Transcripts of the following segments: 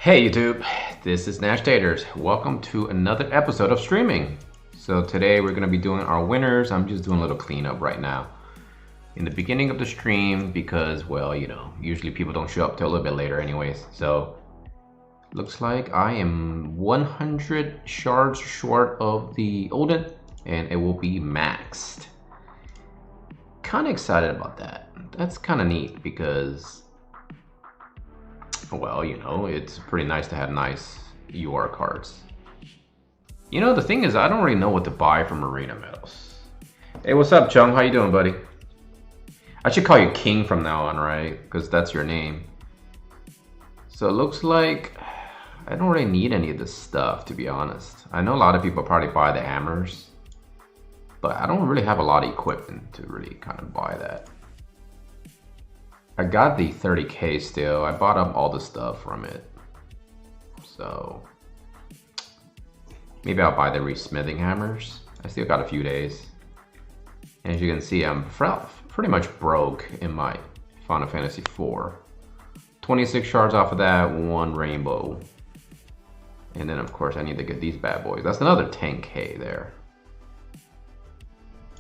Hey YouTube, this is Nash Taters. Welcome to another episode of streaming. So today we're going to be doing our winners. I'm just doing a little cleanup right now in the beginning of the stream because, well, you know, usually people don't show up till a little bit later anyways. So looks like I am 100 shards short of the Odin and it will be maxed. Kind of excited about that. That's kind of neat because, well, you know, it's pretty nice to have nice UR cards. You know, the thing is, I don't really know what to buy from Arena Metals. Hey, what's up, Chung? How you doing, buddy? I should call you King from now on, right? Because that's your name. So it looks like I don't really need any of this stuff, to be honest. I know a lot of people probably buy the hammers, but I don't really have a lot of equipment to really kind of buy that. I got the 30k still. I bought up all the stuff from it. So maybe I'll buy the resmithing hammers. I still got a few days. And as you can see, I'm pretty much broke in my Final Fantasy IV. 26 shards off of that, 1 rainbow. And then of course I need to get these bad boys. That's another 10k there.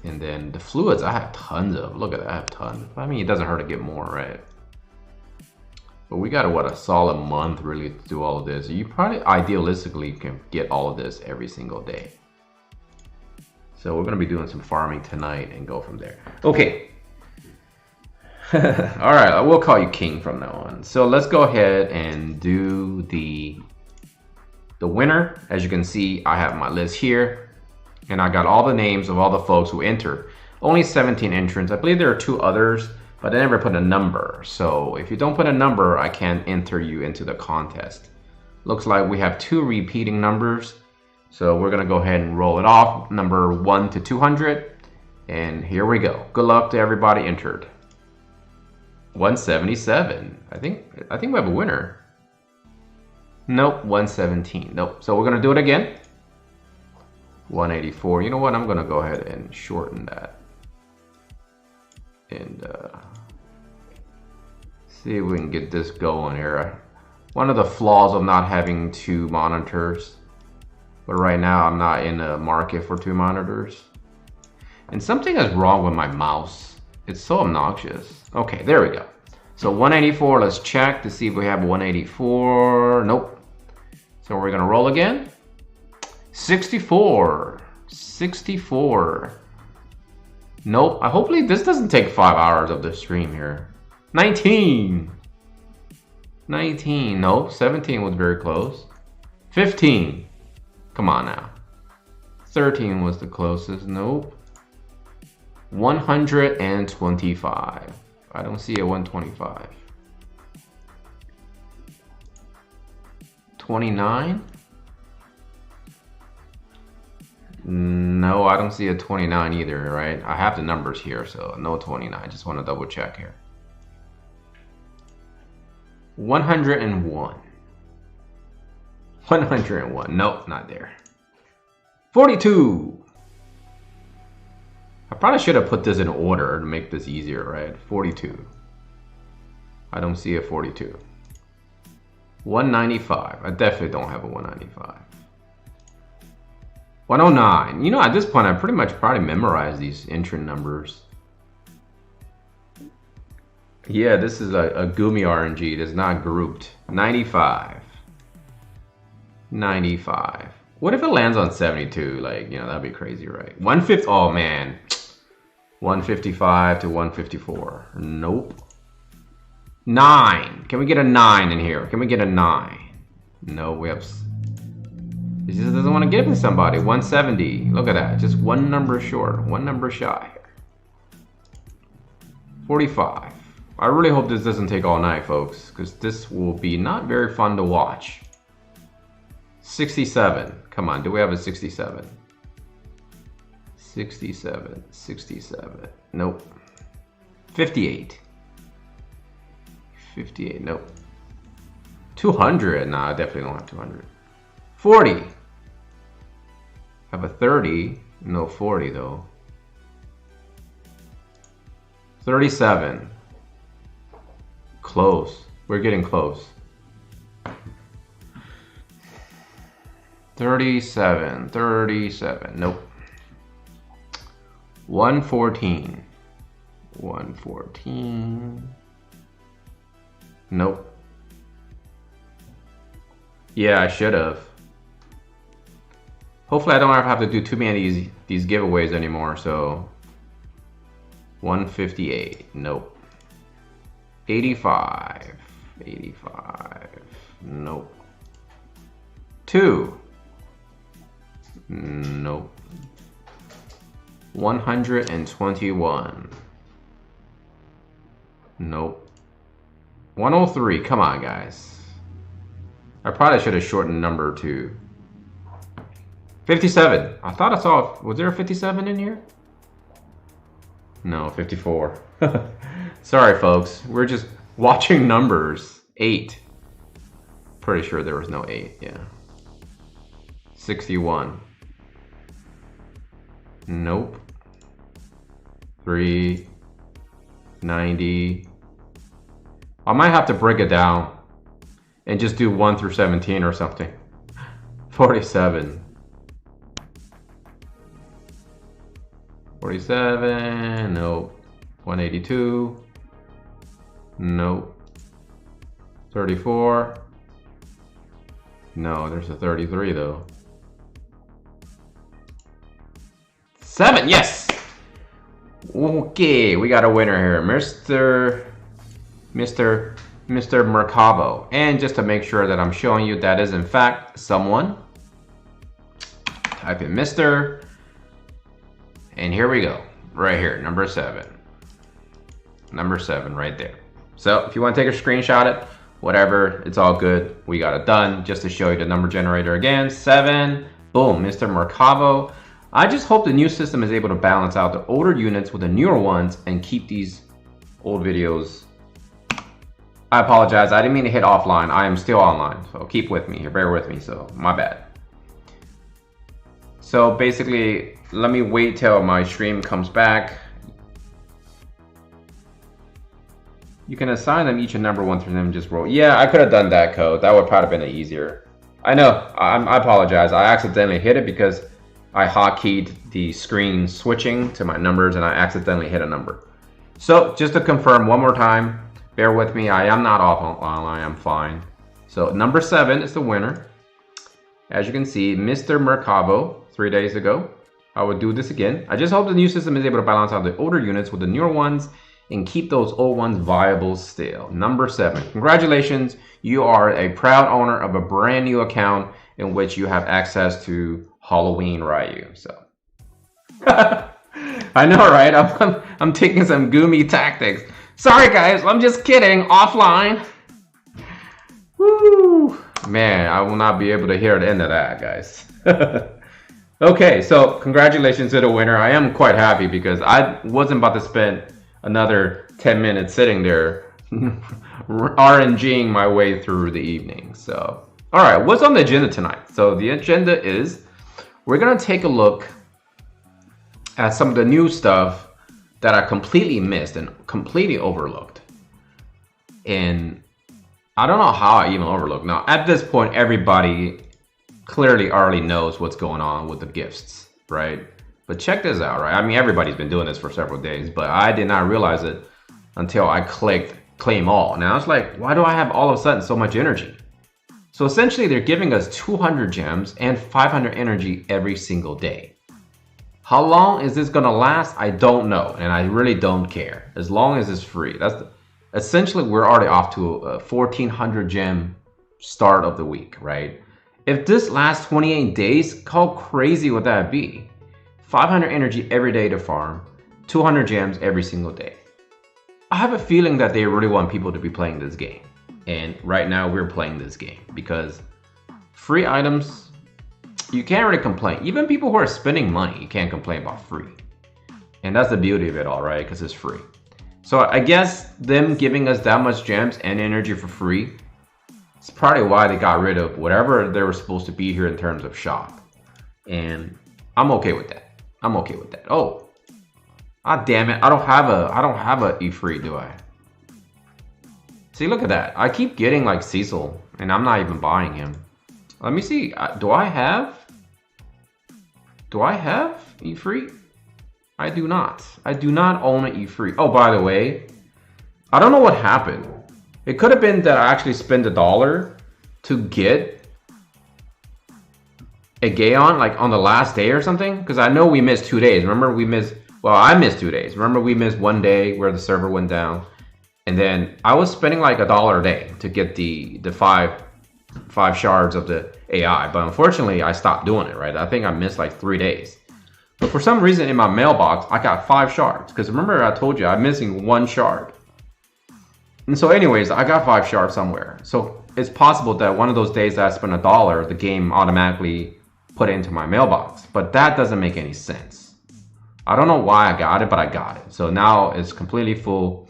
And then the fluids I have tons of. Look at that, I have tons. I mean, it doesn't hurt to get more, right? But we got a solid month really to do all of this. You probably idealistically can get all of this every single day. So we're gonna be doing some farming tonight and go from there. Okay. All right, I will call you King from now on. So let's go ahead and do the winner. As you can see, I have my list here. And I got all the names of all the folks who enter. Only 17 entrants. I believe there are 2 others, but I never put a number. So if you don't put a number, I can't enter you into the contest. Looks like we have 2 repeating numbers. So we're gonna go ahead and roll it off. Number 1 to 200. And here we go. Good luck to everybody entered. 177. I think we have a winner. Nope, 117. Nope. So we're gonna do it again. 184. You know what? I'm gonna go ahead and shorten that and see if we can get this going here. One of the flaws of not having 2 monitors, but right now I'm not in the market for 2 monitors. And something is wrong with my mouse. It's so obnoxious. Okay, there we go. So 184. Let's check to see if we have 184. Nope. So we're gonna roll again. 64. Nope. Hopefully this doesn't take 5 hours of the stream here. 19. Nope. 17 was very close. 15. Come on now. 13 was the closest. Nope. 125. I don't see a 125. 29. No, I don't see a 29 either, right? I have the numbers here, so no 29. Just want to double check here. 101. 101. Nope, not there. 42. I probably should have put this in order to make this easier, right? 42. I don't see a 42. 195. I definitely don't have a 195. 109. You know, at this point, I pretty much probably memorized these entrant numbers. Yeah, this is a Gumi RNG. It is not grouped. 95. 95. What if it lands on 72? Like, you know, that'd be crazy, right? 150. Oh, man. 155 to 154. Nope. 9. Can we get a 9 in here? Can we get a 9? No, we have... He just doesn't want to give it to somebody. 170. Look at that. Just 1 number short. 1 number shy. 45. I really hope this doesn't take all night, folks, because this will be not very fun to watch. 67. Come on. Do we have a 67? 67. 67. Nope. 58. 58. Nope. 200. Nah, I definitely don't have 200. 40. Have a 30. No 40 though. 37. Close. We're getting close. 37. 37. Nope. 114. 114. Nope. Yeah, I should have. Hopefully I don't ever have to do too many of these giveaways anymore, so 158. Nope. 85. 85. Nope. 2. Nope. 121. Nope. 103. Come on, guys. I probably should have shortened number to 57. I thought I saw. Was there a 57 in here? No, 54. Sorry, folks. We're just watching numbers. 8. Pretty sure there was no 8. Yeah. 61. Nope. 3. 90. I might have to break it down and just do 1 through 17 or something. 47. 47. Nope. 182. Nope. 34. No, there's a 33 though. 7. Yes. Okay, we got a winner here, Mr. Mercavo. And just to make sure that I'm showing you that is in fact someone, type in Mr. And here we go, right here, number 7. Number 7 right there. So if you want to take a screenshot it, whatever, it's all good. We got it done. Just to show you the number generator again, 7. Boom, Mr. Mercavo. I just hope the new system is able to balance out the older units with the newer ones and keep these old videos. I apologize, I didn't mean to hit offline. I am still online, so keep with me here, bear with me, so my bad. So basically, let me wait till my stream comes back. You can assign them each a number 1 through 7, just roll. Yeah, I could have done that code. That would probably have been easier. I know, I apologize. I accidentally hit it because I hotkeyed the screen switching to my numbers and I accidentally hit a number. So just to confirm one more time, bear with me, I am not off online, I'm fine. So number 7 is the winner. As you can see, Mr. Mercavo, 3 days ago. I would do this again. I just hope the new system is able to balance out the older units with the newer ones and keep those old ones viable still. Number 7, congratulations. You are a proud owner of a brand new account in which you have access to Halloween Ryu. So I know, right? I'm taking some Gumi tactics. Sorry guys, I'm just kidding. Offline. Woo! Man, I will not be able to hear the end of that, guys. Okay, so congratulations to the winner. I am quite happy because I wasn't about to spend another 10 minutes sitting there RNGing my way through the evening. So, all right, what's on the agenda tonight? So the agenda is we're gonna take a look at some of the new stuff that I completely missed and completely overlooked. And I don't know how I even overlooked. Now, at this point, everybody clearly already knows what's going on with the gifts, right? But check this out, right? I mean, everybody's been doing this for several days, but I did not realize it until I clicked claim all. Now it's like, why do I have all of a sudden so much energy? So essentially they're giving us 200 gems and 500 energy every single day. How long is this gonna last? I don't know, and I really don't care. As long as it's free. Essentially we're already off to a 1400 gem start of the week, right? If this lasts 28 days, how crazy would that be? 500 energy every day to farm, 200 gems every single day. I have a feeling that they really want people to be playing this game. And right now we're playing this game because free items, you can't really complain. Even people who are spending money, you can't complain about free. And that's the beauty of it all, right? Because it's free. So I guess them giving us that much gems and energy for free, it's probably why they got rid of whatever they were supposed to be here in terms of shop. And I'm okay with that. I'm okay with that. Oh, ah, damn it! I don't have a E3, do I? See, look at that. I keep getting like Cecil, and I'm not even buying him. Let me see. Do I have E-Free? I do not. I do not own an E-Free. Oh, by the way, I don't know what happened. It could have been that I actually spent $1 to get a Gaon like on the last day or something. Because I know we missed 2 days. Remember we missed, well, I missed 2 days. Remember we missed 1 day where the server went down. And then I was spending like $1 a day to get the five shards of the AI. But unfortunately, I stopped doing it, right? I think I missed like 3 days. But for some reason in my mailbox, I got 5 shards. Because remember I told you I'm missing 1 shard. And so anyways, I got 5 shards somewhere. So it's possible that one of those days that I spent $1, the game automatically put it into my mailbox. But that doesn't make any sense. I don't know why I got it, but I got it. So now it's completely full.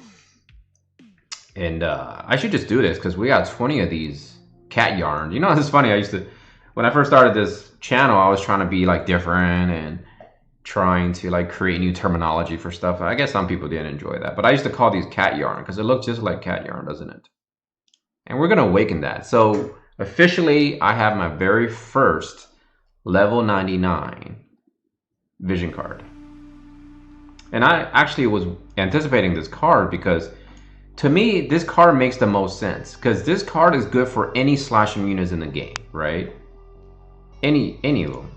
And I should just do this because we got 20 of these cat yarn. You know, it's funny. When I first started this channel, I was trying to be like different and trying to like create new terminology for stuff. I guess some people didn't enjoy that, but I used to call these cat yarn because it looks just like cat yarn, doesn't it? And we're gonna awaken that. So officially, I have my very first level 99 vision card, and I actually was anticipating this card because to me, this card makes the most sense because this card is good for any slashing units in the game, right? Any of them.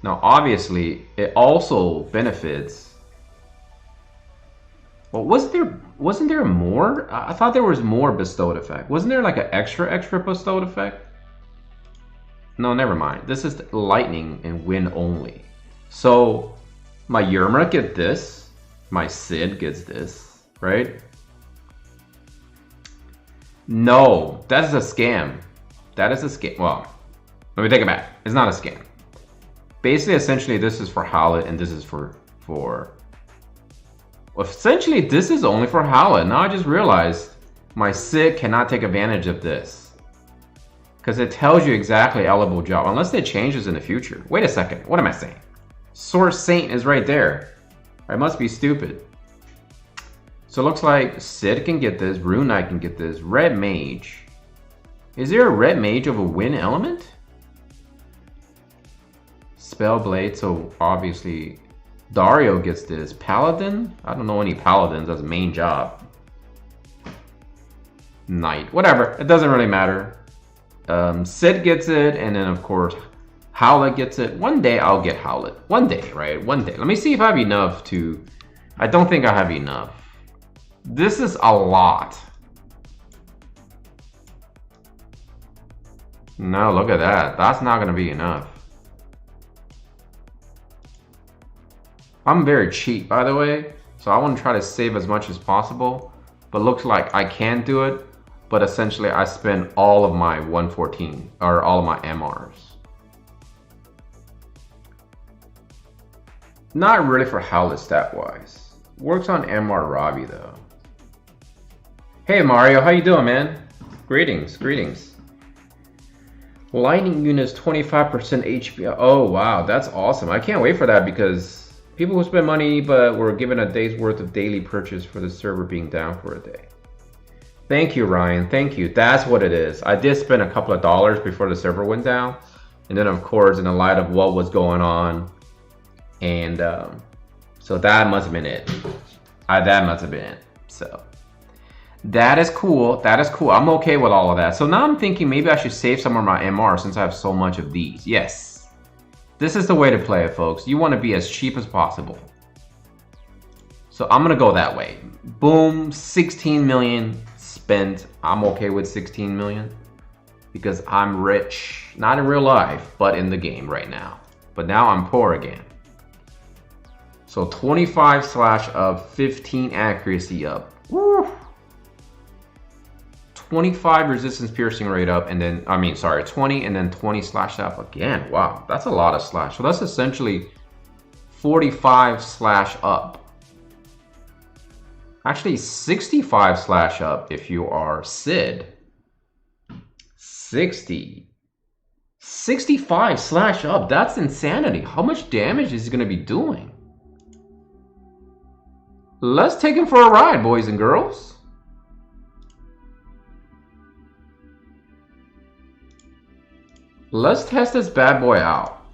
Now, obviously, it also benefits. Well, wasn't there more? I thought there was more bestowed effect. Wasn't there like an extra bestowed effect? No, never mind. This is lightning and wind only. So my Yerma gets this. My Sid gets this, right? No, that is a scam. That is a scam. Well, let me take it back. It's not a scam. Basically, essentially, this is for Howlet, and this is for... Well, essentially, this is only for Howlet. Now I just realized my Sid cannot take advantage of this. Because it tells you exactly eligible job, unless they change this in the future. Wait a second, what am I saying? Source Saint is right there. I must be stupid. So it looks like Sid can get this, Rune Knight can get this, Red Mage. Is there a Red Mage of a wind element? Spellblade, so obviously Dario gets this. Paladin? I don't know any Paladins, that's a main job. Knight, whatever, it doesn't really matter. Sid gets it, and then of course Howlet gets it. One day I'll get Howlet. One day, right? One day. Let me see if I have enough to... I don't think I have enough. This is a lot. No, look at that. That's not going to be enough. I'm very cheap, by the way, so I want to try to save as much as possible. But looks like I can do it. But essentially, I spend all of my 114, or all of my MRs. Not really for Howlet stat-wise. Works on MR Robbie, though. Hey Mario, how you doing, man? Greetings, greetings. Lightning units 25% HP. Oh wow, that's awesome. I can't wait for that because people who spend money but were given a day's worth of daily purchase for the server being down for a day. Thank you, Ryan. Thank you. That's what it is. I did spend a couple of dollars before the server went down. And then of course, in the light of what was going on. And so that must have been it. That must have been it. So. That is cool. That is cool. I'm okay with all of that. So now I'm thinking maybe I should save some of my MR since I have so much of these. Yes. This is the way to play it, folks. You want to be as cheap as possible. So I'm going to go that way. Boom. 16 million spent. I'm okay with 16 million. Because I'm rich. Not in real life, but in the game right now. But now I'm poor again. So 25 slash up. 15 accuracy up. Woo! 25 resistance piercing rate up, and then, 20 and then 20 slash up again. Wow, that's a lot of slash. So that's essentially 45 slash up. Actually, 65 slash up if you are Sid. 65 slash up. That's insanity. How much damage is he going to be doing? Let's take him for a ride, boys and girls. Let's test this bad boy out.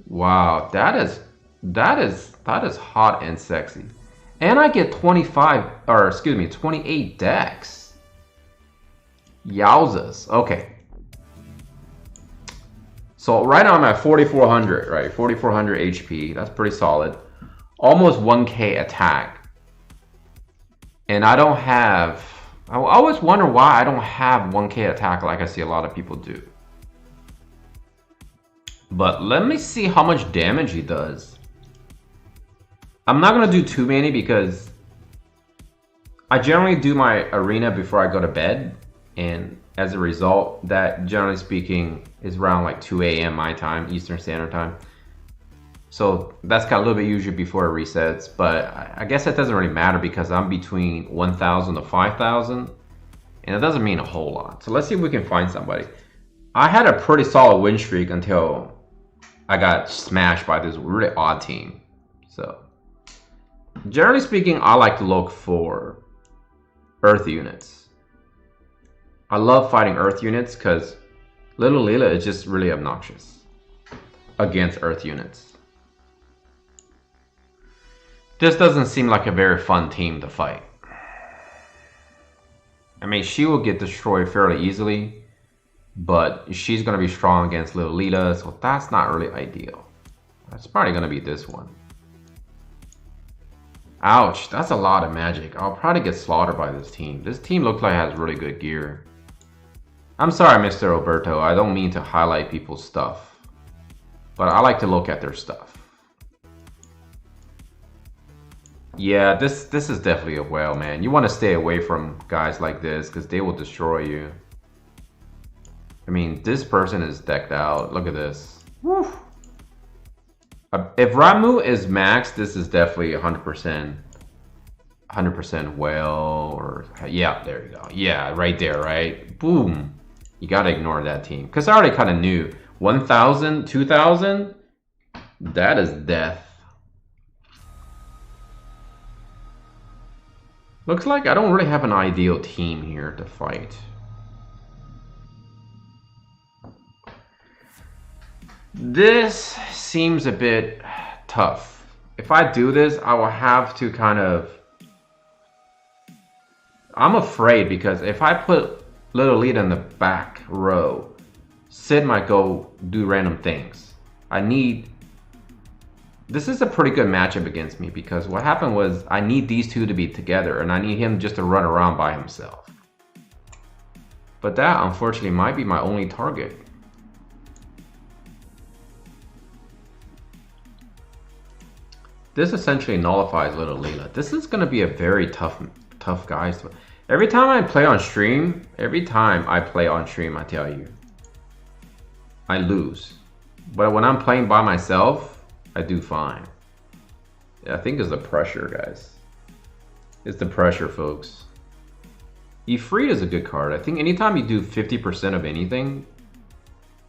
Wow, that is hot and sexy. And I get 25, or excuse me, 28 decks. Yowzas. Okay. So right now I'm at 4,400, right? 4,400 HP. That's pretty solid. Almost 1K attack. And I don't have... I always wonder why I don't have 1K attack like I see a lot of people do. But let me see how much damage he does. I'm not going to do too many because I generally do my arena before I go to bed. And as a result, that generally speaking is around like 2 a.m. my time, Eastern Standard Time. So that's kind of a little bit usually before it resets. But I guess that doesn't really matter because I'm between 1,000 to 5,000. And it doesn't mean a whole lot. So let's see if we can find somebody. I had a pretty solid win streak until I got smashed by this really odd team. So generally speaking, I like to look for Earth units. I love fighting Earth units because Little Leela is just really obnoxious against Earth units. This doesn't seem like a very fun team to fight. I mean, she will get destroyed fairly easily, but she's going to be strong against Little Leela, so that's not really ideal. That's probably going to be this one. Ouch, that's a lot of magic. I'll probably get slaughtered by this team. This team looks like it has really good gear. I'm sorry, Mr. Roberto. I don't mean to highlight people's stuff, but I like to look at their stuff. Yeah, this is definitely a whale, man. You want to stay away from guys like this because they will destroy you. I mean, this person is decked out. Look at this. Woo. If Ramuh is maxed, this is definitely 100% whale. Or yeah, there you go. Yeah, right there, right? Boom. You gotta ignore that team because I already kind of knew 1,000, 2,000. That is death. Looks like I don't really have an ideal team here to fight. This seems a bit tough. If I do this, I will have to kind of... I'm afraid because if I put Little Leela in the back row, Sid might go do random things. I need... This is a pretty good matchup against me because what happened was I need these two to be together and I need him just to run around by himself. But that unfortunately might be my only target. This essentially nullifies Little Leela. This is going to be a very tough guy. Every time I play on stream, I tell you, I lose. But when I'm playing by myself, I do fine. Yeah, I think it's the pressure, guys. It's the pressure, folks. Ifrit is a good card. I think anytime you do 50% of anything,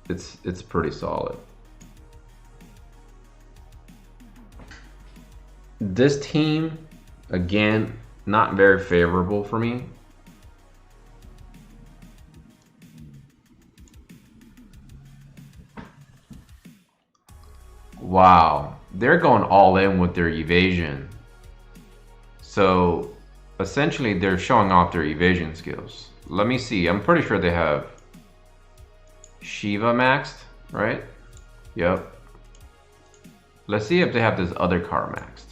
it's pretty solid. This team, again, not very favorable for me. Wow, they're going all in with their evasion. So essentially they're showing off their evasion skills. Let me see, I'm pretty sure they have Shiva maxed, right? Yep. Let's see if they have this other card maxed.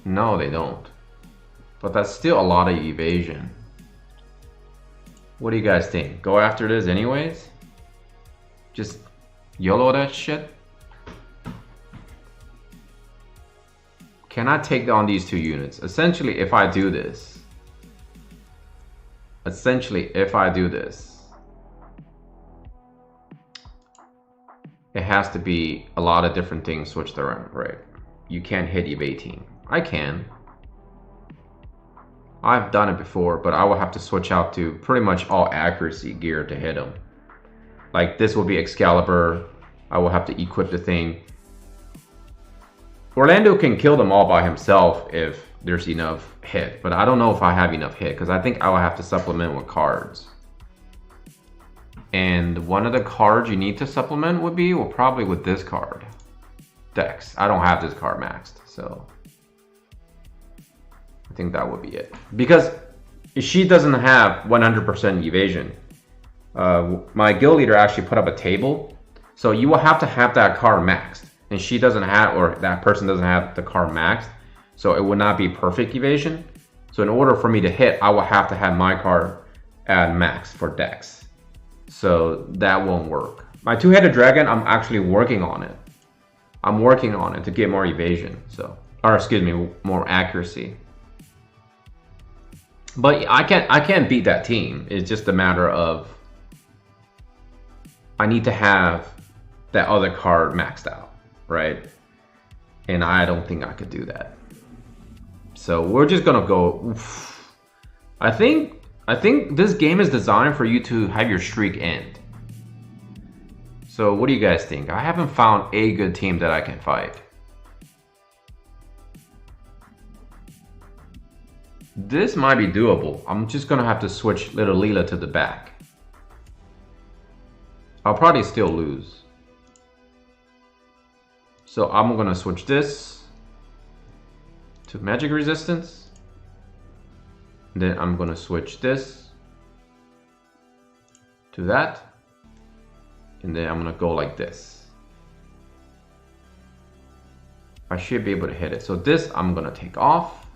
No, they don't. But that's still a lot of evasion. What do you guys think? Go after this anyways? Just YOLO that shit? Can I take down these two units? Essentially, if I do this, it has to be a lot of different things switched around, right? You can't hit Eve 18. I can. I've done it before, but I will have to switch out to pretty much all accuracy gear to hit him. Like this will be Excalibur. I will have to equip the thing. Orlando can kill them all by himself if there's enough hit. But I don't know if I have enough hit because I think I will have to supplement with cards. And one of the cards you need to supplement would be, well, probably with this card, Dex. I don't have this card maxed, so I think that would be it. Because she doesn't have 100% evasion. My guild leader actually put up a table, so you will have to have that card maxed, and she doesn't have, or that person doesn't have the card maxed, so it would not be perfect evasion. So in order for me to hit, I will have to have my card at max for Dex. So that won't work. My two-headed dragon, I'm actually working on it. I'm working on it to get more evasion, so, or excuse me, more accuracy. But I can't beat that team. It's just a matter of I need to have that other card maxed out, right? And I don't think I could do that. So we're just gonna go. Oof. I think this game is designed for you to have your streak end. So what do you guys think? I haven't found a good team that I can fight. This might be doable. I'm just gonna have to switch Little Leela to the back. I'll probably still lose. So I'm gonna switch this to magic resistance. Then I'm gonna switch this to that. And then I'm gonna go like this. I should be able to hit it. So this I'm gonna take off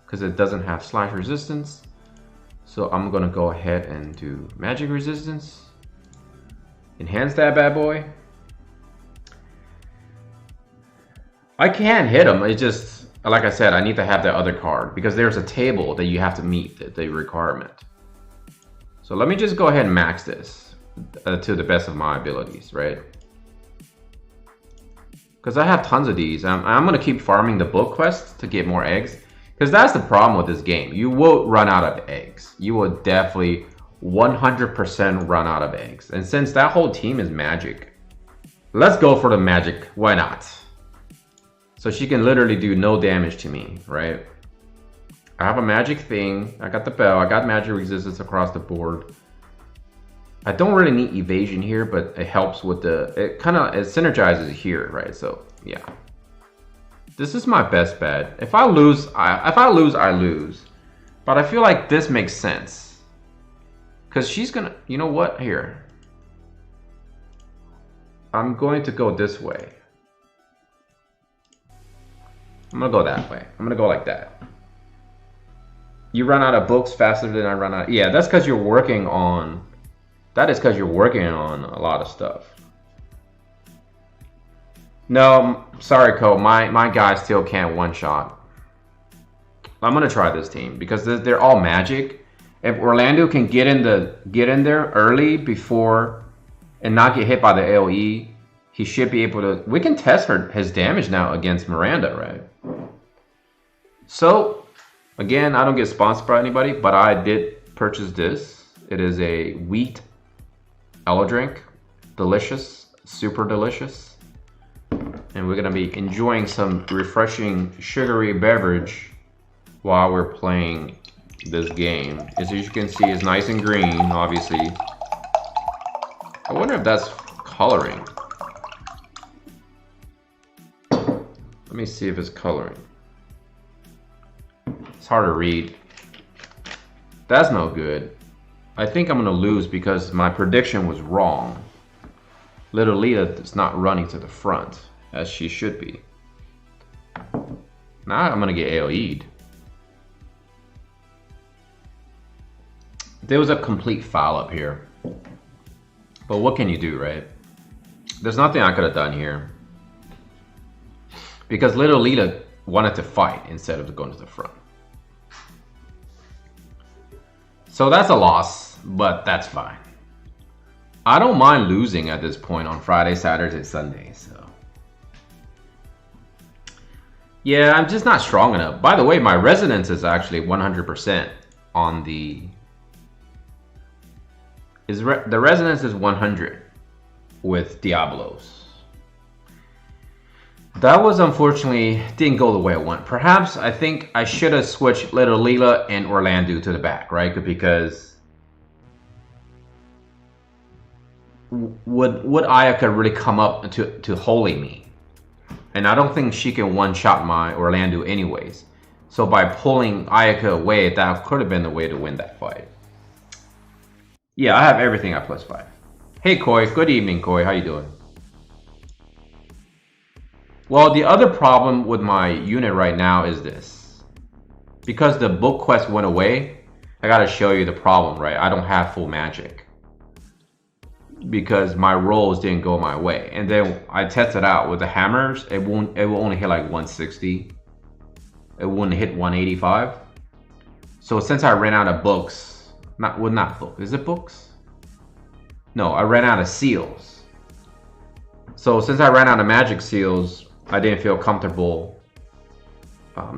because it doesn't have slash resistance. So I'm gonna go ahead and do magic resistance. Enhance that bad boy. I can hit him. It just, like I said, I need to have that other card because there's a table that you have to meet the requirement. So let me just go ahead and max this to the best of my abilities, right? Because I have tons of these. I'm going to keep farming the book quests to get more eggs. Because that's the problem with this game. You will run out of eggs. You will definitely 100% run out of eggs. And since that whole team is magic, let's go for the magic. Why not? So she can literally do no damage to me, right? I have a magic thing. I got the bell. I got magic resistance across the board. I don't really need evasion here, but it helps with it synergizes here, right? So yeah. This is my best bet. If I lose, I lose. But I feel like this makes sense. Because she's gonna, you know what? Here. I'm going to go this way. I'm gonna go that way. I'm gonna go like that. You run out of books faster than I run out. Yeah, that's because you're working on, that is because you're working on a lot of stuff. No, sorry, Cole. My guy still can't one-shot. I'm gonna try this team because they're all magic. If Orlando can get in there early before and not get hit by the AoE, he should be able to. We can test his damage now against Miranda, right? So again, I don't get sponsored by anybody, but I did purchase this. It is a wheat Elo drink, delicious, super delicious. And we're gonna be enjoying some refreshing sugary beverage while we're playing this game. As you can see, it's nice and green, obviously. I wonder if that's coloring. Let me see if it's coloring. It's hard to read. That's no good. I think I'm gonna lose because my prediction was wrong. Little Leela is not running to the front as she should be. Now I'm gonna get AoE'd. There was a complete foul up here. But what can you do, right? There's nothing I could have done here. Because Little Leela wanted to fight instead of going to the front. So that's a loss, but that's fine. I don't mind losing at this point on Friday, Saturday, Sunday, so. Yeah, I'm just not strong enough. By the way, my resonance is actually 100% on the... the resonance is 100 with Diablos. That was unfortunately didn't go the way I want. Perhaps I think I should have switched Little Leela and Orlando to the back, right? Because would Ayaka really come up to holy me? And I don't think she can one-shot my Orlando anyways. So by pulling Ayaka away, that could have been the way to win that fight. Yeah, I have everything at +5. Hey Koi, good evening Koi, how you doing? Well, the other problem with my unit right now is this. Because the book quest went away, I gotta show you the problem, right? I don't have full magic. Because my rolls didn't go my way. And then I tested out with the hammers, it will only hit like 160. It wouldn't hit 185. So since I ran out of books, not book, is it books? No, I ran out of seals. So since I ran out of magic seals, I didn't feel comfortable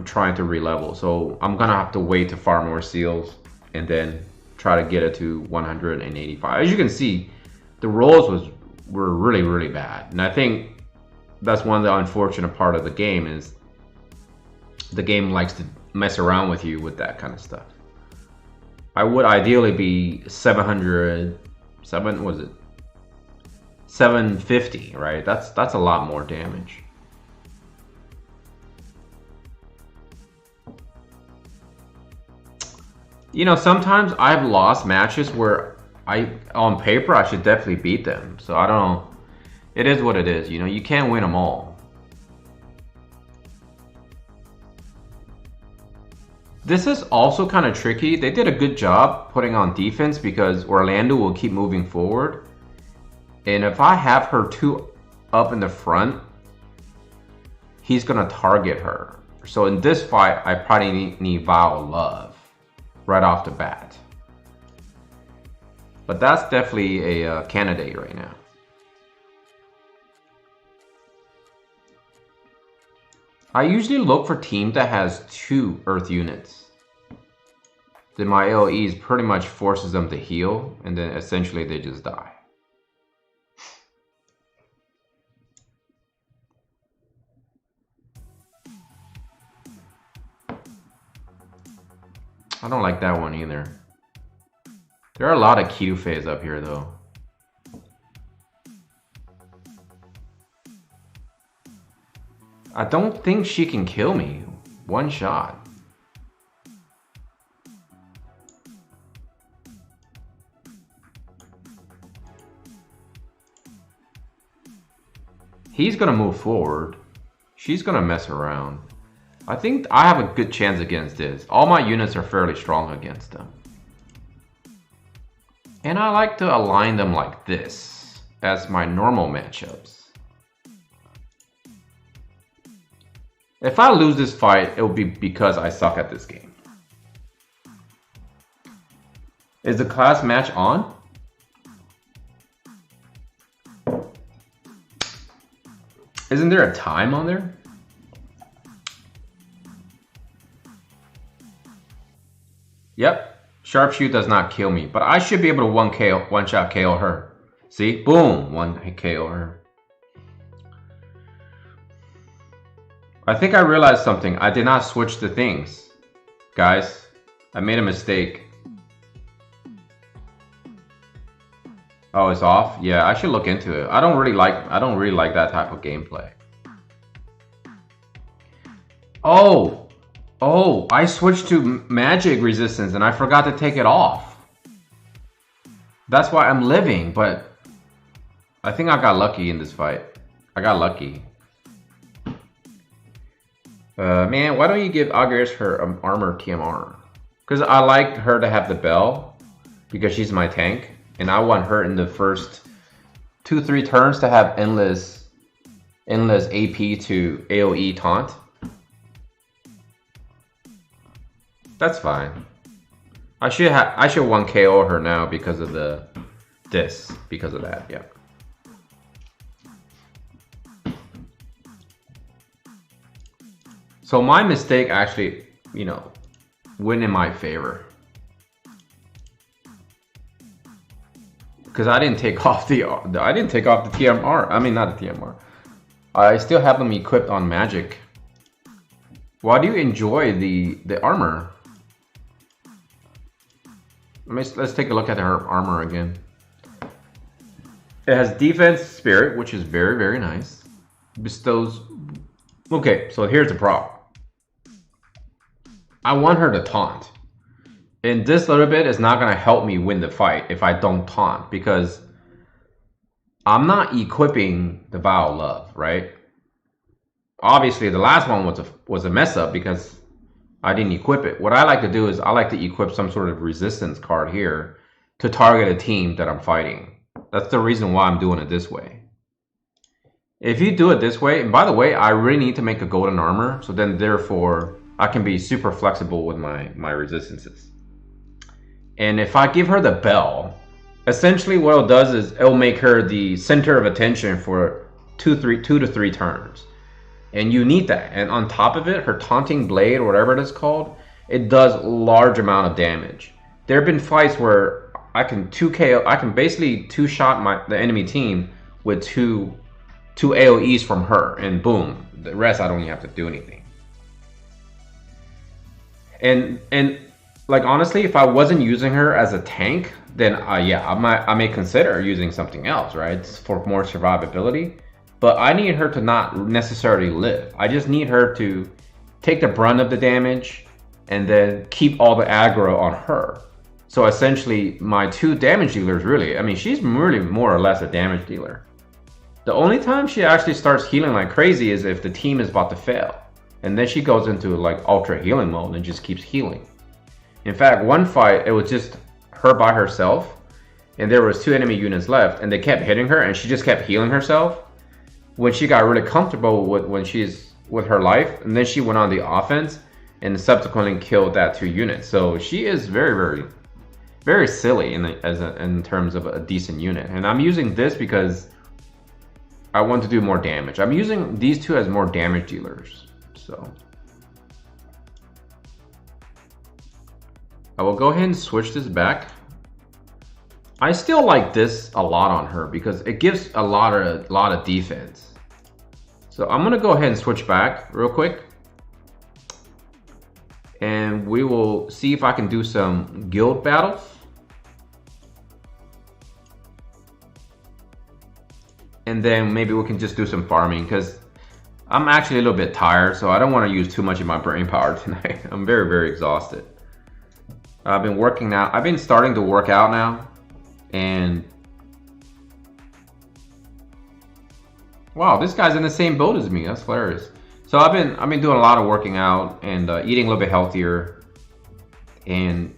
trying to re-level. So I'm gonna have to wait to farm more seals and then try to get it to 185. As you can see, the rolls were really, really bad. And I think that's one of the unfortunate part of the game is the game likes to mess around with you with that kind of stuff. I would ideally be 750, right? That's a lot more damage. You know, sometimes I've lost matches where on paper I should definitely beat them. So I don't know. It is what it is, you know, you can't win them all. This is also kind of tricky. They did a good job putting on defense because Orlando will keep moving forward. And if I have her too up in the front, he's gonna target her. So in this fight, I probably need Vow of Love right off the bat. But that's definitely a candidate right now. I usually look for team that has 2 earth units. Then my AoEs pretty much forces them to heal, and then essentially they just die. I don't like that one either. There are a lot of Kitufes up here though. I don't think she can kill me. One shot. He's gonna move forward. She's gonna mess around. I think I have a good chance against this. All my units are fairly strong against them. And I like to align them like this as my normal matchups. If I lose this fight, it will be because I suck at this game. Is the class match on? Isn't there a time on there? Yep, Sharpshoot does not kill me, but I should be able to one-shot KO her. See, boom, one KO her. I think I realized something. I did not switch the things. Guys, I made a mistake. Oh, it's off? Yeah, I should look into it. I don't really like that type of gameplay. Oh, I switched to magic resistance and I forgot to take it off. That's why I'm living, but I think I got lucky in this fight. I got lucky. Man, why don't you give Agres her armor TMR? Because I like her to have the bell because she's my tank. And I want her in the first 2-3 turns to have endless AP to AoE taunt. That's fine. I should 1 KO her now because of because of that, yeah. So my mistake actually, you know, went in my favor. Because I didn't take off the TMR. I mean, not the TMR. I still have them equipped on magic. Why do you enjoy the armor? Let's take a look at her armor again. It has defense spirit, which is very, very nice. Bestows... Okay, so here's the problem. I want her to taunt. And this little bit is not going to help me win the fight if I don't taunt. Because I'm not equipping the Vow of Love, right? Obviously, the last one was a mess up because I didn't equip it. What I like to do is I like to equip some sort of resistance card here to target a team that I'm fighting. That's the reason why I'm doing it this way. If you do it this way, and by the way, I really need to make a golden armor, so then therefore I can be super flexible with my resistances. And if I give her the bell, essentially what it does is it'll make her the center of attention for 2 to 3 turns. And you need that. And on top of it, her taunting blade, or whatever it is called, it does a large amount of damage. There have been fights where I can basically two-shot the enemy team with two AoEs from her, and boom, the rest I don't even have to do anything. And like honestly, if I wasn't using her as a tank, then yeah, I may consider using something else, right? It's for more survivability. But I need her to not necessarily live. I just need her to take the brunt of the damage and then keep all the aggro on her. So essentially, my 2 damage dealers really, I mean, she's really more or less a damage dealer. The only time she actually starts healing like crazy is if the team is about to fail. And then she goes into like ultra healing mode and just keeps healing. In fact, one fight, it was just her by herself. And there was 2 enemy units left. And they kept hitting her and she just kept healing herself. When she got really comfortable with her life, and then she went on the offense and subsequently killed that 2 units. So she is very, very, very silly in terms of a decent unit. And I'm using this because I want to do more damage. I'm using these 2 as more damage dealers. So I will go ahead and switch this back. I still like this a lot on her because it gives a lot of defense. So I'm gonna go ahead and switch back real quick, and we will see if I can do some guild battles. And then maybe we can just do some farming because I'm actually a little bit tired, so I don't want to use too much of my brain power tonight. I'm very, very exhausted. I've been working out. I've been starting to work out now. And wow, this guy's in the same boat as me. That's hilarious. So I've been doing a lot of working out and eating a little bit healthier and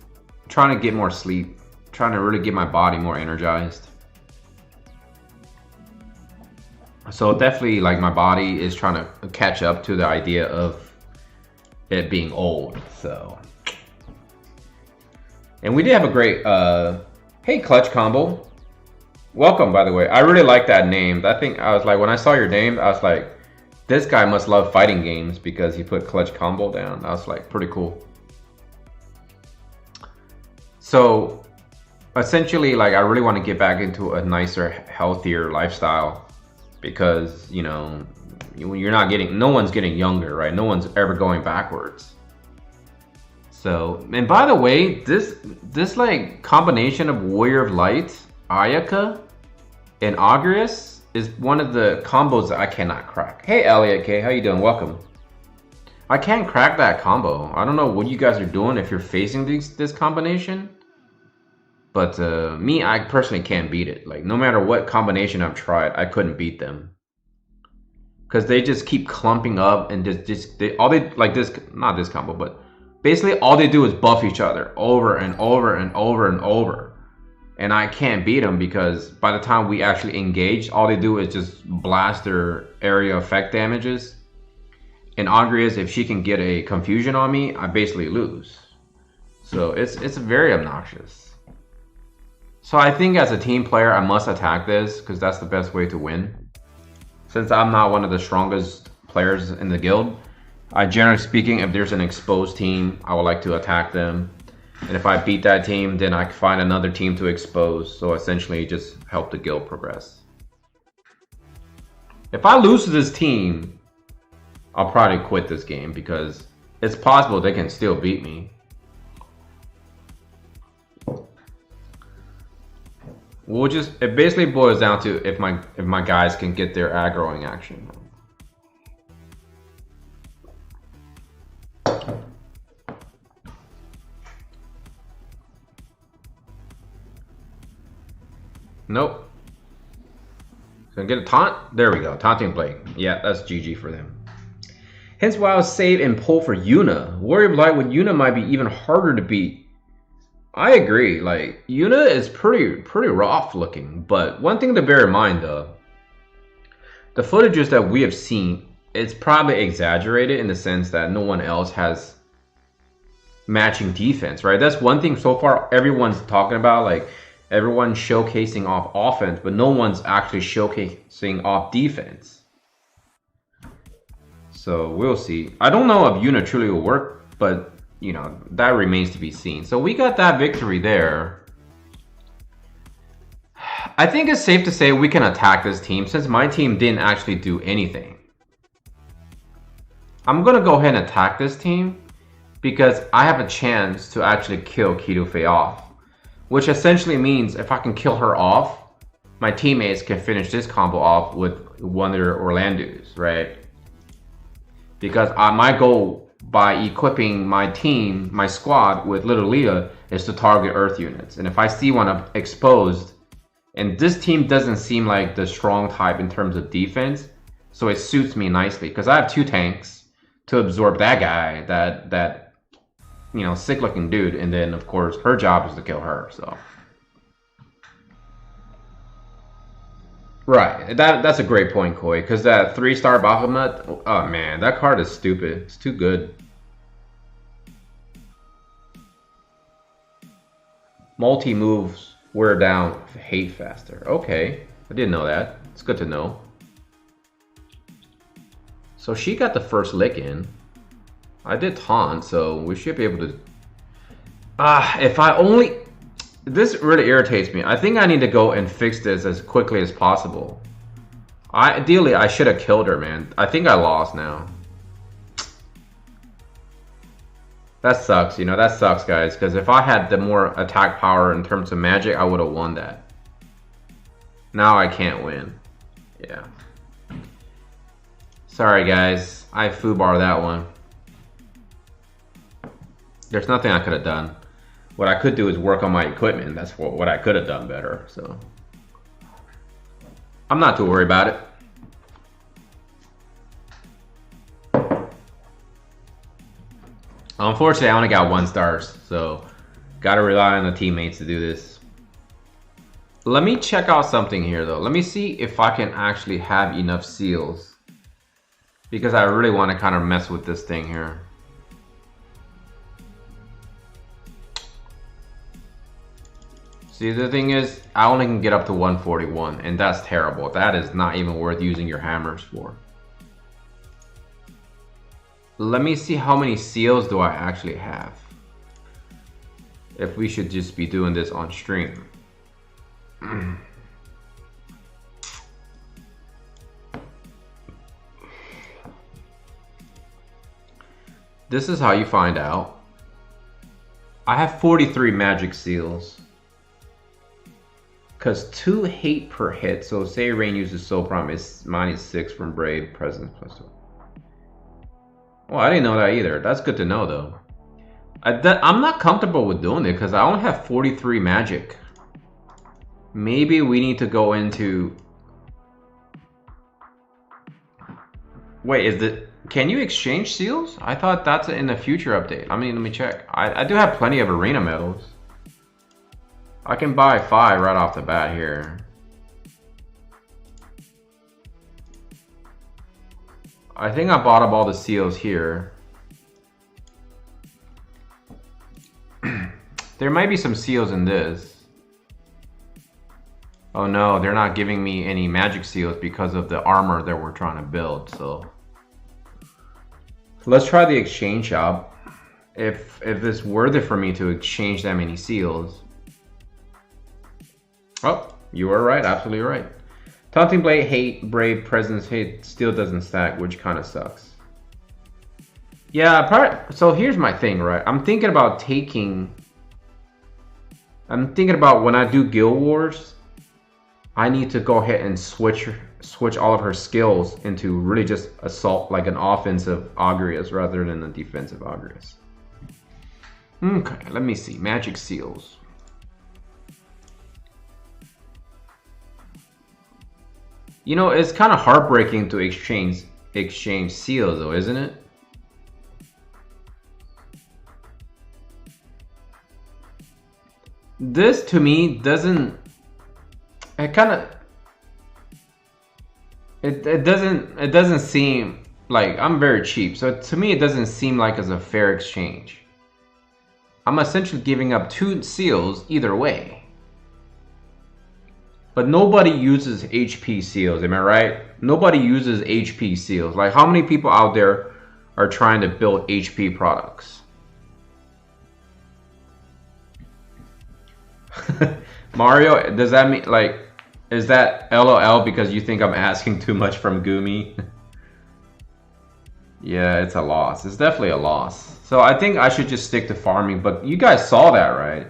trying to get more sleep, trying to really get my body more energized. So definitely like my body is trying to catch up to the idea of it being old. So, and we did have a great hey, Clutch Combo. Welcome, by the way. I really like that name. I think I was like, when I saw your name, I was like, this guy must love fighting games because he put Clutch Combo down. I was like, pretty cool. So essentially, like, I really want to get back into a nicer, healthier lifestyle because, you know, you're not getting, no one's getting younger, right? No one's ever going backwards. So, and by the way, this like combination of Warrior of Light, Ayaka, and Auguryus is one of the combos that I cannot crack. Hey Elliot K, how you doing? Welcome. I can't crack that combo. I don't know what you guys are doing if you're facing this combination. But me, I personally can't beat it. Like no matter what combination I've tried, I couldn't beat them. Cause they just keep clumping up and not this combo, but basically, all they do is buff each other over and over and over and over. And I can't beat them because by the time we actually engage, all they do is just blast their area effect damages. And Auguryus, if she can get a confusion on me, I basically lose. So it's very obnoxious. So I think as a team player, I must attack this because that's the best way to win. Since I'm not one of the strongest players in the guild, generally speaking, if there's an exposed team, I would like to attack them. And if I beat that team, then I can find another team to expose. So essentially just help the guild progress. If I lose to this team, I'll probably quit this game because it's possible they can still beat me. It basically boils down to if my guys can get their aggroing action. Nope. Gonna get a taunt? There we go. Taunting Blade. Yeah, that's GG for them. Hence why I was save and pull for Yuna. Warrior Blight with Yuna might be even harder to beat. I agree. Like, Yuna is pretty rough looking. But one thing to bear in mind though, the footages that we have seen, it's probably exaggerated in the sense that no one else has matching defense, right? That's one thing so far everyone's talking about, like everyone's showcasing off offense, but no one's actually showcasing off defense. So we'll see. I don't know if Yuna truly will work, but you know, that remains to be seen. So we got that victory there. I think it's safe to say we can attack this team since my team didn't actually do anything. I'm gonna go ahead and attack this team because I have a chance to actually kill Kido Fei off. Which essentially means if I can kill her off, my teammates can finish this combo off with one of their Orlandos, right? Because my goal by equipping my team, my squad with Little Leah is to target Earth units. And if I see one exposed, and this team doesn't seem like the strong type in terms of defense, so it suits me nicely because I have 2 tanks to absorb that guy, that you know, sick looking dude, and then of course her job is to kill her. So right, that's a great point, Koi, because that 3-star Bahamut, oh man, that card is stupid. It's too good. Multi moves wear down hate faster. Okay, I didn't know that. It's good to know. So she got the first lick in. I did taunt, so we should be able to... if I only... This really irritates me. I think I need to go and fix this as quickly as possible. Ideally, I should have killed her, man. I think I lost now. That sucks, you know, that sucks, guys. Because if I had the more attack power in terms of magic, I would have won that. Now I can't win. Yeah. Sorry, guys. I foobar that one. There's nothing I could have done. What I could do is work on my equipment. That's what I could have done better. So I'm not too worried about it. Unfortunately, I only got 1 stars, so gotta rely on the teammates to do this. Let me check out something here though. Let me see if I can actually have enough seals, because I really want to kind of mess with this thing here. See, the thing is, I only can get up to 141, and that's terrible. That is not even worth using your hammers for. Let me see how many seals do I actually have. If we should just be doing this on stream. This is how you find out. I have 43 magic seals. Because 2 hate per hit, so say Rain uses Soul Promise, -6 from Brave, Presence +2. Oh, I didn't know that either. That's good to know though. I'm not comfortable with doing it because I only have 43 magic. Maybe we need to go into... Wait, is it... Can you exchange seals? I thought that's in the future update. I mean, let me check. I do have plenty of arena medals. I can buy 5 right off the bat here. I think I bought up all the seals here. There might be some seals in this. Oh no, they're not giving me any magic seals because of the armor that we're trying to build, so. Let's try the exchange shop. If it's worth it for me to exchange that many seals. Oh, you are right, absolutely right. Taunting Blade, hate. Brave Presence, hate. Still doesn't stack, which kind of sucks. Yeah, so here's my thing, right? I'm thinking about when I do Guild Wars, I need to go ahead and switch all of her skills into really just assault, like an offensive Agrias rather than a defensive Agrias. Okay, let me see. Magic Seals. You know, it's kind of heartbreaking to exchange seals, though, isn't it? This to me doesn't. It kind of. It doesn't seem like I'm very cheap. So to me, it doesn't seem like it's a fair exchange. I'm essentially giving up 2 seals either way. But nobody uses HP seals, am I right? Nobody uses HP seals. Like, how many people out there are trying to build HP products? Mario, does that mean, like, is that LOL because you think I'm asking too much from Gumi? Yeah, it's a loss. It's definitely a loss. So I think I should just stick to farming, but you guys saw that, right?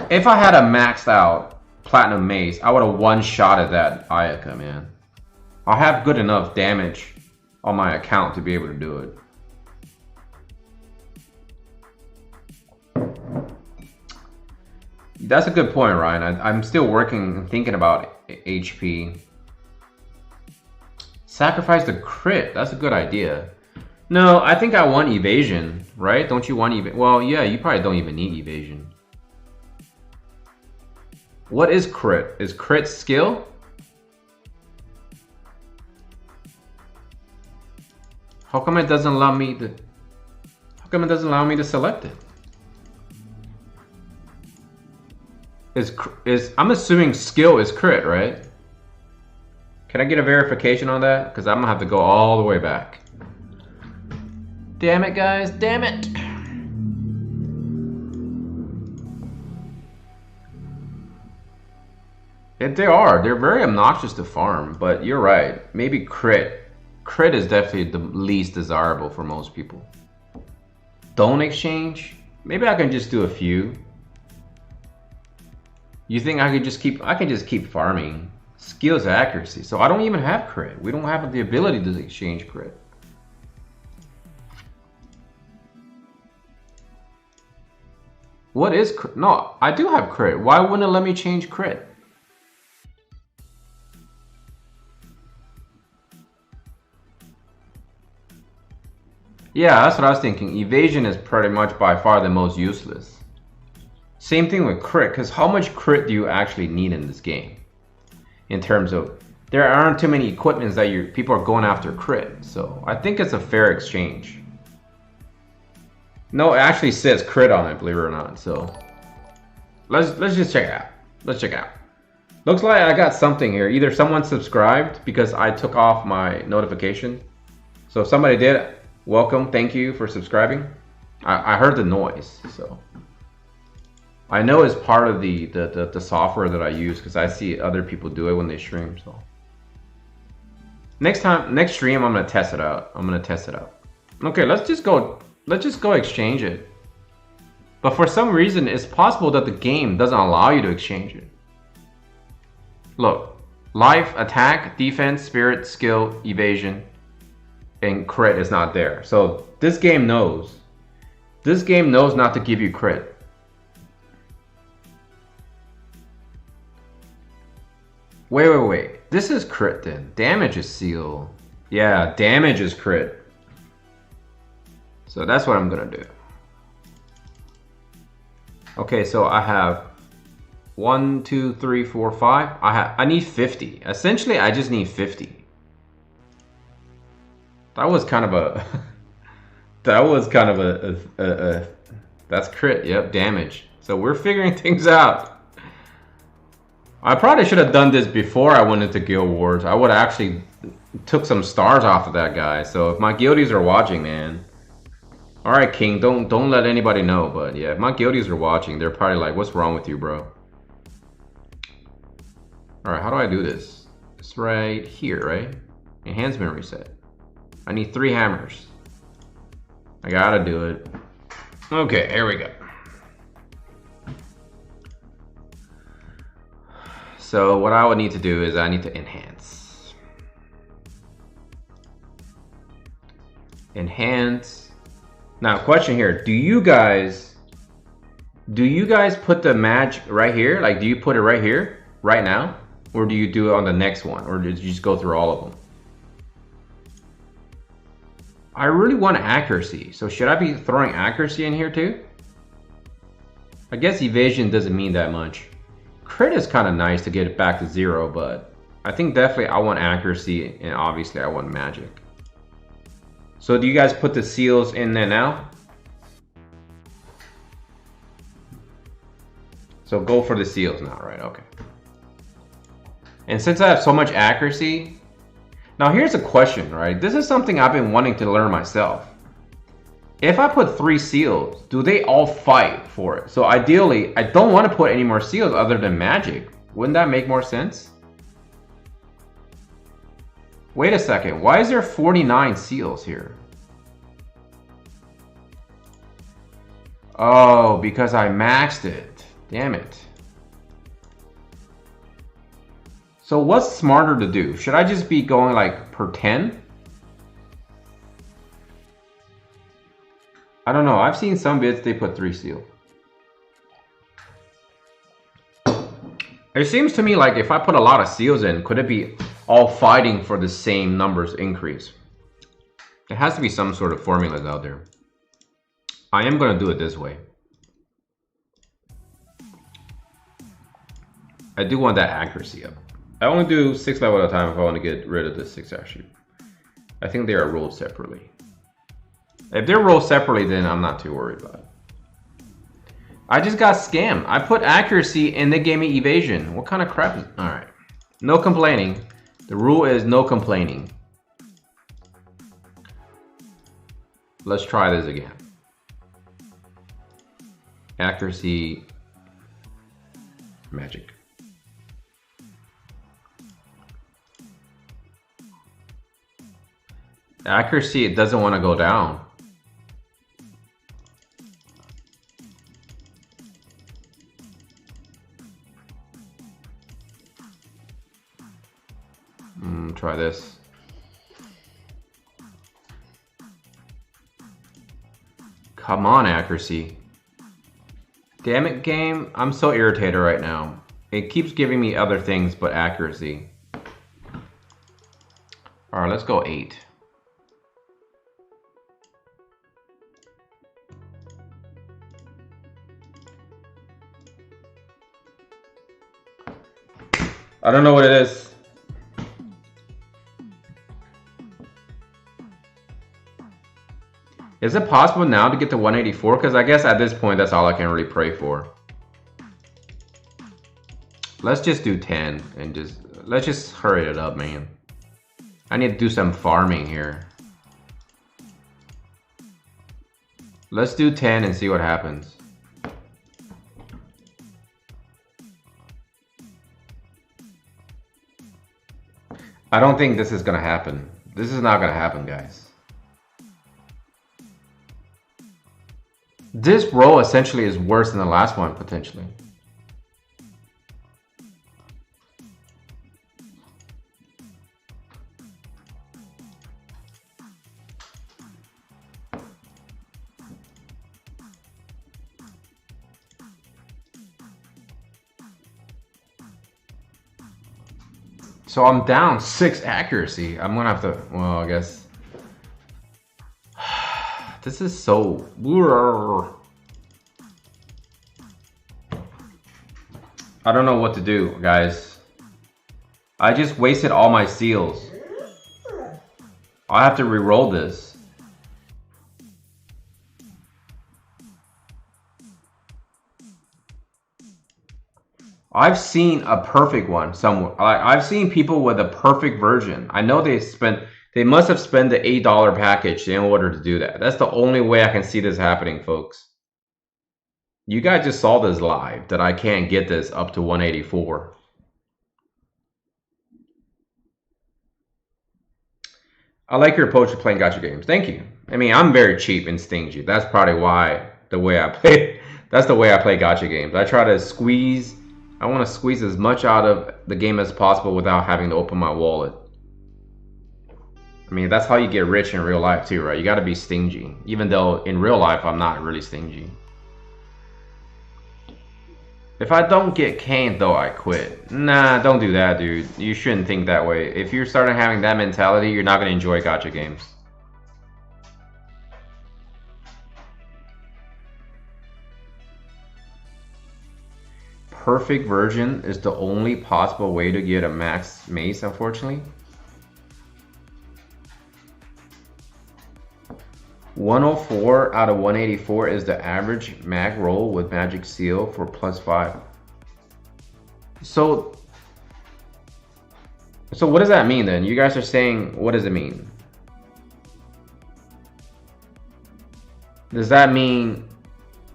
If I had a maxed out Platinum Mace, I would have one-shotted that Ayaka, man. I have good enough damage on my account to be able to do it. That's a good point, Ryan. I'm still working and thinking about HP. Sacrifice the crit. That's a good idea. No, I think I want evasion, right? Don't you want evasion? Well, yeah, you probably don't even need evasion. What is crit? Is crit skill? How come it doesn't allow me to? How come it doesn't allow me to select it? I'm assuming skill is crit, right? Can I get a verification on that? Because I'm gonna have to go all the way back. Damn it, guys! Damn it! They're very obnoxious to farm, but you're right. Maybe crit. Crit is definitely the least desirable for most people. Don't exchange? Maybe I can just do a few. You think I can just keep farming? Skills accuracy. So I don't even have crit. We don't have the ability to exchange crit. What is crit? No, I do have crit. Why wouldn't it let me change crit? Yeah, that's what I was thinking. Evasion is pretty much by far the most useless. Same thing with crit, because how much crit do you actually need in this game? In terms of, there aren't too many equipments that people are going after crit, so I think it's a fair exchange. No, it actually says crit on it, believe it or not, so let's just check it out. Let's check it out. Looks like I got something here. Either someone subscribed because I took off my notification. So if somebody did, welcome, thank you for subscribing. I heard the noise, so I know it's part of the software that I use because I see other people do it when they stream. So next stream, I'm gonna test it out. Okay, let's just go exchange it. But for some reason, it's possible that the game doesn't allow you to exchange it. Look, life, attack, defense, spirit, skill, evasion, and crit is not there. So this game knows. This game knows not to give you crit. Wait. This is crit then. Damage is seal. Yeah, damage is crit. So that's what I'm gonna do. Okay, so I have 1, 2, 3, 4, 5. I need 50. Essentially, I just need 50. That was kind of a that's crit. Yep, damage. So we're figuring things out. I probably should have done this before I went into Guild Wars. I would have actually took some stars off of that guy. So if my guildies are watching, man. All right, King, don't let anybody know. But yeah, if my guildies are watching, they're probably like, "What's wrong with you, bro?" All right, how do I do this? It's right here, right? Enhancement reset. I need 3 hammers. I gotta do it. Okay, here we go. So what I would need to do is I need to enhance. Enhance. Now, question here. Do you guys put the match right here? Like, do you put it right here, right now? Or do you do it on the next one? Or did you just go through all of them? I really want accuracy. So should I be throwing accuracy in here too? I guess evasion doesn't mean that much. Crit is kind of nice to get it back to 0, but I think definitely I want accuracy and obviously I want magic. So do you guys put the seals in there now? So go for the seals now, right? Okay. And since I have so much accuracy, now here's a question, right? This is something I've been wanting to learn myself. If I put 3 seals, do they all fight for it? So ideally, I don't want to put any more seals other than magic. Wouldn't that make more sense? Wait a second, why is there 49 seals here? Oh, because I maxed it. Damn it. So what's smarter to do? Should I just be going like per 10? I don't know. I've seen some bits they put 3 seals. It seems to me like if I put a lot of seals in, could it be all fighting for the same numbers increase? There has to be some sort of formulas out there. I am going to do it this way. I do want that accuracy up. I only do 6 level at a time if I want to get rid of the 6 actually. I think they are rolled separately. If they're rolled separately, then I'm not too worried about it. I just got scammed. I put accuracy and they gave me evasion. What kind of crap is... Alright. No complaining. The rule is no complaining. Let's try this again. Accuracy. Magic. Accuracy, it doesn't want to go down. Try this. Come on, accuracy. Damn it, game. I'm so irritated right now. It keeps giving me other things but accuracy. Alright, let's go 8. I don't know what it is. Is it possible now to get to 184? Because I guess at this point, that's all I can really pray for. Let's just do 10 and let's just hurry it up, man. I need to do some farming here. Let's do 10 and see what happens. I don't think this is gonna happen. This is not gonna happen, guys. This roll essentially is worse than the last one, potentially. So I'm down 6 accuracy. I'm gonna have to, well, I guess. This is so... I don't know what to do, guys. I just wasted all my seals. I have to re-roll this. I've seen a perfect one somewhere. I've seen people with a perfect version. I know they must have spent the $8 package in order to do that. That's the only way I can see this happening, folks. You guys just saw this live, that I can't get this up to 184. I like your approach to playing gacha games. Thank you. I mean, I'm very cheap and stingy. That's probably why the way I play. That's the way I play gacha games. I try to squeeze. I want to squeeze as much out of the game as possible without having to open my wallet. I mean, that's how you get rich in real life too, right? You got to be stingy. Even though in real life, I'm not really stingy. If I don't get canned though, I quit. Nah, don't do that, dude. You shouldn't think that way. If you're starting having that mentality, you're not going to enjoy gacha games. Perfect version is the only possible way to get a max mace, unfortunately. 104 out of 184 is the average mag roll with magic seal for +5. So what does that mean then? You guys are saying, what does it mean? Does that mean,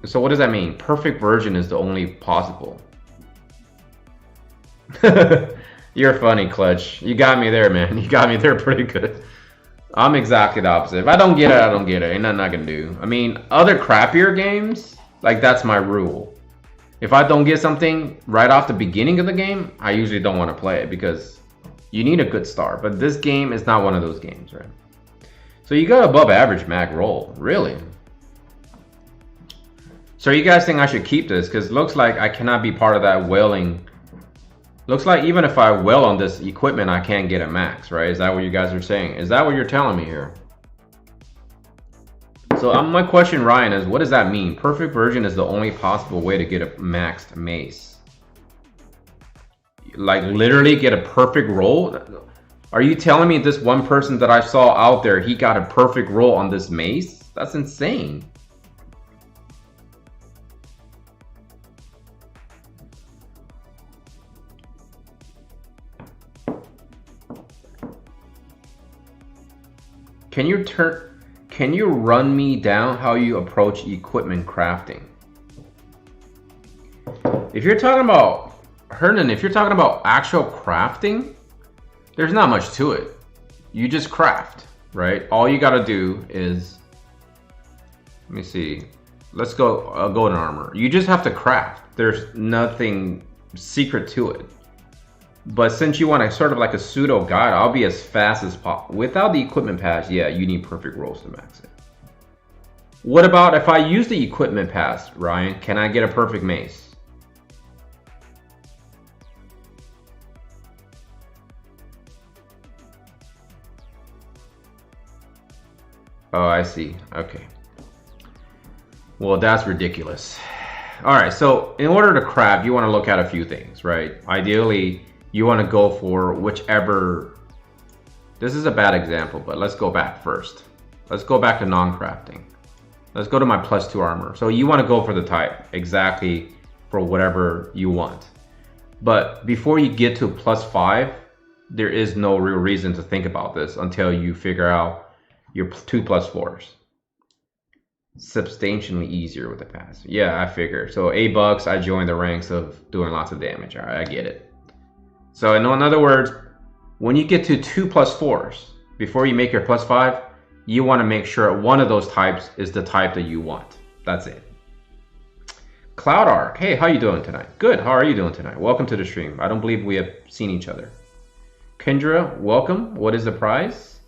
so what does that mean? Perfect version is the only possible. You're funny, Clutch. You got me there, man. You got me there pretty good. I'm exactly the opposite. If I don't get it, I don't get it. Ain't nothing I can do. I mean, other crappier games, like that's my rule. If I don't get something right off the beginning of the game, I usually don't want to play it because you need a good start. But this game is not one of those games, right? So you got above average mag roll, really? So you guys think I should keep this? Because it looks like I cannot be part of that whaling. Looks like even if I well on this equipment, I can't get a max, right? Is that what you guys are saying? Is that what you're telling me here? So my question, Ryan, is what does that mean? Perfect version is the only possible way to get a maxed mace. Like literally get a perfect roll? Are you telling me this one person that I saw out there, he got a perfect roll on this mace? That's insane. Can you run me down how you approach equipment crafting? If you're talking about Hernan, if you're talking about actual crafting, there's not much to it. You just craft, right? All you gotta do is, let me see. Let's go golden armor. You just have to craft. There's nothing secret to it. But since you want a sort of like a pseudo guide, I'll be as fast as possible. Without the equipment pass, yeah, you need perfect rolls to max it. What about if I use the equipment pass, Ryan? Can I get a perfect mace? Oh, I see. Okay. Well, that's ridiculous. All right, so in order to craft, you want to look at a few things, right? Ideally, you want to go for whichever. This is a bad example, but let's go back first. Let's go back to non-crafting. Let's go to my +2 armor. So you want to go for the type exactly for whatever you want. But before you get to +5, there is no real reason to think about this until you figure out your 2 +4s. Substantially easier with the pass. Yeah, I figure. So $8, I joined the ranks of doing lots of damage. All right, I get it. So in other words, when you get to 2 +4s, before you make your +5, you want to make sure one of those types is the type that you want. That's it. Cloud Arc, hey, how you doing tonight? Good, how are you doing tonight? Welcome to the stream. I don't believe we have seen each other. Kendra, welcome. What is the prize?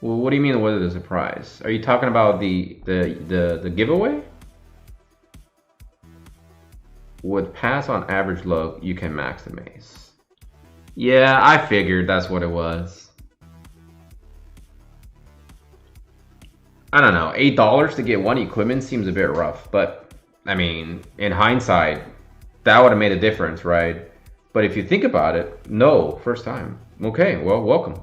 Well, what do you mean, what is the prize? Are you talking about the giveaway? With pass on average luck, you can max the mace. Yeah, I figured that's what it was. I don't know, $8 to get one equipment seems a bit rough, but I mean, in hindsight, that would have made a difference, right? But if you think about it, no, first time. Okay, well, welcome.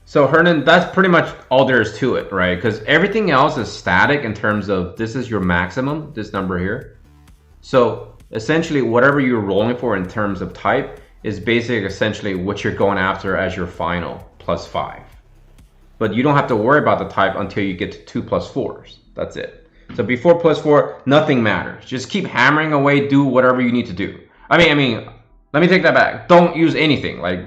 So Hernan, that's pretty much all there is to it, right? Because everything else is static in terms of this is your maximum, this number here. So essentially whatever you're rolling for in terms of type is basically essentially what you're going after as your final +5. But you don't have to worry about the type until you get to 2 +4s. That's it. So before +4, nothing matters. Just keep hammering away, do whatever you need to do. I mean, let me take that back. Don't use anything. Like,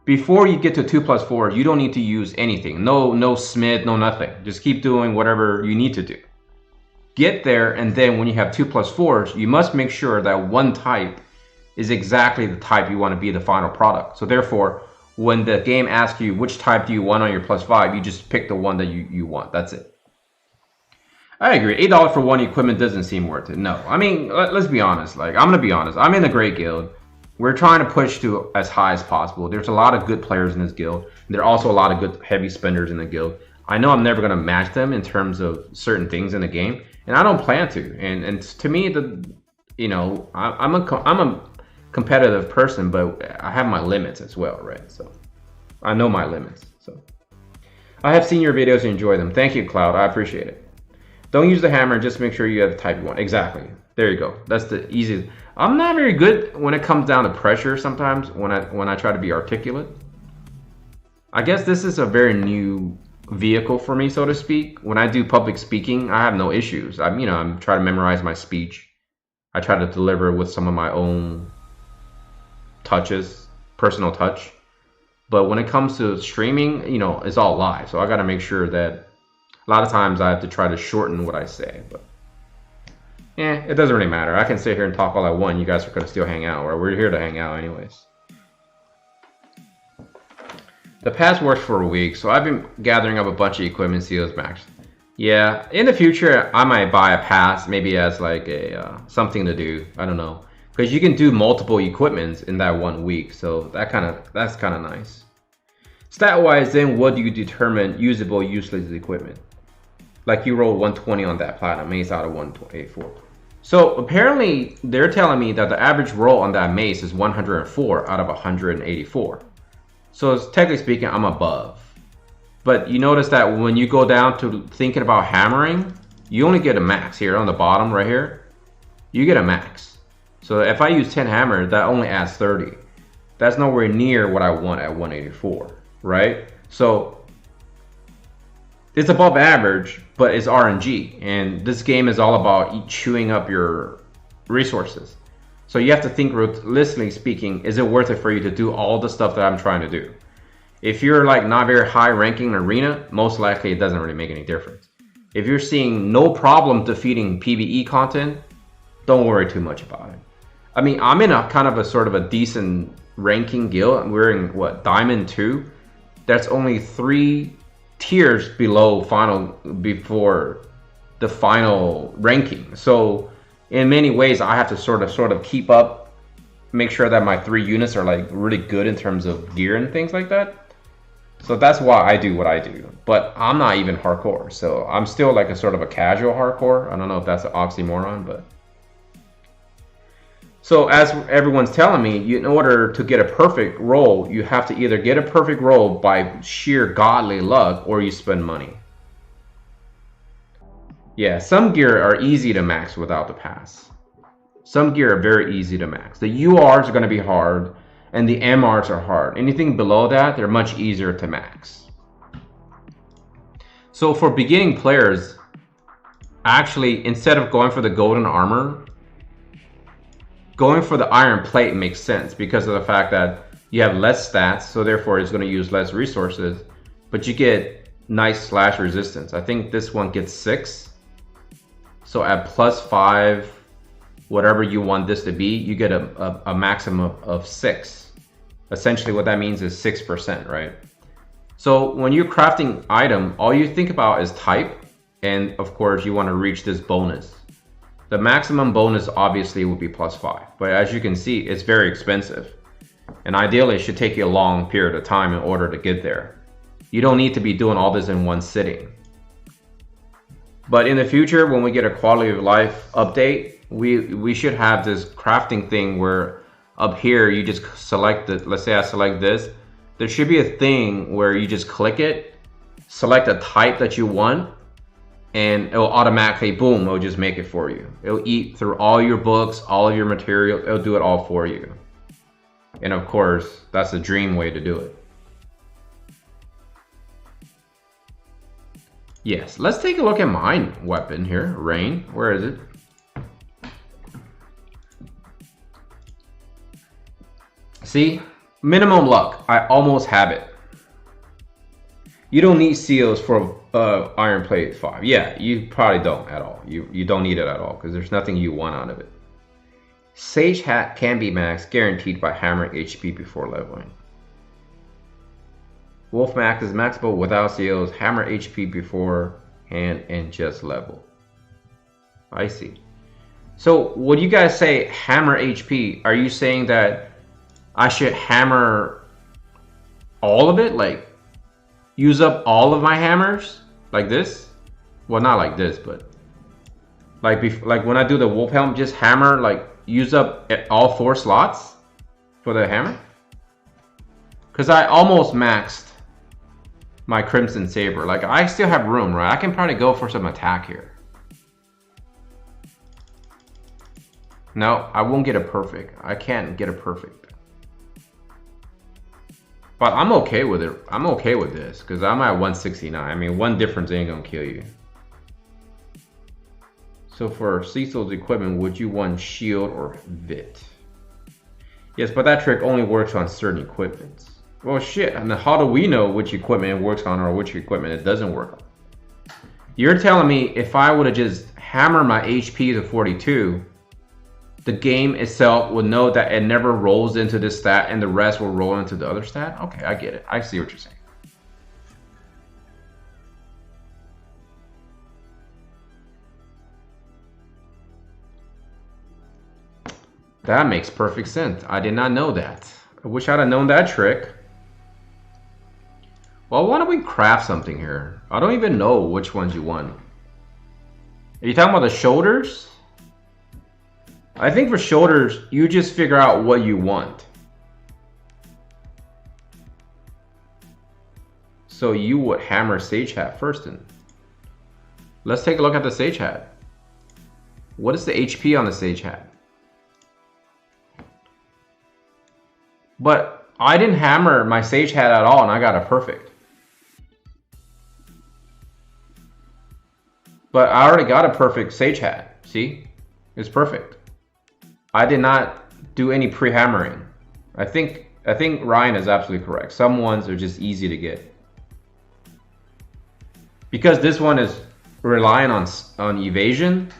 before you get to 2+4, you don't need to use anything. No Smith, no nothing. Just keep doing whatever you need to do. Get there, and then when you have 2+4s, you must make sure that one type is exactly the type you want to be the final product. So therefore, when the game asks you which type do you want on your +5, you just pick the one that you want. That's it. I agree. $8 for one equipment doesn't seem worth it. No. I mean, let's be honest. Like, I'm going to be honest. I'm in a great guild. We're trying to push to as high as possible. There's a lot of good players in this guild. There are also a lot of good heavy spenders in the guild. I know I'm never going to match them in terms of certain things in the game, and I don't plan to. And to me, I'm a competitive person, but I have my limits as well, right? So I know my limits. So I have seen your videos and enjoy them. Thank you, Cloud. I appreciate it. Don't use the hammer. Just make sure you have the type you want. Exactly. There you go. That's the easiest. I'm not very good when it comes down to pressure sometimes when I try to be articulate. I guess this is a very new vehicle for me, so to speak. When I do public speaking, I have no issues. I'm trying to memorize my speech. I try to deliver with some of my own touches, personal touch. But when it comes to streaming, it's all live. So I got to make sure that a lot of times I have to try to shorten what I say, but it doesn't really matter. I can sit here and talk all I want. You guys are going to still hang out, or we're here to hang out anyways. The pass worked for a week, so I've been gathering up a bunch of equipment seals max. Yeah, in the future, I might buy a pass, maybe as like a something to do. I don't know, because you can do multiple equipments in that 1 week, so that's kind of nice. Stat-wise, then what do you determine usable, useless equipment? Like you rolled 120 on that platinum mace out of 184. So apparently they're telling me that the average roll on that mace is 104 out of 184. So technically speaking, I'm above. But you notice that when you go down to thinking about hammering, you only get a max here on the bottom right here. You get a max. So if I use 10 hammer, that only adds 30. That's nowhere near what I want at 184, right? So it's above average, but it's RNG, and this game is all about chewing up your resources. So you have to think, realistically speaking, is it worth it for you to do all the stuff that I'm trying to do? If you're like not very high ranking in arena, most likely it doesn't really make any difference. If you're seeing no problem defeating PvE content, don't worry too much about it. I mean, I'm in a kind of a sort of a decent ranking guild. We're in what, Diamond 2? That's only 3 tiers before the final ranking. So in many ways I have to sort of keep up, make sure that my 3 units are like really good in terms of gear and things like that. So that's why I do what I do. But I'm not even hardcore, so I'm still like a sort of a casual hardcore. I don't know if that's an oxymoron, but so as everyone's telling me, in order to get a perfect roll, you have to either get a perfect roll by sheer godly luck, or you spend money. Yeah, some gear are easy to max without the pass. Some gear are very easy to max. The URs are going to be hard, and the MRs are hard. Anything below that, they're much easier to max. So for beginning players, actually, instead of going for the golden armor, going for the iron plate makes sense because of the fact that you have less stats, so therefore it's going to use less resources, but you get nice slash resistance. I think this one gets 6. So at +5, whatever you want this to be, you get a maximum of 6. Essentially what that means is 6%, right? So when you're crafting item, all you think about is type, and of course you want to reach this bonus. The maximum bonus obviously would be +5, but as you can see, it's very expensive. And ideally, it should take you a long period of time in order to get there. You don't need to be doing all this in one sitting. But in the future, when we get a quality of life update, we should have this crafting thing where up here, you just select the, let's say I select this. There should be a thing where you just click it, select a type that you want, and it'll automatically, boom, it'll just make it for you. It'll eat through all your books, all of your material, it'll do it all for you. And of course, that's the dream way to do it. Yes, let's take a look at my weapon here, Rain. Where is it? See, Minimum luck. I almost have it. You don't need seals for Iron Plate 5. Yeah, you probably don't at all. You don't need it at all because there's nothing you want out of it. Sage Hat can be maxed, guaranteed by hammering HP before leveling. Wolf Max is maxable without seals, hammer HP beforehand, and just level. I see. So, when you guys say hammer HP, are you saying that I should hammer all of it? Like, use up all of my hammers? Like this? Well, not like this, but... Like when I do the Wolf Helm, just hammer, like, use up all 4 slots for the hammer? Because I almost maxed my Crimson Saber. Like, I still have room, right? I can probably go for some attack here. No, I won't get a perfect. I can't get a perfect. But I'm okay with it. I'm okay with this because I'm at 169. I mean, one difference ain't gonna kill you. So for Cecil's equipment, would you want shield or Vit? Yes, but that trick only works on certain equipments. Well, shit, and how do we know which equipment it works on or which equipment it doesn't work on? You're telling me if I would have just hammered my HP to 42, the game itself would know that it never rolls into this stat and the rest will roll into the other stat? Okay, I get it. I see what you're saying. That makes perfect sense. I did not know that. I wish I'd have known that trick. Well, why don't we craft something here? I don't even know which ones you want. Are you talking about the shoulders? I think for shoulders, you just figure out what you want. So you would hammer Sage Hat first then. Let's take a look at the Sage Hat. What is the HP on the Sage Hat? But I didn't hammer my Sage Hat at all and I got a perfect. But I already got a perfect Sage Hat. See? It's perfect. I did not do any pre-hammering. I think Ryan is absolutely correct. Some ones are just easy to get. Because this one is relying on evasion,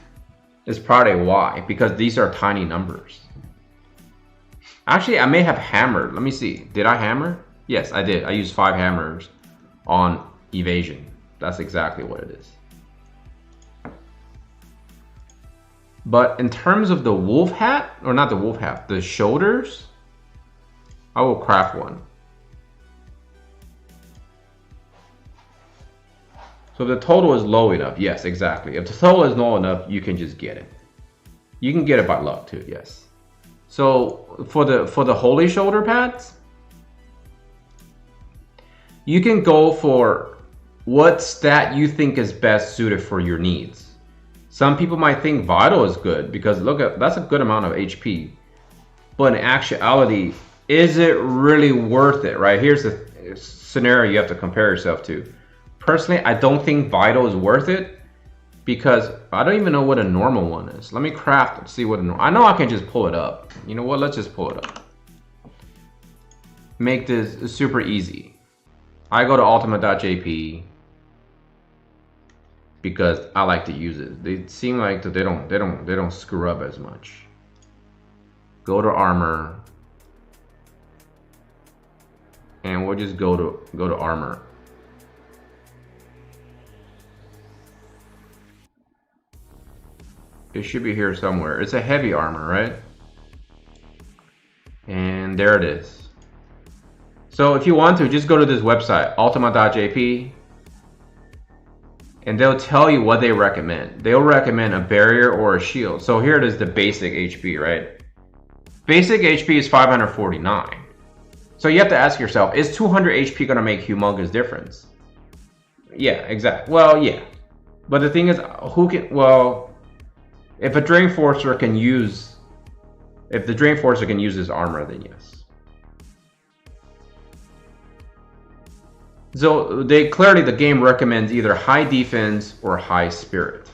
is probably why. Because these are tiny numbers. Actually, I may have hammered. Let me see. Did I hammer? Yes, I did. I used 5 hammers on evasion. That's exactly what it is. But in terms of the wolf hat, or not the wolf hat, the shoulders, I will craft one. So the total is low enough. Yes, exactly. If the total is low enough, you can just get it. You can get it by luck too, yes. So for the holy shoulder pads, you can go for what stat you think is best suited for your needs. Some people might think Vital is good because look at that's a good amount of HP. But in actuality, is it really worth it, right? Here's the scenario you have to compare yourself to. Personally, I don't think Vital is worth it because I don't even know what a normal one is. Let me craft and see what a normal. I know I can just pull it up. You know what? Let's just pull it up. Make this super easy. I go to ultima.jp because I like to use it. They seem like that they don't screw up as much. Go to armor, and we'll just go to armor. It should be here somewhere. It's a heavy armor, right? And there it is. So if you want to, just go to this website, ultima.jp, and they'll tell you what they recommend. They'll recommend a barrier or a shield. So here it is, the basic HP, right? Basic HP is 549. So you have to ask yourself, is 200 HP gonna make humongous difference? Yeah, exactly. Well, yeah. But the thing is, who can, well, if a Dreamforcer can use, if the Dreamforcer can use his armor, then yes. So clearly the game recommends either high defense or high spirit.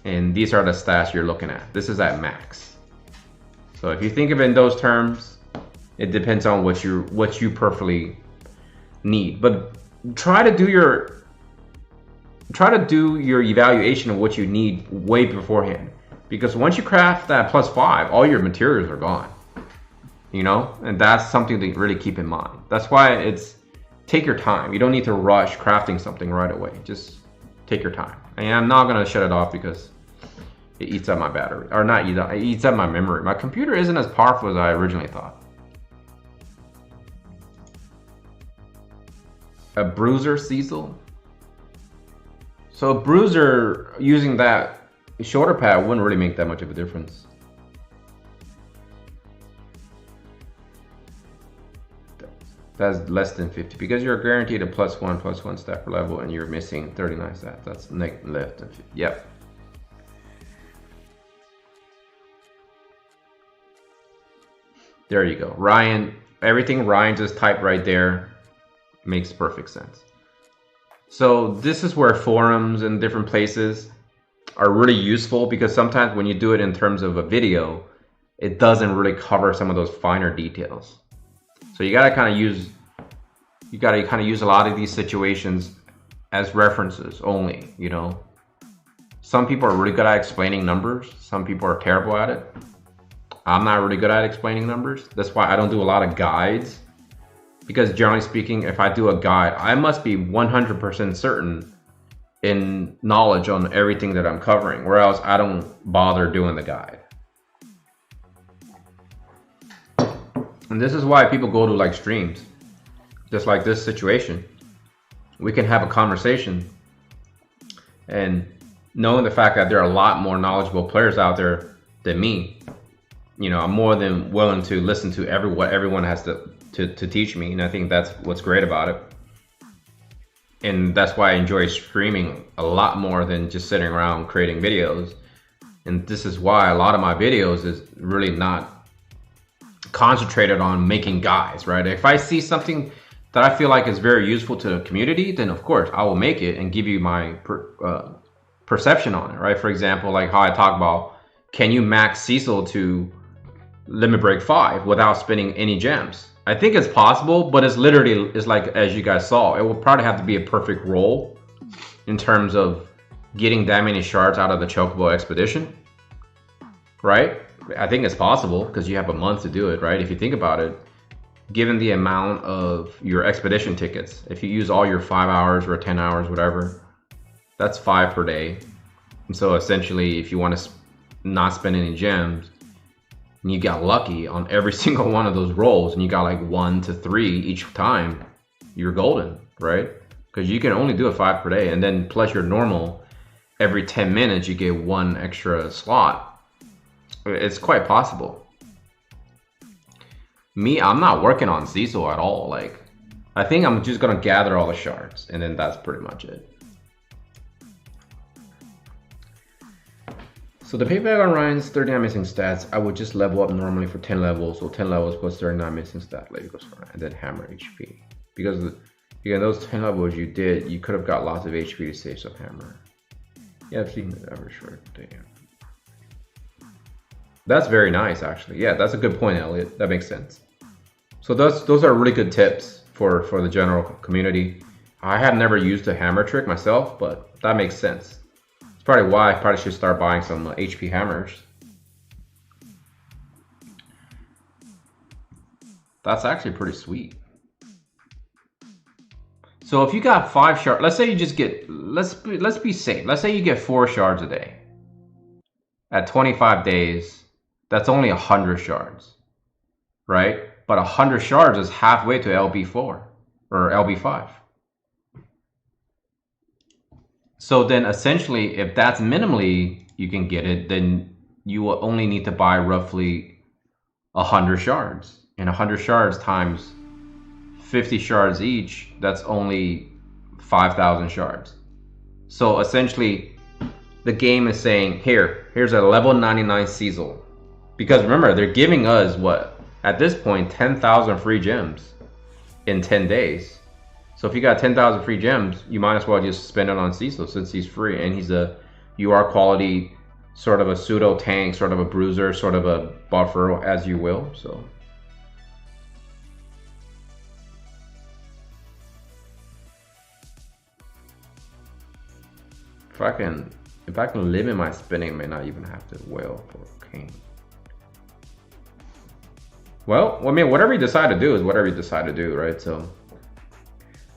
And these are the stats you're looking at. This is at max. So if you think of it in those terms, It depends on what you perfectly need. But try to do your evaluation of what you need way beforehand, because once you craft that +5, all your materials are gone. You know, and that's something to really keep in mind. That's why it's take your time. You don't need to rush crafting something right away. Just take your time. And I'm not gonna shut it off because it eats up my battery, or not eat up, it eats up my memory. My computer isn't as powerful as I originally thought. A bruiser Cecil. So a bruiser using that shoulder pad wouldn't really make that much of a difference. That's less than 50 because you're guaranteed a +1/+1 stat per level and you're missing 39 stats. That's less than 50. Yep. There you go. Ryan, everything Ryan just typed right there makes perfect sense. So this is where forums and different places are really useful, because sometimes when you do it in terms of a video, it doesn't really cover some of those finer details. So you gotta kind of use a lot of these situations as references only, you know. Some people are really good at explaining numbers. Some people are terrible at it. I'm not really good at explaining numbers. That's why I don't do a lot of guides, because generally speaking, if I do a guide, I must be 100% certain in knowledge on everything that I'm covering, or else I don't bother doing the guide. And this is why people go to like streams, just like this situation. We can have a conversation, and knowing the fact that there are a lot more knowledgeable players out there than me, you know, I'm more than willing to listen to what everyone has to teach me. And I think that's what's great about it. And that's why I enjoy streaming a lot more than just sitting around creating videos. And this is why a lot of my videos is really not concentrated on making guides, right? If I see something that I feel like is very useful to the community, then of course I will make it and give you my perception on it, right? For example, like how I talk about, can you max Cecil to Limit Break 5 without spending any gems? I think it's possible, but it's like, as you guys saw, it will probably have to be a perfect roll in terms of getting that many shards out of the Chocobo Expedition, right? I think it's possible because you have a month to do it, right? If you think about it, given the amount of your expedition tickets, if you use all your 5 hours or 10 hours, whatever, that's 5 per day. And so essentially, if you want to not spend any gems, and you got lucky on every single one of those rolls, and you got like 1 to 3 each time, you're golden, right? Because you can only do it 5 per day, and then plus your normal, every 10 minutes you get 1 extra slot. It's quite possible. Me, I'm not working on Cecil at all. Like, I think I'm just gonna gather all the shards, and then that's pretty much it. So the payback on Ryan's 39 missing stats, I would just level up normally for 10 levels. So 10 levels plus 39 missing stat equals 4, and then hammer HP. Because those 10 levels you did, you could have got lots of HP to save some hammer. Yeah, I've seen the average short. Damn. That's very nice, actually. Yeah, that's a good point, Elliot. That makes sense. So those are really good tips for the general community. I have never used a hammer trick myself, but that makes sense. It's probably why I probably should start buying some HP hammers. That's actually pretty sweet. So if you got 5 shards, let's say you just get, let's be safe. Let's say you get 4 shards a day. At 25 days, that's only 100 shards, right? But 100 shards is halfway to LB4 or LB5. So then essentially, if that's minimally you can get it, then you will only need to buy roughly 100 shards. And 100 shards times 50 shards each, that's only 5,000 shards. So essentially, the game is saying, here's a level 99 Cecil. Because remember, they're giving us, what, at this point, 10,000 free gems in 10 days. So if you got 10,000 free gems, you might as well just spend it on Cecil since he's free. And he's a UR quality, sort of a pseudo tank, sort of a bruiser, sort of a buffer, as you will. So I can limit my spending, I may not even have to whale for King. Well, I mean, whatever you decide to do is whatever you decide to do, right? So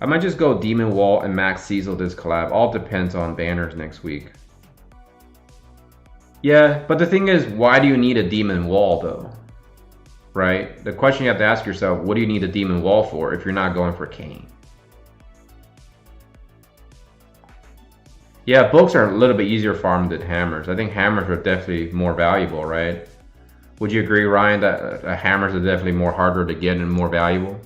I might just go Demon Wall and Max Cecil this collab. All depends on banners next week. Yeah, but the thing is, why do you need a Demon Wall though? Right? The question you have to ask yourself, what do you need a Demon Wall for if you're not going for Kane? Yeah, books are a little bit easier farmed than hammers. I think hammers are definitely more valuable, right? Would you agree, Ryan, that hammers are definitely more harder to get and more valuable?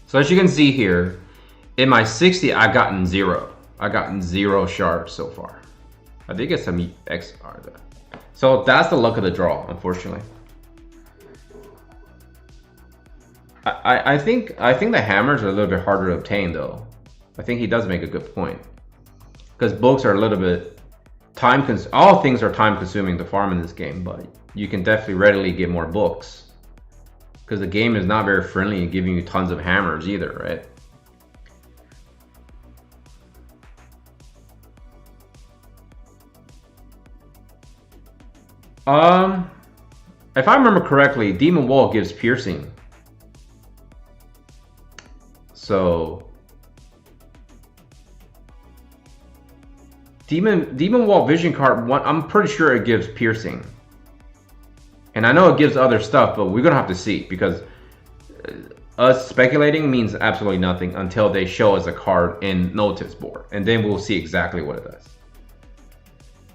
So as you can see here, in my 60, I've gotten 0. I've gotten 0 shards so far. I did get some XR though. So that's the luck of the draw, unfortunately. I think the hammers are a little bit harder to obtain though. I think he does make a good point. Because books are a little bit all things are time consuming to farm in this game, but you can definitely readily get more books. Because the game is not very friendly in giving you tons of hammers either, right? If I remember correctly, Demon Wall gives piercing. So Demon Wall Vision card, I'm pretty sure it gives piercing. And I know it gives other stuff, but we're gonna have to see, because us speculating means absolutely nothing until they show us a card in notice board, and then we'll see exactly what it does.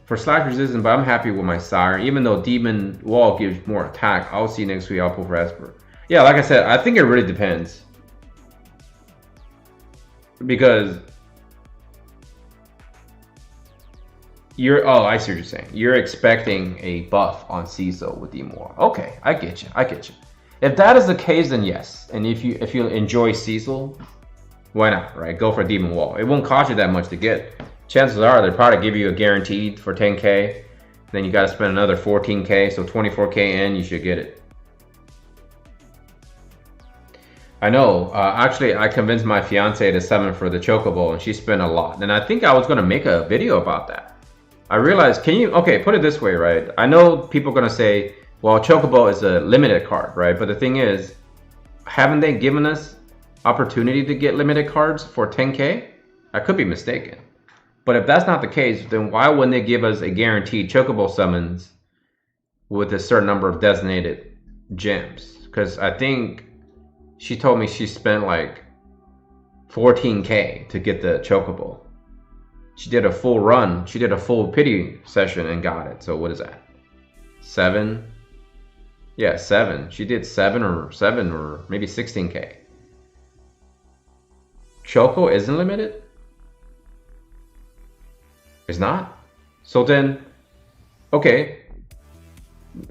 For slash resistance, but I'm happy with my Sire. Even though Demon Wall gives more attack, I'll see next week. I'll pull for Esper. Yeah, like I said, I think it really depends. Because I see what you're saying. You're expecting a buff on Cecil with Demon Wall. Okay, I get you. If that is the case, then yes. And if you enjoy Cecil, why not, right? Go for Demon Wall. It won't cost you that much to get. Chances are they'll probably give you a guaranteed for 10k. Then you got to spend another 14k, so 24k in, you should get it. I know. Actually, I convinced my fiance to summon for the Chocobo, and she spent a lot. And I think I was going to make a video about that. I realized, put it this way, right? I know people are going to say, well, Chocobo is a limited card, right? But the thing is, haven't they given us opportunity to get limited cards for 10k? I could be mistaken. But if that's not the case, then why wouldn't they give us a guaranteed Chocobo summons with a certain number of designated gems? Because I think she told me she spent like 14k to get the Chocobo. She did a full run. She did a full pity session and got it. So what is that? 7? Yeah, 7. She did 7 or maybe 16k. Choco isn't limited? It's not? So then, okay.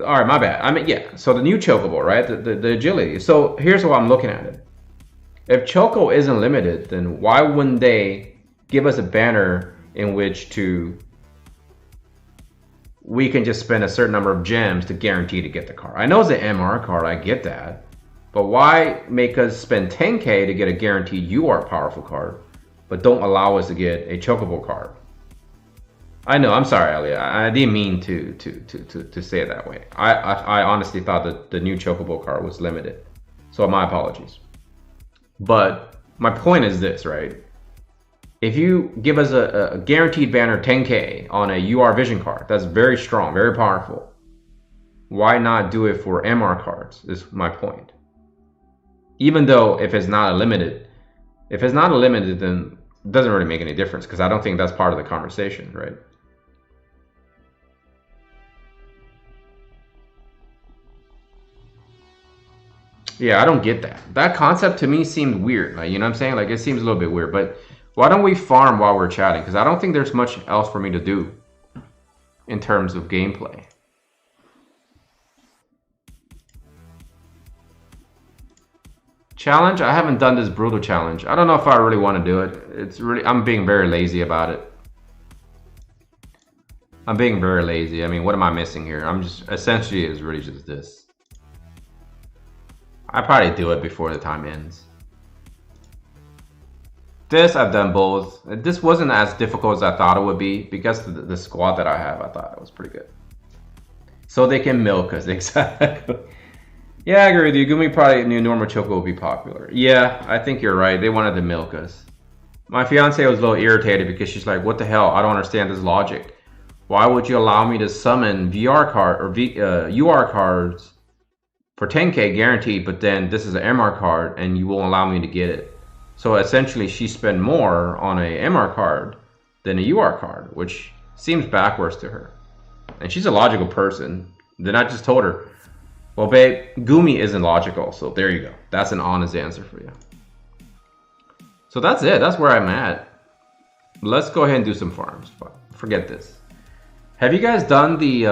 All right, my bad. I mean, yeah. So the new Chocobo, right? The agility. So here's how I'm looking at it. If Choco isn't limited, then why wouldn't they give us a banner in which we can just spend a certain number of gems to guarantee to get the card? I know it's an MR card, I get that. But why make us spend 10k to get a guaranteed UR powerful card, but don't allow us to get a Chocobo card? I know, I'm sorry, Elliot. I didn't mean to say it that way. I honestly thought that the new Chocobo card was limited. So my apologies. But my point is this, right? If you give us a guaranteed banner 10k on a UR Vision card, that's very strong, very powerful. Why not do it for MR cards, is my point. Even though if it's not a limited, then it doesn't really make any difference, because I don't think that's part of the conversation, right? Yeah, I don't get that. That concept to me seemed weird. Like, you know what I'm saying? Like, it seems a little bit weird. But why don't we farm while we're chatting? Because I don't think there's much else for me to do in terms of gameplay. Challenge? I haven't done this brutal challenge. I don't know if I really want to do it. I'm being very lazy about it. I'm being very lazy. I mean, what am I missing here? Essentially, it's really just this. I probably do it before the time ends. This I've done both. This wasn't as difficult as I thought it would be because the squad that I have, I thought it was pretty good. So they can milk us, exactly. Yeah, I agree with you. Gumi probably knew normal Choco would be popular. Yeah, I think you're right. They wanted to milk us. My fiance was a little irritated because she's like, what the hell? I don't understand this logic. Why would you allow me to summon VR card or UR cards for 10K guaranteed, but then this is an MR card and you won't allow me to get it? So essentially she spent more on a MR card than a UR card, which seems backwards to her. And she's a logical person. Then I just told her, well, babe, Gumi isn't logical. So there you go. That's an honest answer for you. So that's it. That's where I'm at. Let's go ahead and do some farms. Forget this. Have you guys done the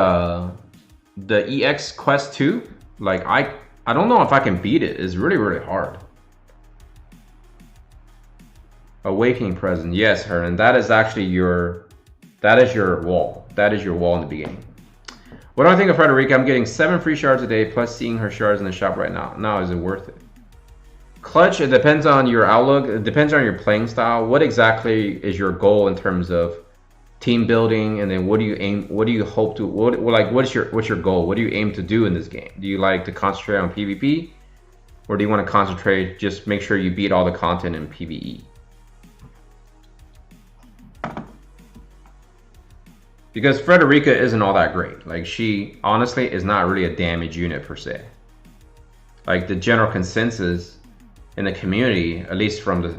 EX Quest 2? Like, I don't know if I can beat it. It's really, really hard. Awakening Present. Yes, Hernan. That is actually your wall. That is your wall in the beginning. What do I think of Frederica? I'm getting 7 free shards a day plus seeing her shards in the shop right now. Now, is it worth it? Clutch, it depends on your outlook. It depends on your playing style. What exactly is your goal in terms of team building? And then what do you aim, what do you hope to, what's your goal? What do you aim to do in this game? Do you like to concentrate on PvP? Or do you want to concentrate, just make sure you beat all the content in PvE? Because Frederica isn't all that great. Like, she honestly is not really a damage unit per se. Like, the general consensus in the community, at least from the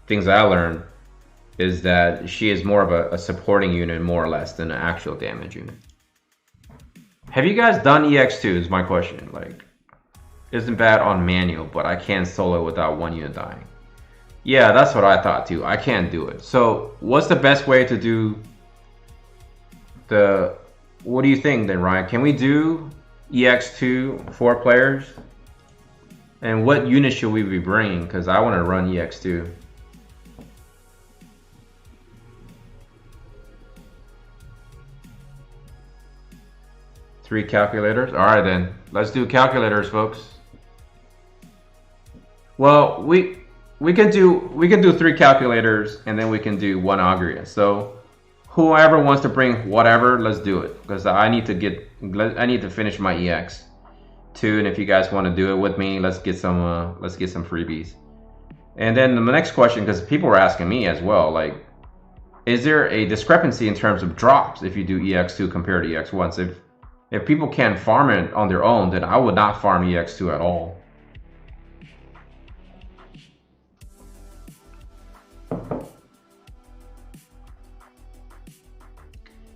things I learned, is that she is more of a supporting unit more or less than an actual damage unit. Have you guys done EX2 is my question. Like, isn't bad on manual, but I can't solo without one unit dying. Yeah, that's what I thought too. I can't do it. So what's the best way to do what do you think then, Ryan? Can we do EX2 4 players? And what unit should we be bringing? Because I want to run EX2. Three calculators? Alright then. Let's do calculators, folks. Well, we can do 3 calculators and then we can do 1 Agria. So whoever wants to bring whatever, let's do it. Because I need to finish my EX too, and if you guys want to do it with me, let's get some freebies. And then the next question, because people were asking me as well, like, is there a discrepancy in terms of drops if you do EX2 compared to EX1? So if people can't farm it on their own, then I would not farm EX2 at all.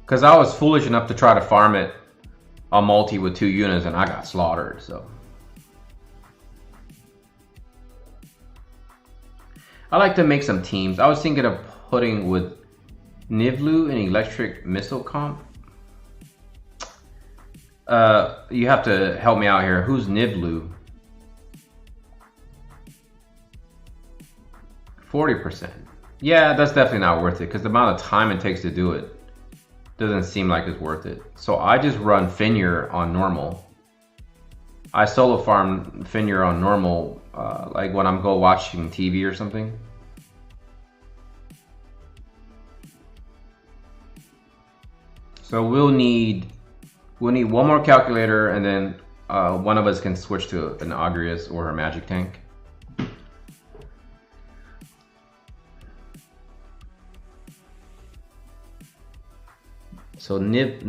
Because I was foolish enough to try to farm it on multi with 2 units and I got slaughtered, so. I like to make some teams. I was thinking of putting with Nivlu and Electric Missile Comp. You have to help me out here. Who's Nivlu? 40%. Yeah, that's definitely not worth it because the amount of time it takes to do it doesn't seem like it's worth it. So I just run Finir on normal. I solo farm Finir on normal, like when I'm watching TV or something. So we'll need 1 more calculator, and then one of us can switch to an Agrias or a Magic Tank. So Niv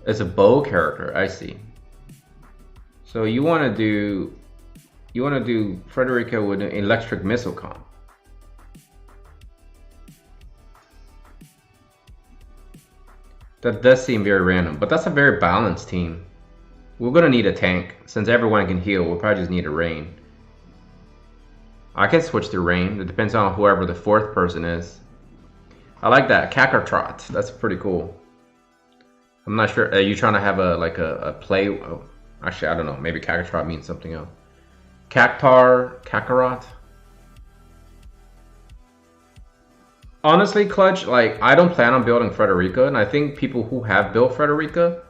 is a bow character. I see. So you want to do Frederica with an Electric Missile Comp. That does seem very random, but that's a very balanced team. We're gonna need a tank since everyone can heal. We'll probably just need a Rain. I can switch to Rain. It depends on whoever the 4th person is. I like that Kakarot. That's pretty cool. I'm not sure. Are you trying to have a play? Oh, actually, I don't know. Maybe Kakarot means something else. Kakarot. Honestly, Clutch, like, I don't plan on building Frederica, and I think people who have built Frederica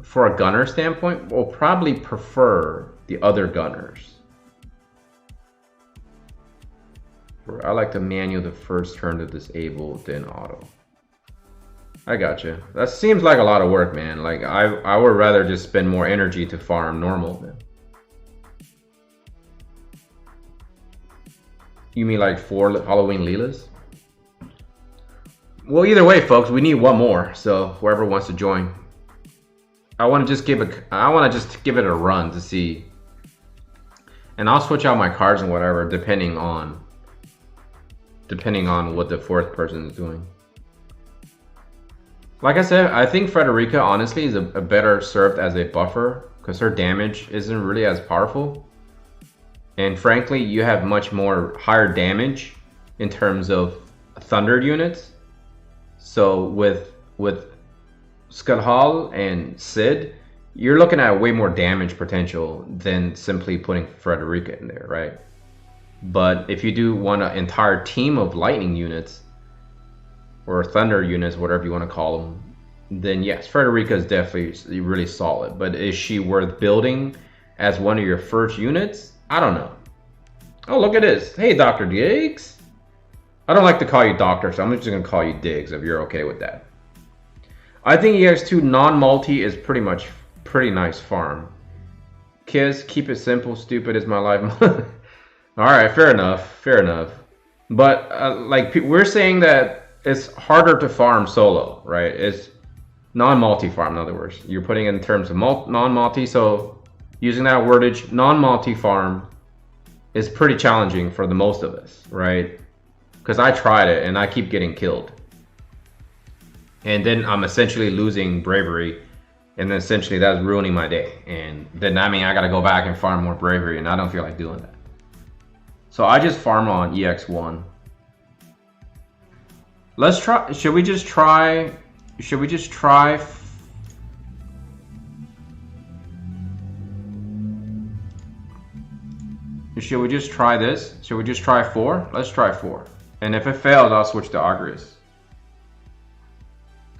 for a gunner standpoint will probably prefer the other gunners. prefer. I like to manual the first turn to disable, then auto. I got you. That seems like a lot of work, man. Like I would rather just spend more energy to farm normal then. You mean like 4 Halloween Leelas? Well, either way, folks, we need one more. So whoever wants to join, I want to just give it a run to see, and I'll switch out my cards and whatever depending on what the fourth person is doing. Like I said, I think Frederica honestly is a better served as a buffer because her damage isn't really as powerful. And frankly, you have much more higher damage in terms of thunder units. So with Skullhall and Sid, you're looking at way more damage potential than simply putting Frederica in there, right? But if you do want an entire team of lightning units, or thunder units, whatever you want to call them, then yes, Frederica is definitely really solid. But is she worth building as one of your first units? I don't know. Oh, look at this. Hey, Dr. Diggs. I don't like to call you Doctor, so I'm just going to call you Diggs if you're okay with that. I think EX2 non-multi is pretty nice farm. Kiss, keep it simple, stupid is my life. Alright, fair enough. But like we're saying that it's harder to farm solo, right? It's non-multi farm, in other words. You're putting it in terms of non-multi, so using that wordage, non-multi farm is pretty challenging for the most of us, right? Because I tried it and I keep getting killed. And then I'm essentially losing bravery, and then essentially that's ruining my day. And then I mean I gotta go back and farm more bravery, and I don't feel like doing that. So I just farm on EX1. Let's try. Should we just try? Should we just try? Should we just try this? Should we just try 4? Let's try 4. And if it fails, I'll switch to Agrius.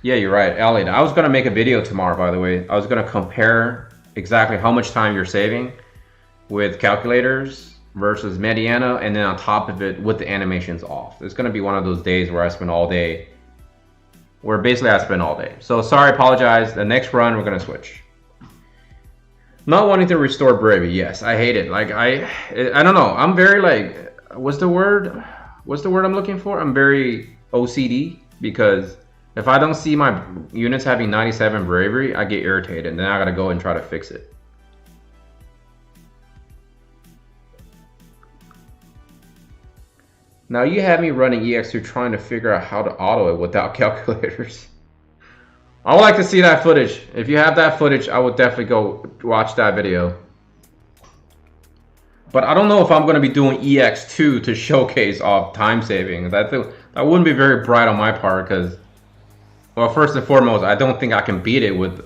Yeah, you're right, Elliot. I was gonna make a video tomorrow, by the way. I was gonna compare exactly how much time you're saving with calculators versus Mediana, and then on top of it with the animations off. It's gonna be one of those days where I spend all day, So sorry, apologize. The next run we're gonna switch. Not wanting to restore bravery. Yes, I hate it. Like I don't know. I'm very like, what's the word I'm looking for? I'm very OCD, because if I don't see my units having 97 bravery, I get irritated, and then I gotta go and try to fix it. Now you have me running EX2 trying to figure out how to auto it without calculators. I would like to see that footage. If you have that footage, I would definitely go watch that video. But I don't know if I'm going to be doing EX2 to showcase off time saving. That wouldn't be very bright on my part, because, well, first and foremost, I don't think I can beat it with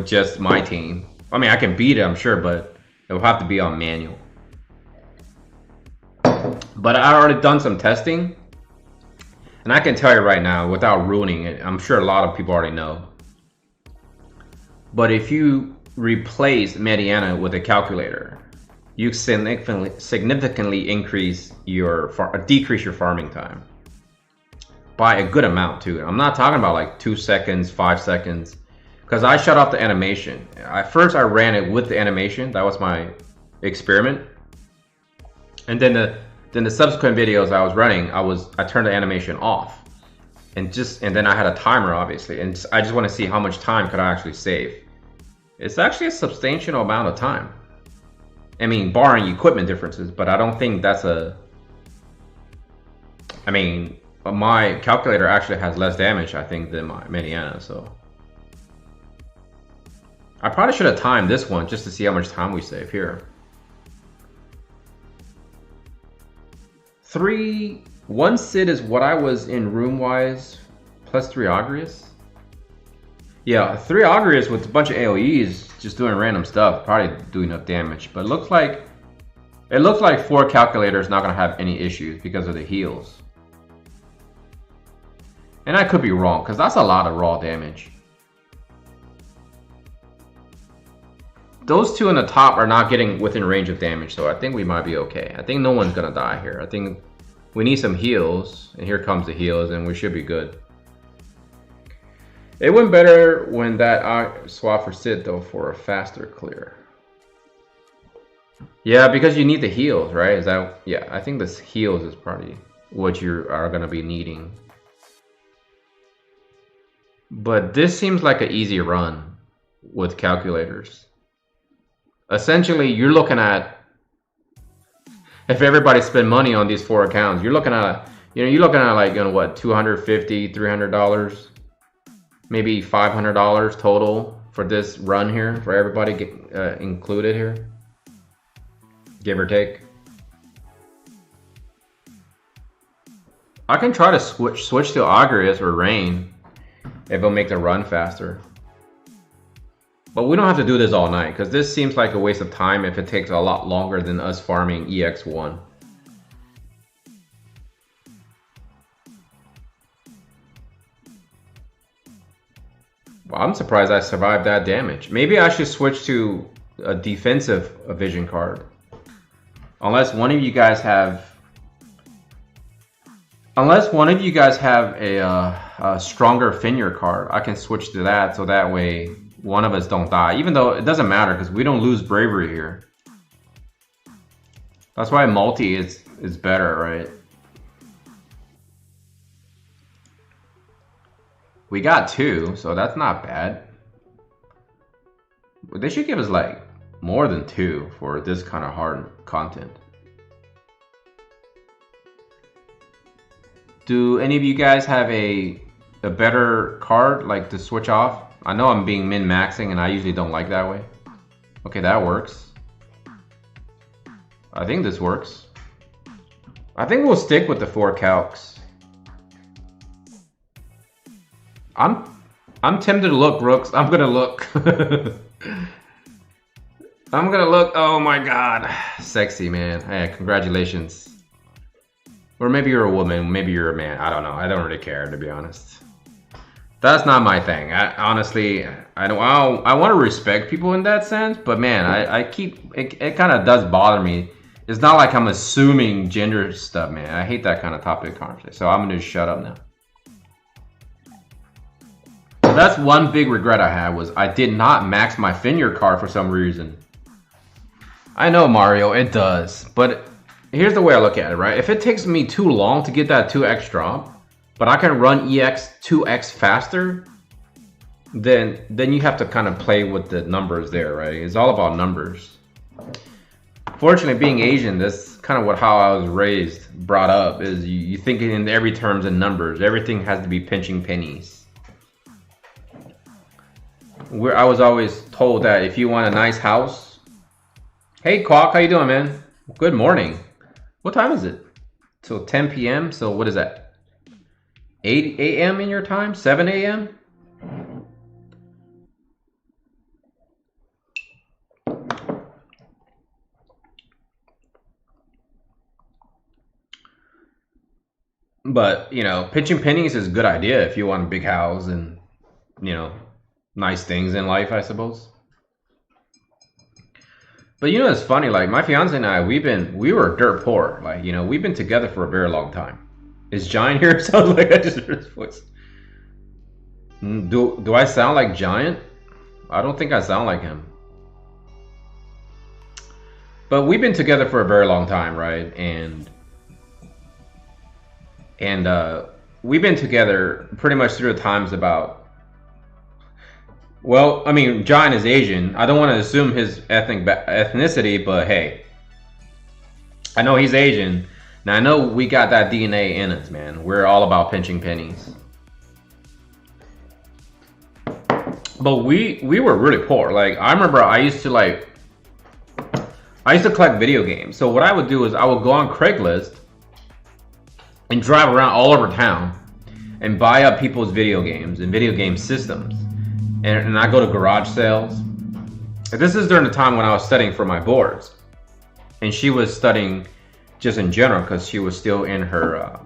just my team. I mean, I can beat it, I'm sure, but it will have to be on manual. But I already done some testing, and I can tell you right now, without ruining it, I'm sure a lot of people already know, but if you replace Mediana with a calculator, you significantly decrease your farming time by a good amount too. I'm not talking about like 2 seconds, 5 seconds, because I shut off the animation. At first I ran it with the animation. That was my experiment, and then the subsequent videos I was running, I turned the animation off, and then I had a timer, obviously, and I just want to see how much time could I actually save. It's actually a substantial amount of time. I mean, barring equipment differences, but I don't think that's I mean, my calculator actually has less damage, I think, than my Mediana, so I probably should have timed this one just to see how much time we save here. 1 Sid is what I was in room-wise, plus 3 Agrius. Yeah, 3 Agrius with a bunch of AoEs, just doing random stuff, probably do enough damage. But it looks like 4 calculators not gonna have any issues because of the heals. And I could be wrong, because that's a lot of raw damage. those two in the top are not getting within range of damage, so I think we might be okay. I think no one's gonna die here. I think we need some heals, and here comes the heals, and we should be good. It went better when that I swapped for Sid though for a faster clear. Yeah, because you need the heals, right? Is that, yeah, I think this heals is probably what you are gonna be needing. But this seems like an easy run with calculators. Essentially, you're looking at, if everybody spend money on these 4 accounts, you're looking at, you're looking at like, what, $250, $300, maybe $500 total for this run here, for everybody included here, give or take. I can try to switch to Agrias or Rain if it'll make the run faster. But we don't have to do this all night, because this seems like a waste of time if it takes a lot longer than us farming EX1. Well, I'm surprised I survived that damage. Maybe I should switch to a defensive vision card. Unless one of you guys have a stronger Fenrir card, I can switch to that, so that way one of us don't die. Even though it doesn't matter, because we don't lose bravery here. That's why multi is better, right? We got 2, so that's not bad. They should give us like more than 2 for this kind of hard content. Do any of you guys have a better card, like, to switch off? I know I'm being min-maxing, and I usually don't like that way. Okay, that works. I think this works. I think we'll stick with the 4 calcs. I'm tempted to look, Rooks. I'm gonna look. I'm gonna look. Oh my god. Sexy, man. Hey, congratulations. Or maybe you're a woman, maybe you're a man. I don't know. I don't really care, to be honest. That's not my thing. Honestly, I want to respect people in that sense, but man, it kind of does bother me. It's not like I'm assuming gender stuff, man. I hate that kind of topic of conversation. So I'm gonna just shut up now. So that's one big regret I had, was I did not max my Fenrir card for some reason. I know, Mario, it does, but here's the way I look at it, right? If it takes me too long to get that 2x drop, but I can run EX 2x faster, then you have to kind of play with the numbers there, right? It's all about numbers. Fortunately, being Asian, that's kind of how I was raised, brought up, is you think in every terms in numbers. Everything has to be pinching pennies. I was always told that if you want a nice house... Hey, Quack, how you doing, man? Good morning. What time is it? Till 10 p.m.? So what is that? 8 a.m. in your time? 7 a.m.? But, pinching pennies is a good idea if you want a big house and, nice things in life, I suppose. But it's funny, like, my fiance and I, we were dirt poor. Like, we've been together for a very long time. Is Giant here? Sounds like I just heard his voice. Do I sound like Giant? I don't think I sound like him. But we've been together for a very long time, right? And we've been together pretty much through the times about... Well, I mean, Giant is Asian. I don't want to assume his ethnicity, but hey, I know he's Asian. Now, I know we got that DNA in us, man. We're all about pinching pennies. But we were really poor. Like, I remember I used to collect video games. So what I would do is I would go on Craigslist and drive around all over town and buy up people's video games and video game systems. And I go to garage sales. This is during the time when I was studying for my boards. And she was studying just in general because she was still in her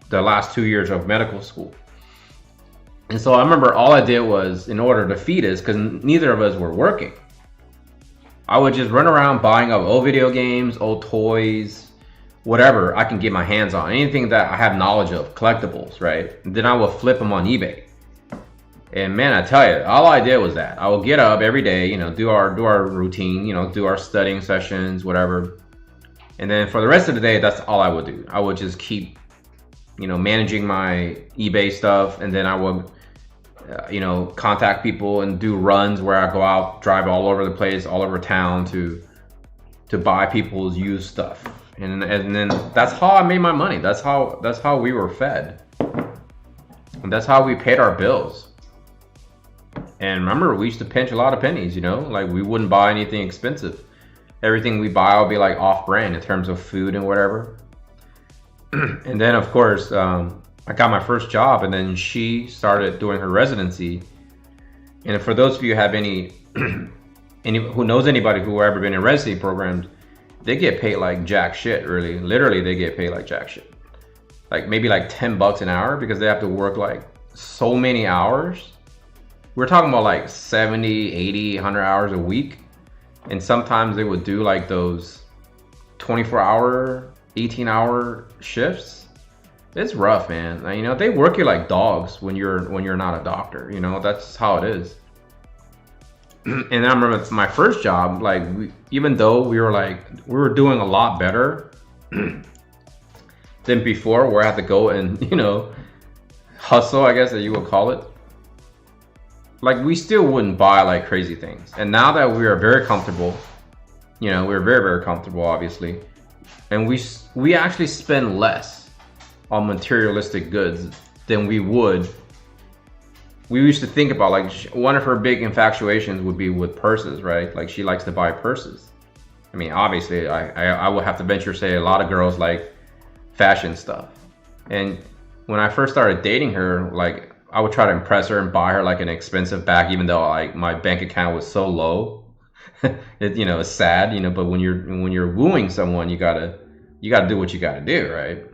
the last 2 years of medical school. And so I remember all I did was, in order to feed us, because neither of us were working, I would just run around buying up old video games, old toys, whatever I can get my hands on, anything that I have knowledge of, collectibles, right? And then I will flip them on eBay. And man, I tell you, all I did was that. I will get up every day, you know, do our routine, you know, do our studying sessions, whatever. And then for the rest of the day, that's all I would do. I would just keep, you know, managing my eBay stuff, and then I would, you know, contact people and do runs where I go out, drive all over the place, all over town to buy people's used stuff. And then that's how I made my money. That's how we were fed. And that's how we paid our bills. And remember, we used to pinch a lot of pennies, you know, like we wouldn't buy anything expensive. Everything we buy will be like off-brand in terms of food and whatever. And then of course, I got my first job, and then she started doing her residency. And for those of you who have any who knows anybody who ever been in residency programs, they get paid like jack shit, really. Literally, they get paid like jack shit. Like maybe like $10 an hour, because they have to work like so many hours. We're talking about like 70, 80, 100 hours a week. And sometimes they would do like those 24-hour, 18-hour shifts. It's rough, man. You know, they work you like dogs when you're not a doctor. You know, that's how it is. And I remember my first job, like even though we were doing a lot better than before, where I had to go and, you know, hustle, I guess that you would call it. Like we still wouldn't buy like crazy things. And now that we are very comfortable, you know, we're very, very comfortable, obviously. And we actually spend less on materialistic goods than we would. We used to think about, like, one of her big infatuations would be with purses, right? Like she likes to buy purses. I mean, obviously, I would have to venture to say a lot of girls like fashion stuff. And when I first started dating her, like I would try to impress her and buy her like an expensive bag, even though like my bank account was so low. It, you know, it's sad, you know, but when you're wooing someone, you gotta do what you gotta do, right?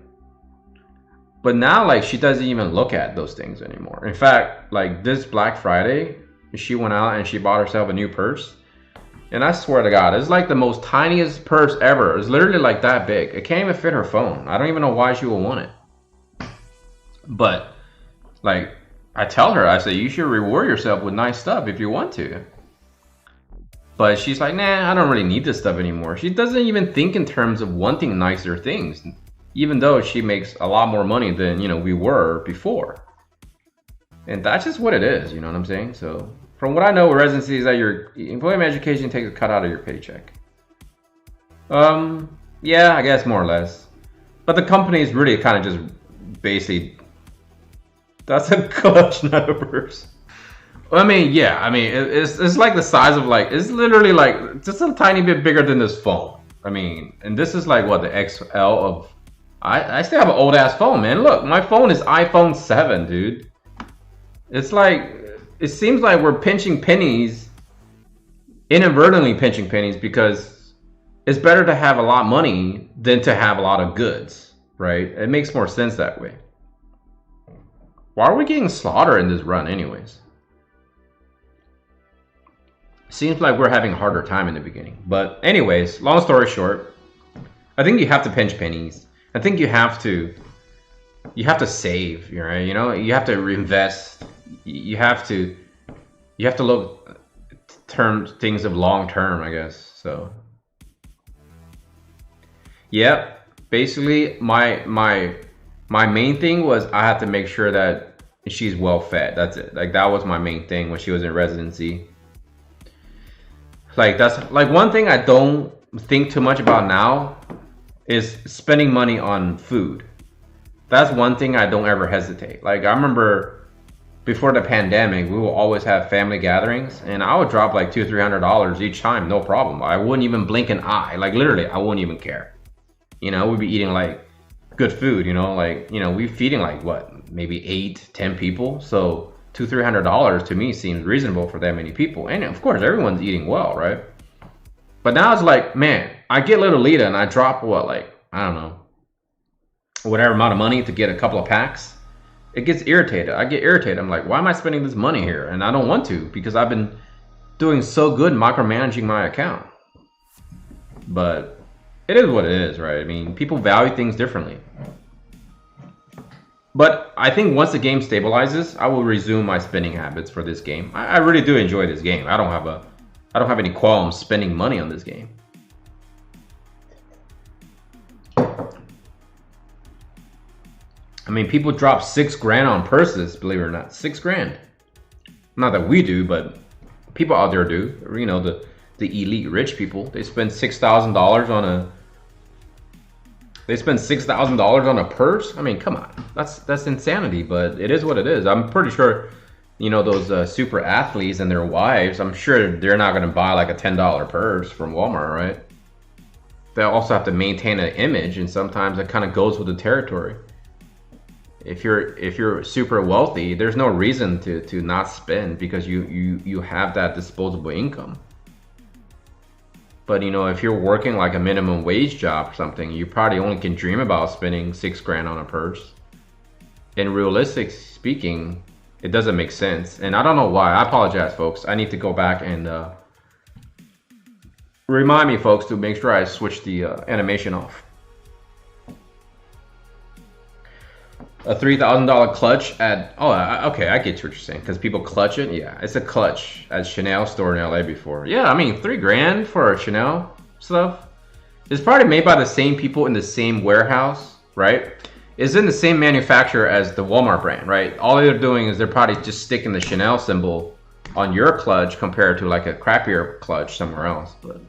But now, like, she doesn't even look at those things anymore. In fact, like this Black Friday, she went out and she bought herself a new purse. And I swear to God, it's like the most tiniest purse ever. It's literally like that big. It can't even fit her phone. I don't even know why she would want it. But like, I tell her, I say, you should reward yourself with nice stuff if you want to. But she's like, nah, I don't really need this stuff anymore. She doesn't even think in terms of wanting nicer things, even though she makes a lot more money than, you know, we were before. And that's just what it is, you know what I'm saying? So from what I know, residency is that your employment education takes a cut out of your paycheck. Yeah, I guess more or less. But the company is really kind of just basically, that's a clutch, not a purse. I mean, yeah, I mean, it's like the size of like, it's literally like just a tiny bit bigger than this phone. I mean, and this is like what, the XL of, I still have an old ass phone, man. Look, my phone is iPhone 7, dude. It's like, it seems like we're pinching pennies, inadvertently pinching pennies, because it's better to have a lot of money than to have a lot of goods, right? It makes more sense that way. Why are we getting slaughtered in this run anyways? Seems like we're having a harder time in the beginning. But anyways, long story short, I think you have to pinch pennies. I think you have to save, right? You know, you have to reinvest. You have to look things of long term, I guess. So yeah, basically my main thing was I had to make sure that she's well fed. That's it. Like that was my main thing when she was in residency. Like that's like one thing I don't think too much about now is spending money on food. That's one thing I don't ever hesitate. Like I remember before the pandemic, we will always have family gatherings, and I would drop like $200-300 each time, no problem. I wouldn't even blink an eye. Like literally, I wouldn't even care. You know, we'd be eating like good food. You know, like, you know, we're feeding like what, maybe 8-10 people. So $200-300 to me seems reasonable for that many people. And of course, everyone's eating well, right? But now it's like, man, I get Little Lita and I drop what, like, I don't know, whatever amount of money to get a couple of packs. It gets irritated. I get irritated. I'm like, why am I spending this money here? And I don't want to, because I've been doing so good micromanaging my account. But it is what it is, right? I mean, people value things differently. But I think once the game stabilizes, I will resume my spending habits for this game. I really do enjoy this game. I don't have any qualms spending money on this game. I mean, people drop $6,000 on purses, believe it or not. $6,000. Not that we do, but people out there do. You know, the elite rich people. They spend $6,000 on a. They spend $6,000 on a purse. I mean, come on, that's insanity. But it is what it is. I'm pretty sure, you know, those super athletes and their wives. I'm sure they're not going to buy like a $10 purse from Walmart, right? They also have to maintain an image, and sometimes it kind of goes with the territory. If you're super wealthy, there's no reason to not spend because you have that disposable income. But you know, if you're working like a minimum wage job or something, you probably only can dream about spending $6,000 on a purse. And realistic speaking, it doesn't make sense. And I don't know why. I apologize, folks. I need to go back and remind me, folks, to make sure I switch the animation off. A $3,000 clutch at, okay, I get what you're saying, because people clutch it. Yeah, it's a clutch at Chanel store in LA before. Yeah, I mean, $3,000 for Chanel stuff. It's probably made by the same people in the same warehouse, right? It's in the same manufacturer as the Walmart brand, right? All they're doing is they're probably just sticking the Chanel symbol on your clutch compared to like a crappier clutch somewhere else, but.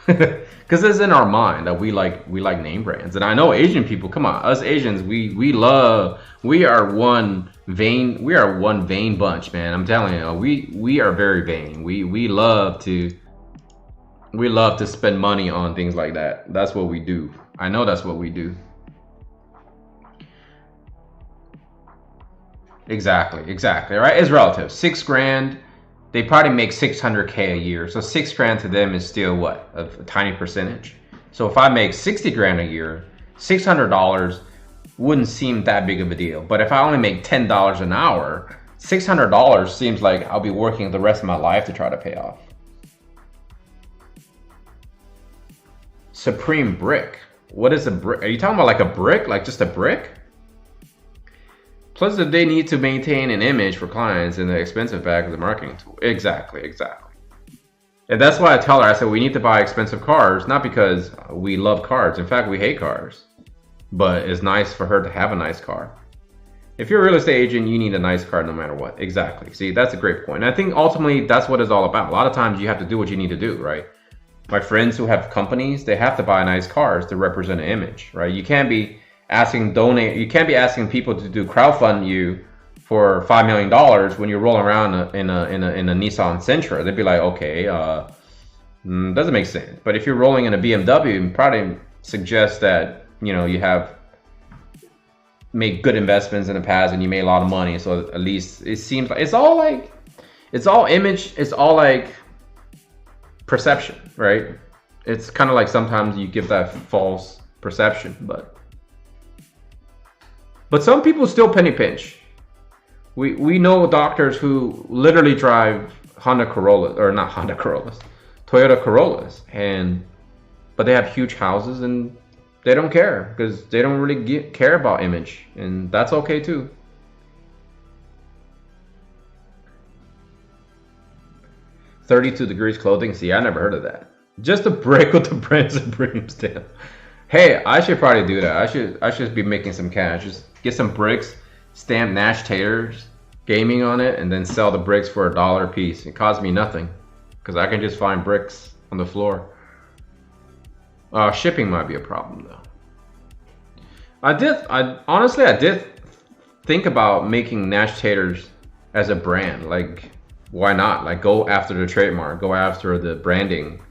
Because it's in our mind that we like name brands, and I know Asian people. Come on, us Asians, we are one vain bunch, man. I'm telling you, we are very vain. We love to spend money on things like that. That's what we do. I know that's what we do. Exactly, right? It's relative. $6,000. They probably make $600K a year. So $6,000 to them is still what? A tiny percentage. So if I make $60,000 a year, $600 wouldn't seem that big of a deal. But if I only make $10 an hour, $600 seems like I'll be working the rest of my life to try to pay off. Supreme brick. What is a brick? Are you talking about like a brick? Like just a brick? Plus, if they need to maintain an image for clients in the expensive bag of the marketing tool. Exactly. And that's why I tell her, I said, we need to buy expensive cars, not because we love cars. In fact, we hate cars. But it's nice for her to have a nice car. If you're a real estate agent, you need a nice car no matter what. Exactly. See, that's a great point. And I think ultimately that's what it's all about. A lot of times you have to do what you need to do, right? My friends who have companies, they have to buy nice cars to represent an image, right? You can't be asking people to do crowdfund you for $5 million when you're rolling around in a Nissan Sentra. They'd be like, okay, doesn't make sense. But if you're rolling in a BMW, it probably suggests that, you know, you have made good investments in the past and you made a lot of money. So at least it seems like it's all image, it's all like perception, right? It's kind of like sometimes you give that false perception, but some people still penny pinch. We know doctors who literally drive Toyota Corollas, but they have huge houses and they don't care because they don't really care about image, and that's okay too. "32 Degrees Clothing." See, I never heard of that. Just a brick with the brand Supreme stamp. Hey, I should probably do that. I should be making some cash. Just get some bricks, stamp Nash Taters Gaming on it, and then sell the bricks for $1 a piece. It costs me nothing because I can just find bricks on the floor. Shipping might be a problem though. I did think about making Nash Taters as a brand. Like, why not? Like, go after the trademark, go after the branding.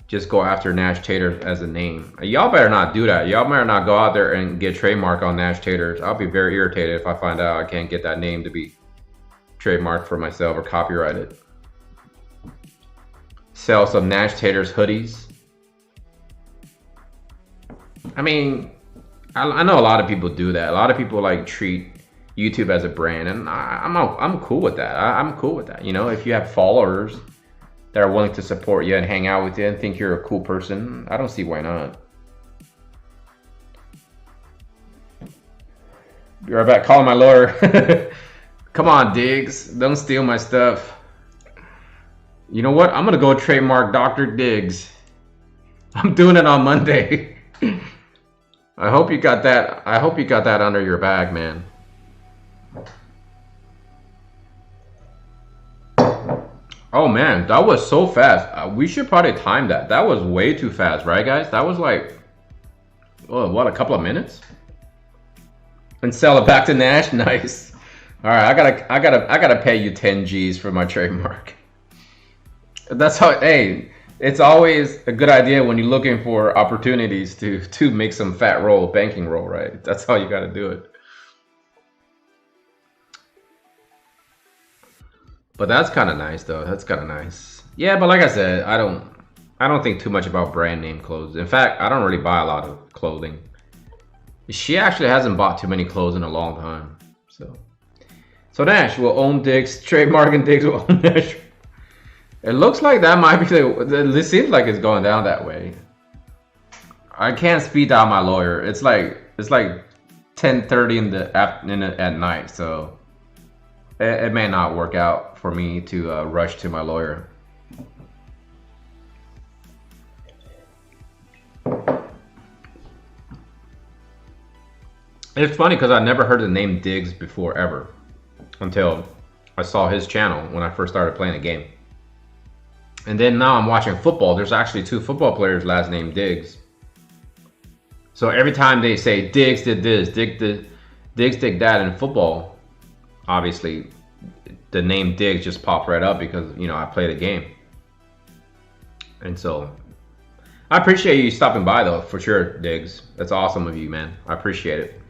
Just go after Nash Taters as a name. Y'all better not do that. Y'all better not go out there and get trademark on Nash Taters. I'll be very irritated if I find out I can't get that name to be trademarked for myself or copyrighted. Sell some Nash Taters hoodies. I mean, I know a lot of people do that. A lot of people like treat YouTube as a brand, and I'm cool with that. I'm cool with that. You know, if you have followers, that are willing to support you and hang out with you and think you're a cool person, I don't see why not. Be right back. Calling my lawyer. Come on, Diggs. Don't steal my stuff. You know what? I'm gonna go trademark Dr. Diggs. I'm doing it on Monday. I hope you got that. I hope you got that under your bag, man. Oh man, that was so fast. We should probably time that. That was way too fast, right, guys? That was like, oh, what, a couple of minutes? And sell it back to Nash. Nice. All right, I gotta pay you 10 G's for my trademark. That's how. Hey, it's always a good idea when you're looking for opportunities to make some fat roll, banking roll, right? That's how you gotta do it. But that's kind of nice, though. That's kind of nice. Yeah, but like I said, I don't think too much about brand name clothes. In fact, I don't really buy a lot of clothing. She actually hasn't bought too many clothes in a long time. So Nash will own Diggs, trademark, and Diggs will own Nash. It looks like that might be it seems like it's going down that way. I can't speed down my lawyer. It's like 10:30 in the afternoon at night, so it may not work out for me to rush to my lawyer. It's funny because I never heard the name Diggs before ever until I saw his channel when I first started playing the game. And then now I'm watching football. There's actually 2 football players last name Diggs. So every time they say Diggs did this, Diggs did that in football, obviously the name Diggs just popped right up because, you know, I play the game. And so I appreciate you stopping by though, for sure, Diggs. That's awesome of you, man. I appreciate it.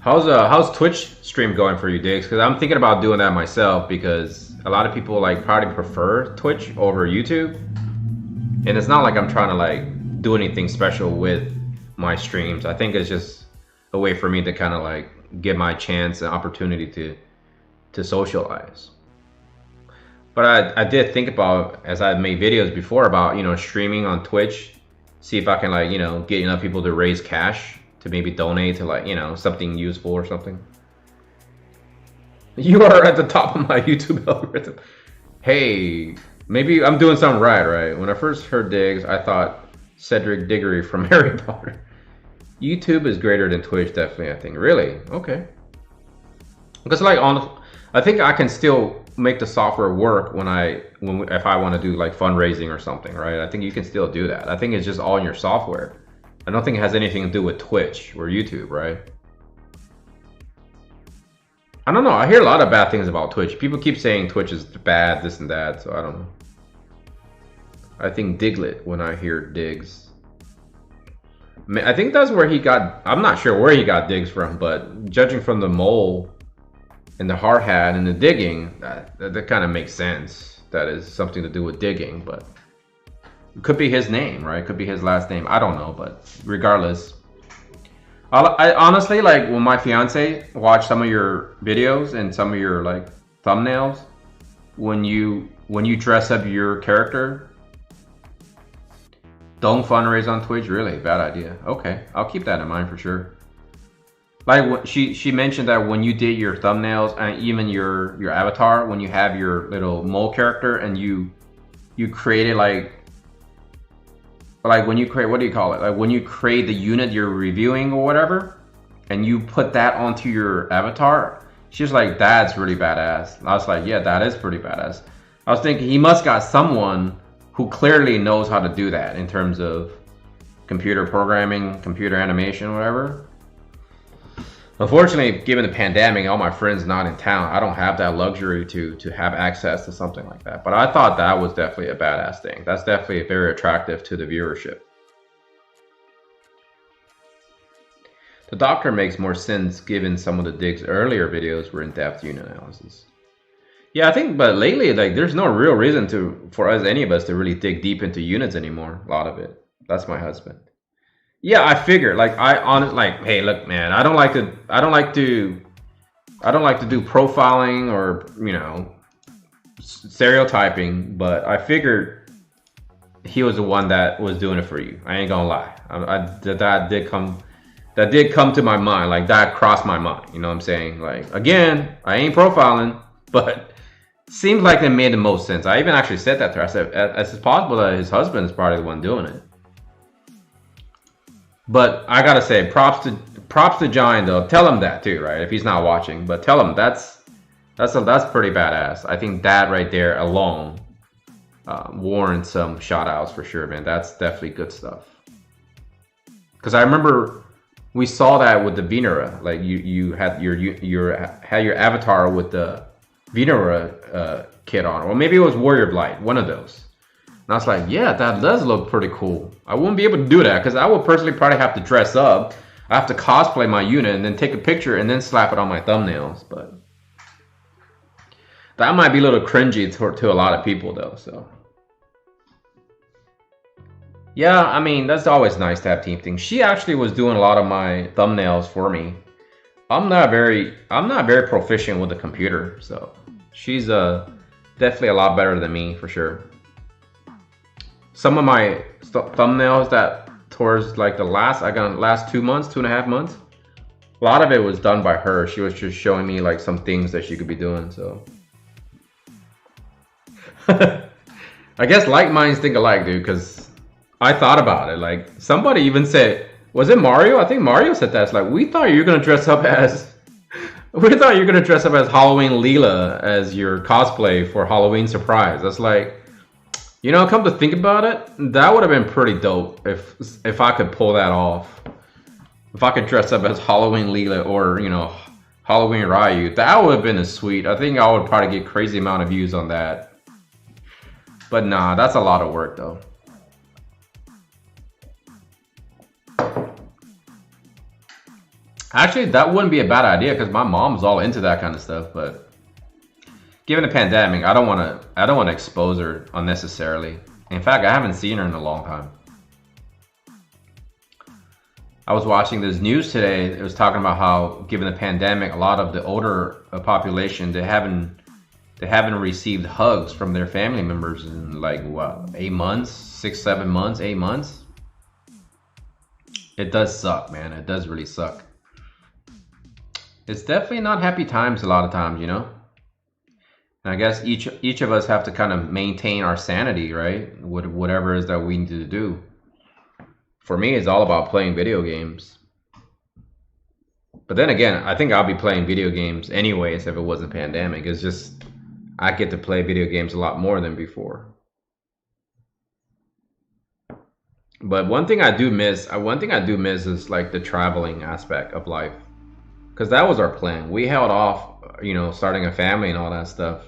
How's Twitch stream going for you, Diggs? Because I'm thinking about doing that myself because a lot of people like probably prefer Twitch over YouTube. And it's not like I'm trying to like do anything special with my streams. I think it's just a way for me to kind of like get my chance and opportunity to socialize. But I did think about, as I made videos before, about, you know, streaming on Twitch, see if I can like, you know, get enough people to raise cash to maybe donate to like, you know, something useful or something. You are at the top of my YouTube algorithm. Hey, maybe I'm doing something right? When I first heard Diggs, I thought Cedric Diggory from Harry Potter. YouTube is greater than Twitch, definitely, I think. Really? Okay. Because like I think I can still make the software work if I want to do like fundraising or something, right? I think you can still do that. I think it's just all in your software. I don't think it has anything to do with Twitch or YouTube, right? I don't know. I hear a lot of bad things about Twitch. People keep saying Twitch is bad, this and that, so I don't know. I think Diglett when I hear Diggs. I think that's where he got, I'm not sure where he got Diggs from, but judging from the mole and the hard hat and the digging, that kind of makes sense. That is something to do with digging, but it could be his name, right? It could be his last name. I don't know, but regardless. I honestly, like when my fiance watched some of your videos and some of your like thumbnails, when you dress up your character, don't fundraise on Twitch. Really bad idea. Okay, I'll keep that in mind for sure. Like she mentioned that when you did your thumbnails and even your avatar, when you have your little mole character and you created like when you create, what do you call it? Like when you create the unit you're reviewing or whatever, and you put that onto your avatar, she's like, that's really badass. I was like, yeah, that is pretty badass. I was thinking he must got someone who clearly knows how to do that in terms of computer programming, computer animation, whatever. Unfortunately, given the pandemic, all my friends not in town, I don't have that luxury to have access to something like that. But I thought that was definitely a badass thing. That's definitely very attractive to the viewership. The Doctor makes more sense given some of the Diggs' earlier videos were in-depth unit analysis. Yeah, I think, but lately, like, there's no real reason for any of us to really dig deep into units anymore. A lot of it. That's my husband. Yeah, I figured, like, hey, look, man, I don't like to I don't like to do profiling or, you know, stereotyping, but I figured he was the one that was doing it for you. I ain't gonna lie. That did come to my mind. Like, that crossed my mind. You know what I'm saying? Like, again, I ain't profiling, but seems like it made the most sense. I even actually said that to her. I said, it's possible that his husband is probably the one doing it. But I gotta say, props to Giant though. Tell him that too, right? If he's not watching, but tell him that's pretty badass. I think that right there alone warrants some shout outs for sure, man. That's definitely good stuff. Because I remember we saw that with the Venera. Like you had your avatar with the Venera kit on, or maybe it was Warrior of Light, one of those. And I was like, yeah, that does look pretty cool. I wouldn't be able to do that because I would personally probably have to dress up. I have to cosplay my unit and then take a picture and then slap it on my thumbnails. But that might be a little cringy to a lot of people though. So yeah, I mean, that's always nice to have team things. She actually was doing a lot of my thumbnails for me. I'm not very proficient with the computer, so she's definitely a lot better than me for sure. Some of my thumbnails that towards like the last 2.5 months, a lot of it was done by her. She was just showing me like some things that she could be doing. So I guess like minds think alike, dude, because I thought about it. Like, somebody even said, was it Mario? I think Mario said that. It's like, we thought you were gonna dress up as Halloween Leela as your cosplay for Halloween surprise. That's like, you know, come to think about it, that would have been pretty dope if I could pull that off. If I could dress up as Halloween Leela or, you know, Halloween Ryu, that would have been a sweet. I think I would probably get crazy amount of views on that. But nah, that's a lot of work though. Actually, that wouldn't be a bad idea because my mom's all into that kind of stuff. But given the pandemic, I don't want to expose her unnecessarily. In fact, I haven't seen her in a long time. I was watching this news today. It was talking about how, given the pandemic, a lot of the older population, they haven't received hugs from their family members in like what, 8 months, 6, 7 months, 8 months. It does suck, man. It does really suck. It's definitely not happy times a lot of times, you know. And I guess each of us have to kind of maintain our sanity, right? Whatever it is that we need to do. For me, it's all about playing video games. But then again, I think I'll be playing video games anyways if it wasn't a pandemic. It's just I get to play video games a lot more than before. But one thing I do miss is like the traveling aspect of life. Because that was our plan. We held off, you know, starting a family and all that stuff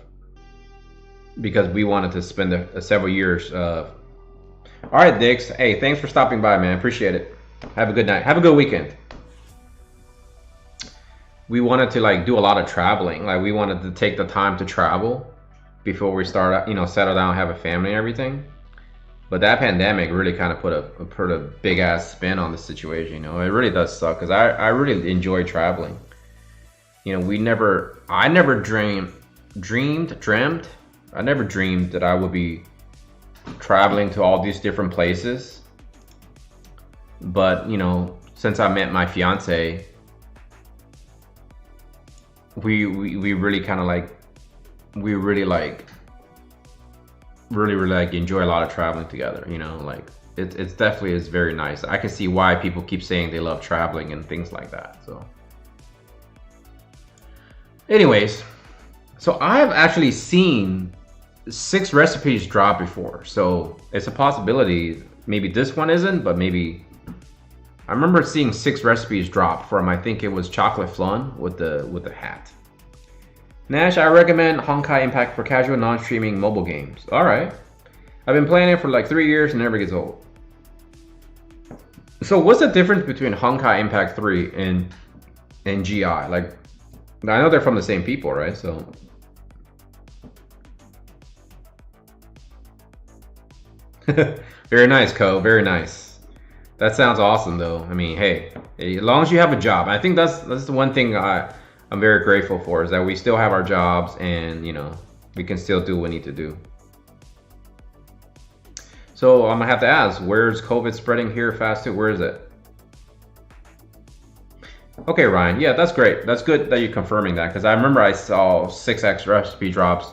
because we wanted to spend several years. All right, Dix. Hey, thanks for stopping by, man. Appreciate it. Have a good night. Have a good weekend. We wanted to like do a lot of traveling. Like, we wanted to take the time to travel before we start, you know, settle down, have a family and everything. But that pandemic really kind of put a big ass spin on the situation. You know, it really does suck because I really enjoy traveling. You know, I never dreamed that I would be traveling to all these different places. But, you know, since I met my fiance, we really kind of like, we really enjoy a lot of traveling together, you know. Like, it's definitely is very nice. I can see why people keep saying they love traveling and things like that. So anyways, so I've actually seen 6 recipes drop before, so it's a possibility maybe this one isn't, but maybe I remember seeing 6 recipes drop from, I think it was Chocolate Flan with the hat. Nash, I recommend Honkai Impact for casual non-streaming mobile games. Alright. I've been playing it for like 3 years and it never gets old. So what's the difference between Honkai Impact 3 and GI? Like, I know they're from the same people, right? So very nice, Ko. Very nice. That sounds awesome though. I mean, hey, as long as you have a job. I think that's the one thing I I'm very grateful for is that we still have our jobs and, you know, we can still do what we need to do. So I'm gonna have to ask, where's COVID spreading here fast too? Where is it? Okay, Ryan. Yeah, that's great. That's good that you're confirming that, because I remember I saw 6x recipe drops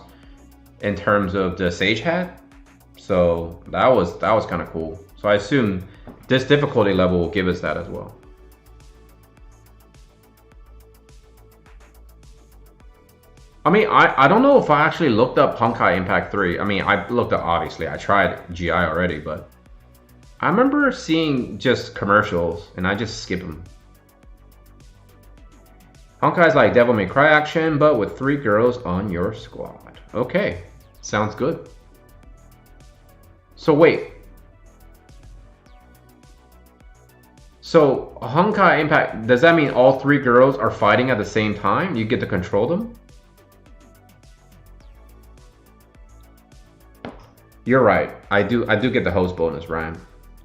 in terms of the Sage hat. So that was kind of cool. So I assume this difficulty level will give us that as well. I mean, I don't know if I actually looked up Honkai Impact 3. I mean, I looked up, obviously, I tried GI already, but I remember seeing just commercials and I just skip them. Honkai's like Devil May Cry action, but with 3 girls on your squad. Okay, sounds good. So wait. So Honkai Impact, does that mean all 3 girls are fighting at the same time? You get to control them? You're right. I do get the host bonus, Ryan.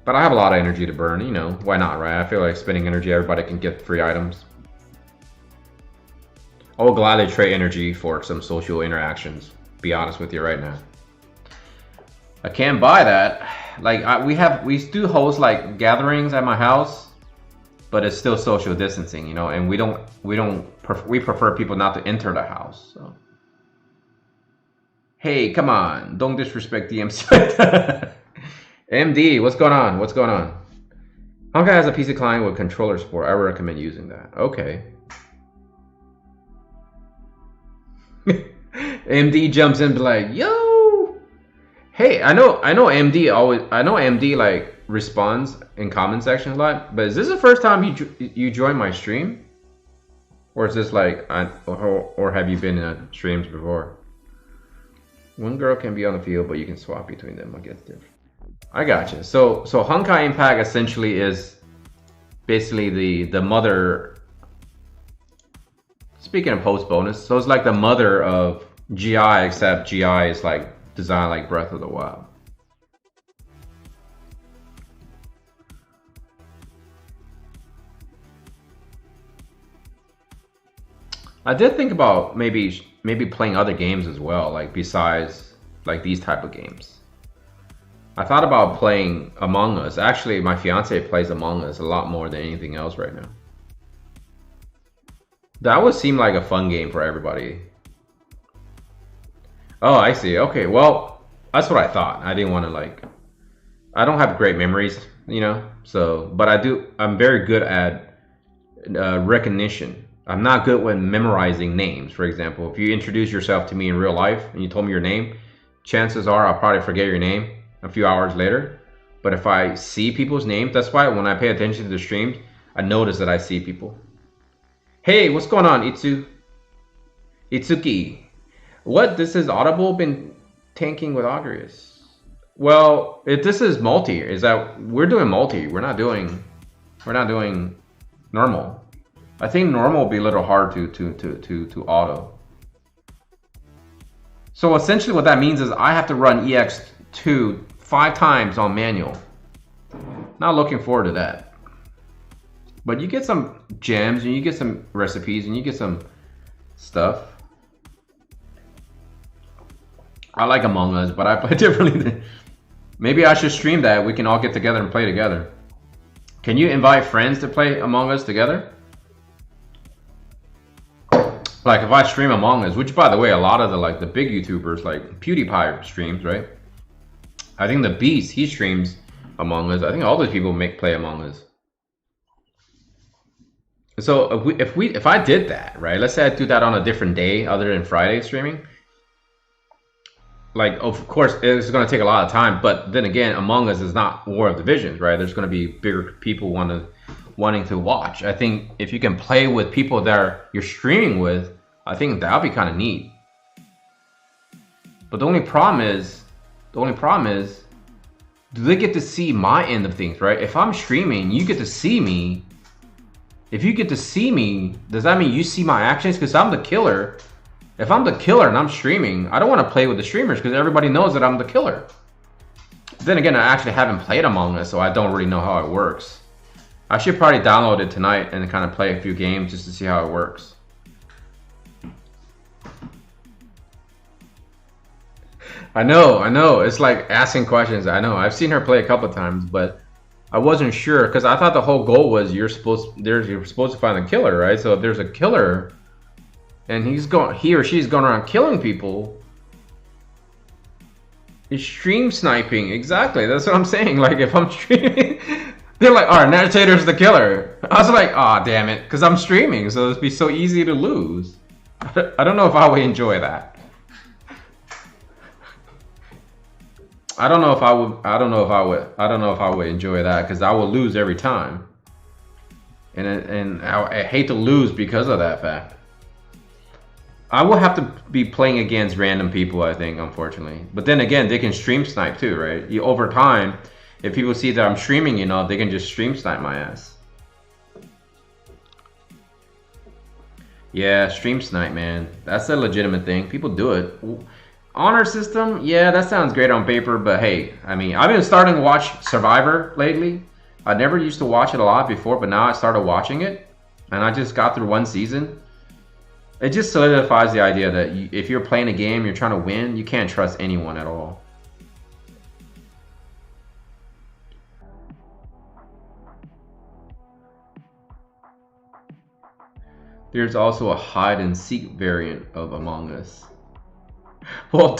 But I have a lot of energy to burn, you know, why not, right? I feel like spending energy, everybody can get free items. I will gladly trade energy for some social interactions, be honest with you right now. I can't buy that. Like we do host like gatherings at my house, but it's still social distancing, you know, and we prefer people not to enter the house. So hey, come on, don't disrespect DMC. MD, what's going on? What's going on? Honkai has a PC client with controller support. I would recommend using that. Okay. MD jumps in and be like, yo. Hey, I know MD like responds in comment section a lot, but is this the first time you join my stream? Or is this like or have you been in streams before? One girl can be on the field, but you can swap between them. I guess different. I gotcha. So Honkai Impact essentially is basically the mother. Speaking of post bonus, so it's like the mother of GI, except GI is like designed like Breath of the Wild. I did think about maybe playing other games as well, like besides like these type of games. I thought about playing Among Us. Actually, my fiance plays Among Us a lot more than anything else right now. That would seem like a fun game for everybody. Oh, I see. Okay, well, that's what I thought. I didn't want to like... I don't have great memories, you know? So, but I'm very good at recognition. I'm not good with memorizing names. For example, if you introduce yourself to me in real life and you told me your name, chances are I'll probably forget your name a few hours later. But if I see people's names, that's why when I pay attention to the streams, I notice that I see people. Hey, what's going on, Itsuki? What? This is Audible been tanking with Agrius? Well, if this is multi, is that we're doing multi. We're not doing normal. I think normal will be a little hard to auto. So essentially what that means is I have to run EX2 5 times on manual. Not looking forward to that. But you get some gems and you get some recipes and you get some stuff. I like Among Us, but I play differently. Maybe I should stream that. We can all get together and play together. Can you invite friends to play Among Us together? Like if I stream Among Us, which by the way, a lot of the big YouTubers like PewDiePie streams, right? I think the Beast, he streams Among Us. I think all those people play Among Us. So if I did that, right? Let's say I do that on a different day other than Friday streaming. Like, of course, it's going to take a lot of time, but then again, Among Us is not War of Divisions, right? There's going to be bigger people wanting to watch. I think if you can play with people that you're streaming with, I think that'll be kind of neat. But the only problem is, do they get to see my end of things, right? If I'm streaming, you get to see me. If you get to see me, does that mean you see my actions? Because I'm the killer. If I'm the killer and I'm streaming, I don't want to play with the streamers because everybody knows that I'm the killer. Then again, I actually haven't played Among Us, so I don't really know how it works. I should probably download it tonight and kind of play a few games just to see how it works. I know. It's like asking questions. I know. I've seen her play a couple of times, but I wasn't sure because I thought the whole goal was you're supposed to find the killer, right? So if there's a killer and he or she's going around killing people, it's stream sniping. Exactly. That's what I'm saying. Like if I'm streaming, they're like, all right, Nagitator's the killer. I was like, oh damn it, because I'm streaming, so it'd be so easy to lose. I don't know if I would enjoy that. I don't know if I would enjoy that because I will lose every time, and I hate to lose because of that fact. I will have to be playing against random people, I think, unfortunately. But then again, they can stream snipe too, right? Over time, if people see that I'm streaming, you know, they can just stream snipe my ass. Yeah, stream snipe, man. That's a legitimate thing. People do it. Honor system, yeah, that sounds great on paper, but hey, I mean, I've been starting to watch Survivor lately. I never used to watch it a lot before, but now I started watching it, and I just got through one season. It just solidifies the idea that if you're playing a game, you're trying to win, you can't trust anyone at all. There's also a hide and seek variant of Among Us. Well,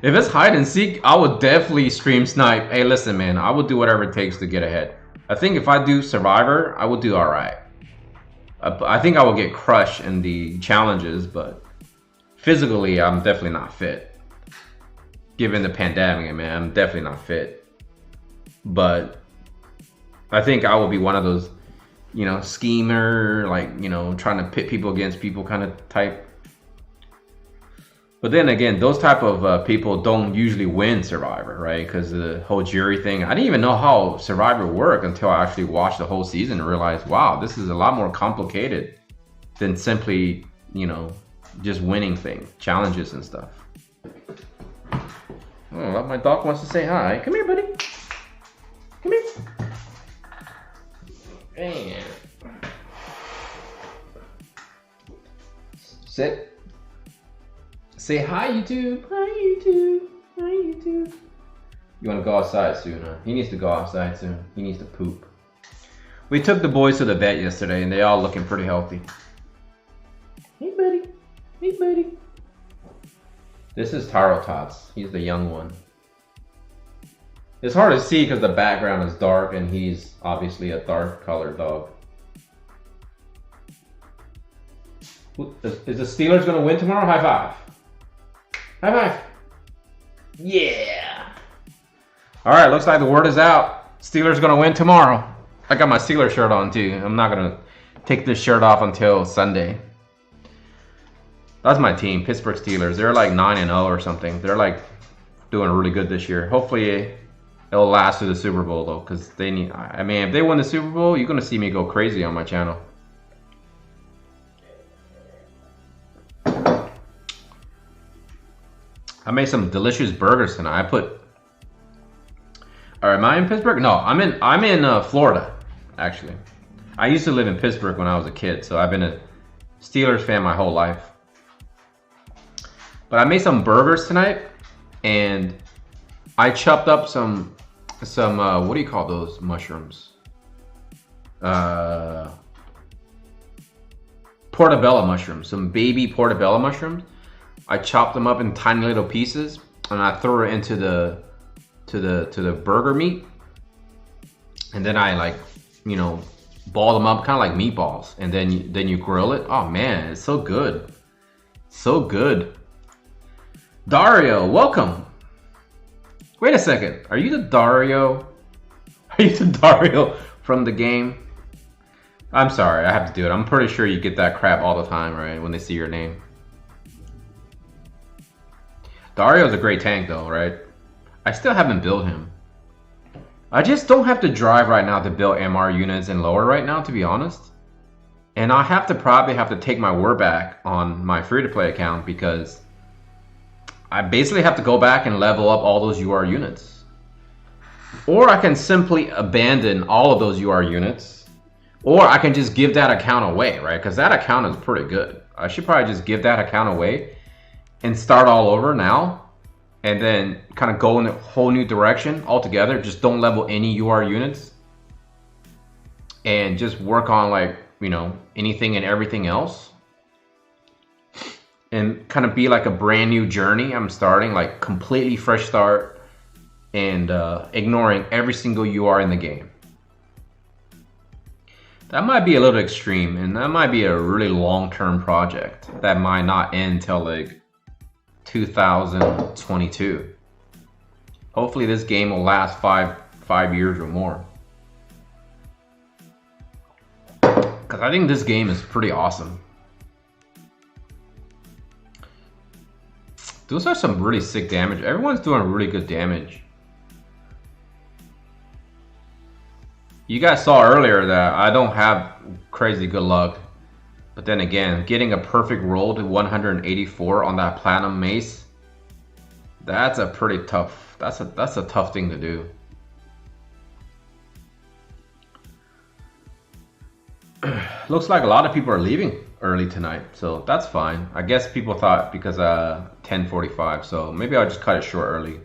if it's hide and seek, I would definitely stream snipe. Hey, listen, man, I will do whatever it takes to get ahead. I think if I do Survivor, I will do all right. I think I will get crushed in the challenges, but physically, I'm definitely not fit. Given the pandemic, man, I'm definitely not fit. But I think I will be one of those, you know, schemer, like, you know, trying to pit people against people kind of type. But then again, those type of people don't usually win Survivor, right? Because the whole jury thing. I didn't even know how Survivor worked until I actually watched the whole season and realized, wow, this is a lot more complicated than simply, you know, just winning challenges and stuff. Oh, my dog wants to say hi. Come here, buddy. Come here. Man. Sit. Say hi, YouTube. Hi, YouTube. Hi, YouTube. You want to go outside soon, huh? He needs to go outside soon. He needs to poop. We took the boys to the vet yesterday, and they all looking pretty healthy. Hey, buddy. Hey, buddy. This is Taro Tots. He's the young one. It's hard to see because the background is dark, and he's obviously a dark colored dog. Is the Steelers going to win tomorrow? High five. High five. Yeah. All right, looks like the word is out. Steelers going to win tomorrow. I got my Steelers shirt on too. I'm not going to take this shirt off until Sunday. That's my team, Pittsburgh Steelers. They're like 9-0 or something. They're like doing really good this year. Hopefully it'll last to the Super Bowl though, because they need. I mean, if they win the Super Bowl, you're going to see me go crazy on my channel. I made some delicious burgers tonight. I put. Or am I in Pittsburgh? No, I'm in Florida, actually. I used to live in Pittsburgh when I was a kid, so I've been a Steelers fan my whole life. But I made some burgers tonight, and I chopped up some what do you call those mushrooms? Portobello mushrooms, some baby portobello mushrooms. I chopped them up in tiny little pieces, and I threw it into the burger meat, and then I, like, you know, ball them up kind of like meatballs, and then you grill it. Oh man, it's so good, so good. Dario, welcome. Wait a second, are you the Dario? Are you the Dario from the game? I'm sorry, I have to do it. I'm pretty sure you get that crap all the time, right? When they see your name. Dario's a great tank though, right? I still haven't built him. I just don't have to drive right now to build MR units and lower right now, to be honest. And I probably have to take my word back on my free-to-play account because I basically have to go back and level up all those UR units. Or I can simply abandon all of those UR units. Or I can just give that account away, right? Because that account is pretty good. I should probably just give that account away and start all over now. and then kind of go in a whole new direction altogether. Just don't level any UR units and just work on, like, you know, anything and everything else, and kind of be like a brand new journey. I'm starting like completely fresh start and ignoring every single UR in the game. That might be a little extreme, and that might be a really long-term project that might not end till like 2022. Hopefully this game will last five years or more, because I think this game is pretty awesome. Those are some really sick damage. Everyone's doing really good damage. You guys saw earlier that I don't have crazy good luck, but then again, getting a perfect roll to 184 on that platinum mace, that's a pretty tough, that's a tough thing to do. Looks like a lot of people are leaving early tonight, so that's fine. I guess people thought because 10:45, so maybe I'll just cut it short early.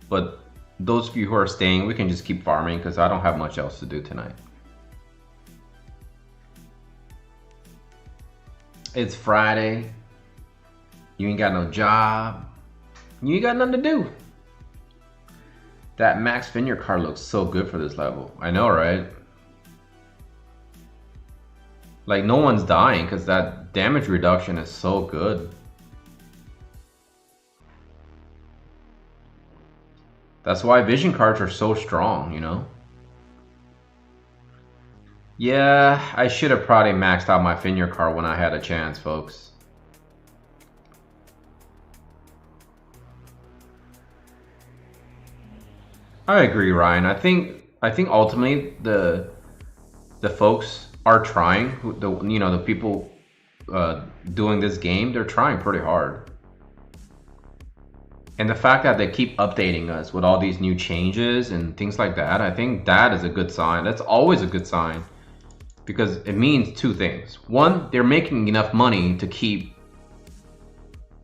But those of you who are staying, we can just keep farming because I don't have much else to do tonight. It's Friday. You ain't got no job. You ain't got nothing to do. That Max Vineyard card looks so good for this level. I know, right? Like, no one's dying because that damage reduction is so good. That's why vision cards are so strong, you know? Yeah, I should have probably maxed out my Vineyard card when I had a chance, folks. I agree, Ryan. I think ultimately the folks are trying. The people doing this game, they're trying pretty hard. And the fact that they keep updating us with all these new changes and things like that, I think that is a good sign. That's always a good sign, because it means two things. One, they're making enough money to keep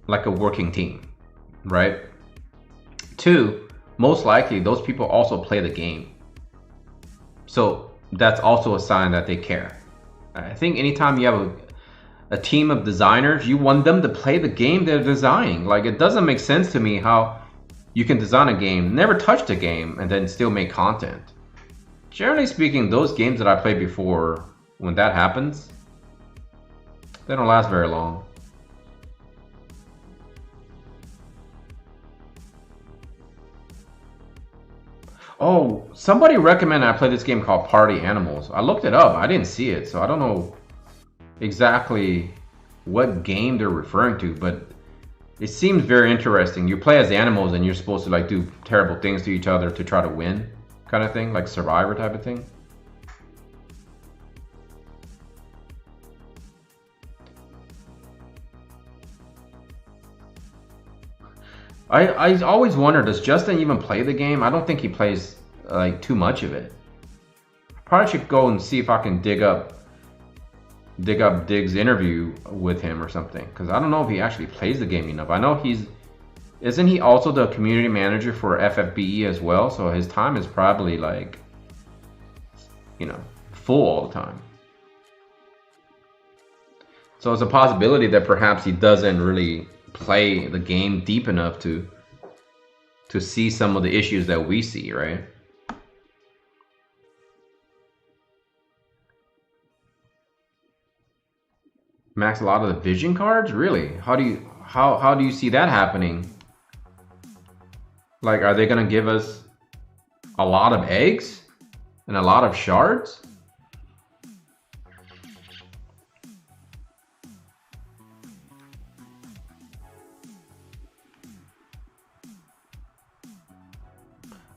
like a working team, right? Two, most likely those people also play the game. So that's also a sign that they care. I think anytime you have a team of designers, you want them to play the game they're designing. Like, it doesn't make sense to me how you can design a game, never touch the game, and then still make content. Generally speaking, those games that I played before, when that happens, they don't last very long. Oh, somebody recommended I play this game called Party Animals. I looked it up. I didn't see it, so I don't know exactly what game they're referring to, but it seems very interesting. You play as animals and you're supposed to like do terrible things to each other to try to win, kind of thing, like Survivor type of thing. I always wonder, does Justin even play the game? I don't think he plays like too much of it. Probably should go and see if I can dig up Dig's interview with him or something, because I don't know if he actually plays the game enough. I know isn't he also the community manager for FFBE as well? So his time is probably like, full all the time. So it's a possibility that perhaps he doesn't really play the game deep enough to see some of the issues that we see, right? Max a lot of the vision cards? Really? How do you see that happening? Like, are they gonna give us a lot of eggs and a lot of shards?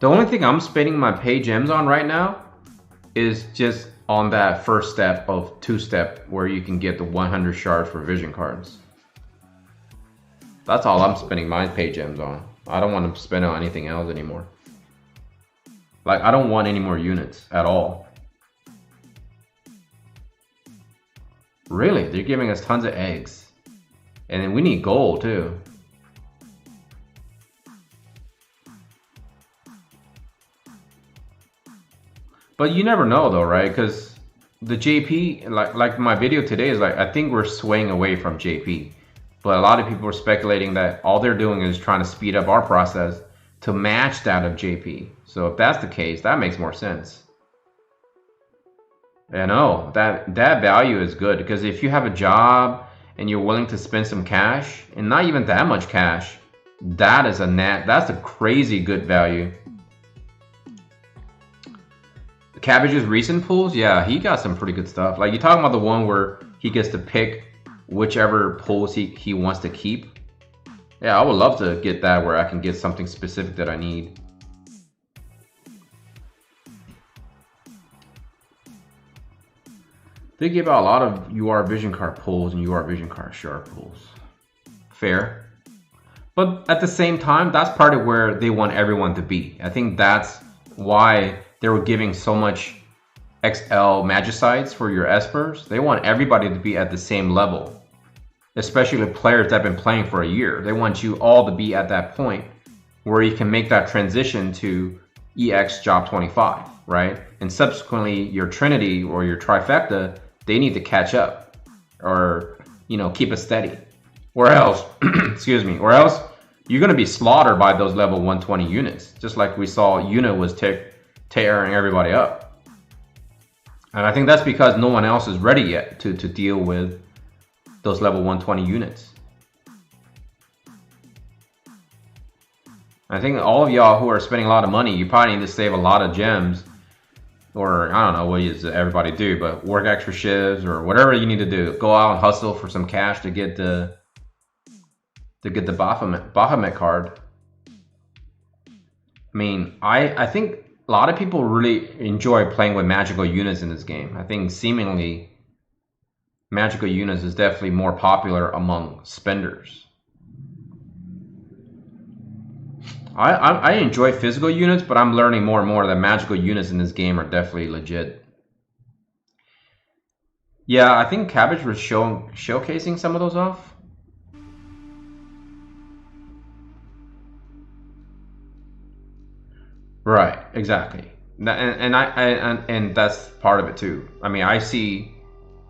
The only thing I'm spending my pay gems on right now is just on that first step of two-step where you can get the 100 shards for vision cards. That's all I'm spending my pay gems on. I don't want to spend on anything else anymore. Like, I don't want any more units at all. Really? They're giving us tons of eggs. And then we need gold too. But you never know though, right? Because the JP, like my video today is like, I think we're swaying away from JP. But a lot of people are speculating that all they're doing is trying to speed up our process to match that of JP. So if that's the case, that makes more sense. I know that value is good, because if you have a job and you're willing to spend some cash, and not even that much cash, that's a crazy good value. Cabbage's recent pulls, yeah, he got some pretty good stuff. Like, you talking about the one where he gets to pick whichever pulls he wants to keep. Yeah, I would love to get that, where I can get something specific that I need. They give out a lot of UR Vision Card pulls and UR Vision Card Sharp pulls. Fair. But at the same time, that's part of where they want everyone to be. I think that's why they were giving so much XL Magicites for your Espers. They want everybody to be at the same level, especially the players that have been playing for a year. They want you all to be at that point where you can make that transition to EX Job 25, right? And subsequently, your Trinity or your Trifecta, they need to catch up, or, you know, keep it steady. Or else, excuse me, or else you're going to be slaughtered by those level 120 units, just like we saw Yuna was tearing everybody up. And I think that's because no one else is ready yet to deal with those level 120 units. I think all of y'all who are spending a lot of money, you probably need to save a lot of gems, or I don't know what does everybody do, but work extra shifts or whatever you need to do. Go out and hustle for some cash to get the Baphomet card. I mean, I think a lot of people really enjoy playing with magical units in this game. I think seemingly magical units is definitely more popular among spenders. I enjoy physical units, but I'm learning more and more that magical units in this game are definitely legit. Yeah, I think Cabbage was showcasing some of those off. Right, exactly. And that's part of it too. I mean, I see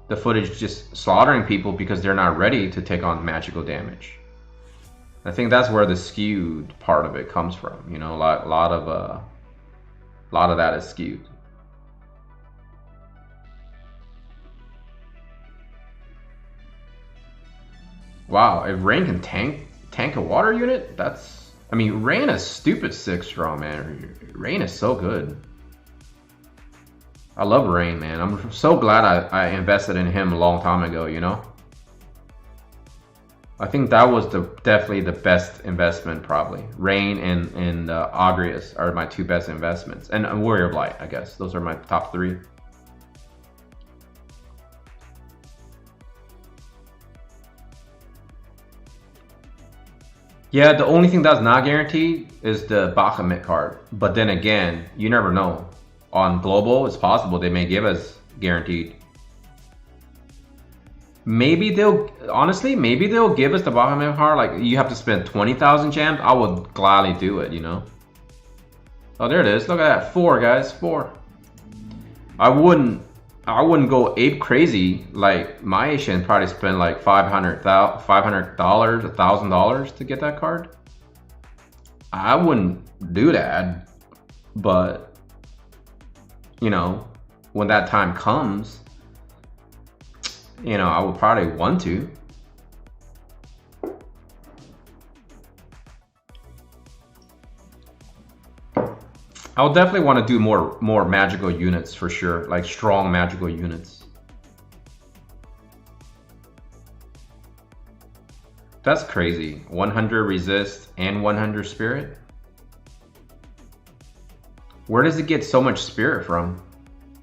the footage just slaughtering people because they're not ready to take on magical damage. I think that's where the skewed part of it comes from. You know, a lot of that is skewed. Wow, if Rain can tank a water unit, that's... I mean, Rain is stupid 6 strong, man. Rain is so good. I love Rain, man. I'm so glad I invested in him a long time ago, you know? I think that was definitely the best investment, probably. Rain and Agrias are my 2 best investments. And Warrior of Light, I guess. Those are my top 3. Yeah, the only thing that's not guaranteed is the Baphomet card. But then again, you never know. On Global, it's possible they may give us guaranteed. Maybe they'll give us the Baphomet card. Like, you have to spend 20,000 gems. I would gladly do it, you know. Oh, there it is. Look at that. 4, guys. 4. I wouldn't go ape crazy like my Asian probably spend like $500, $1,000 to get that card. I wouldn't do that, but you know, when that time comes, you know, I would probably want to. I would definitely want to do more magical units for sure, like strong magical units. That's crazy. 100 resist and 100 spirit. Where does it get so much spirit from?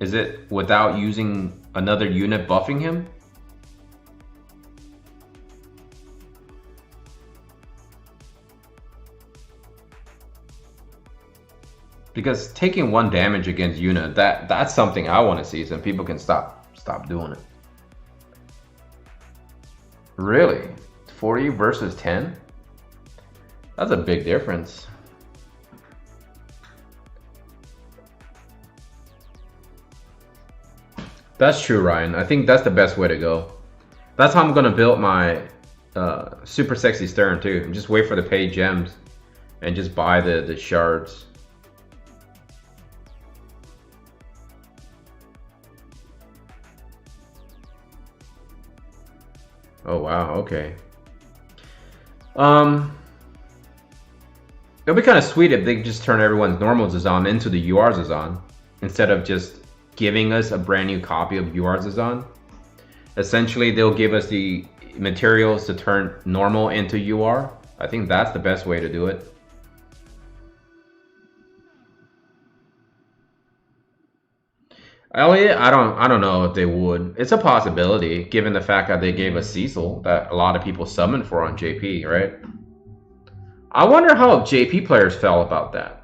Is it without using another unit buffing him? Because taking 1 damage against Yuna, that's something I want to see, so people can stop doing it. Really? 40 versus 10? That's a big difference. That's true, Ryan. I think that's the best way to go. That's how I'm gonna build my super sexy stern too. Just wait for the paid gems and just buy the shards. Oh wow, okay. It'll be kind of sweet if they just turn everyone's normal Zazan into the UR Zazan instead of just giving us a brand new copy of UR Zazan. Essentially, they'll give us the materials to turn normal into UR. I think that's the best way to do it. Elliot, I don't know if they would. It's a possibility, given the fact that they gave us Cecil that a lot of people summoned for on JP, right? I wonder how JP players felt about that.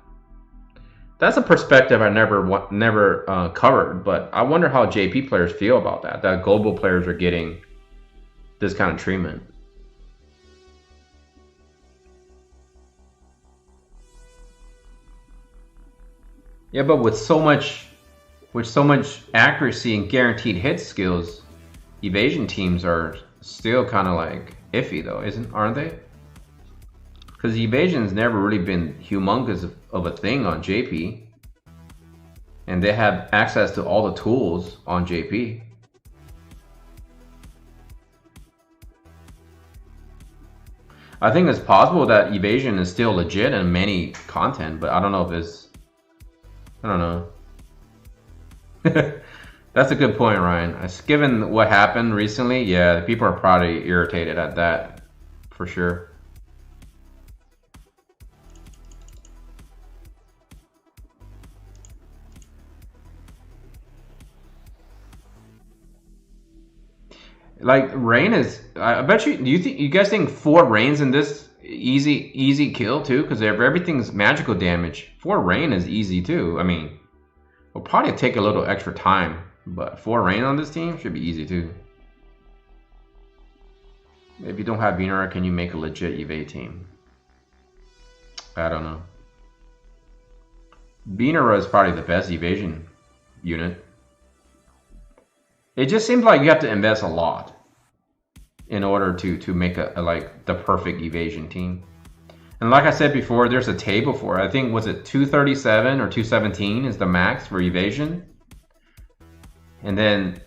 That's a perspective I never covered, but I wonder how JP players feel about that. That global players are getting this kind of treatment. Yeah, but with so much accuracy and guaranteed hit skills, evasion teams are still kind of like iffy though, aren't they? Because evasion's never really been humongous of a thing on JP, and they have access to all the tools on JP. I think it's possible that evasion is still legit in many content, but I don't know if it's, I don't know. That's a good point, Ryan. Given what happened recently, yeah, people are probably irritated at that, for sure. Like Rain is, I bet you. Do you guys think 4 Rains in this easy kill too? Because if everything's magical damage, 4 Rain is easy too. I mean, it'll probably take a little extra time, but 4 Rain on this team should be easy too. If you don't have Venera, can you make a legit evade team? I don't know. Venera is probably the best evasion unit. It just seems like you have to invest a lot in order to make a like the perfect evasion team. And like I said before, there's a table for it. I think, was it 237 or 217 is the max for evasion. And then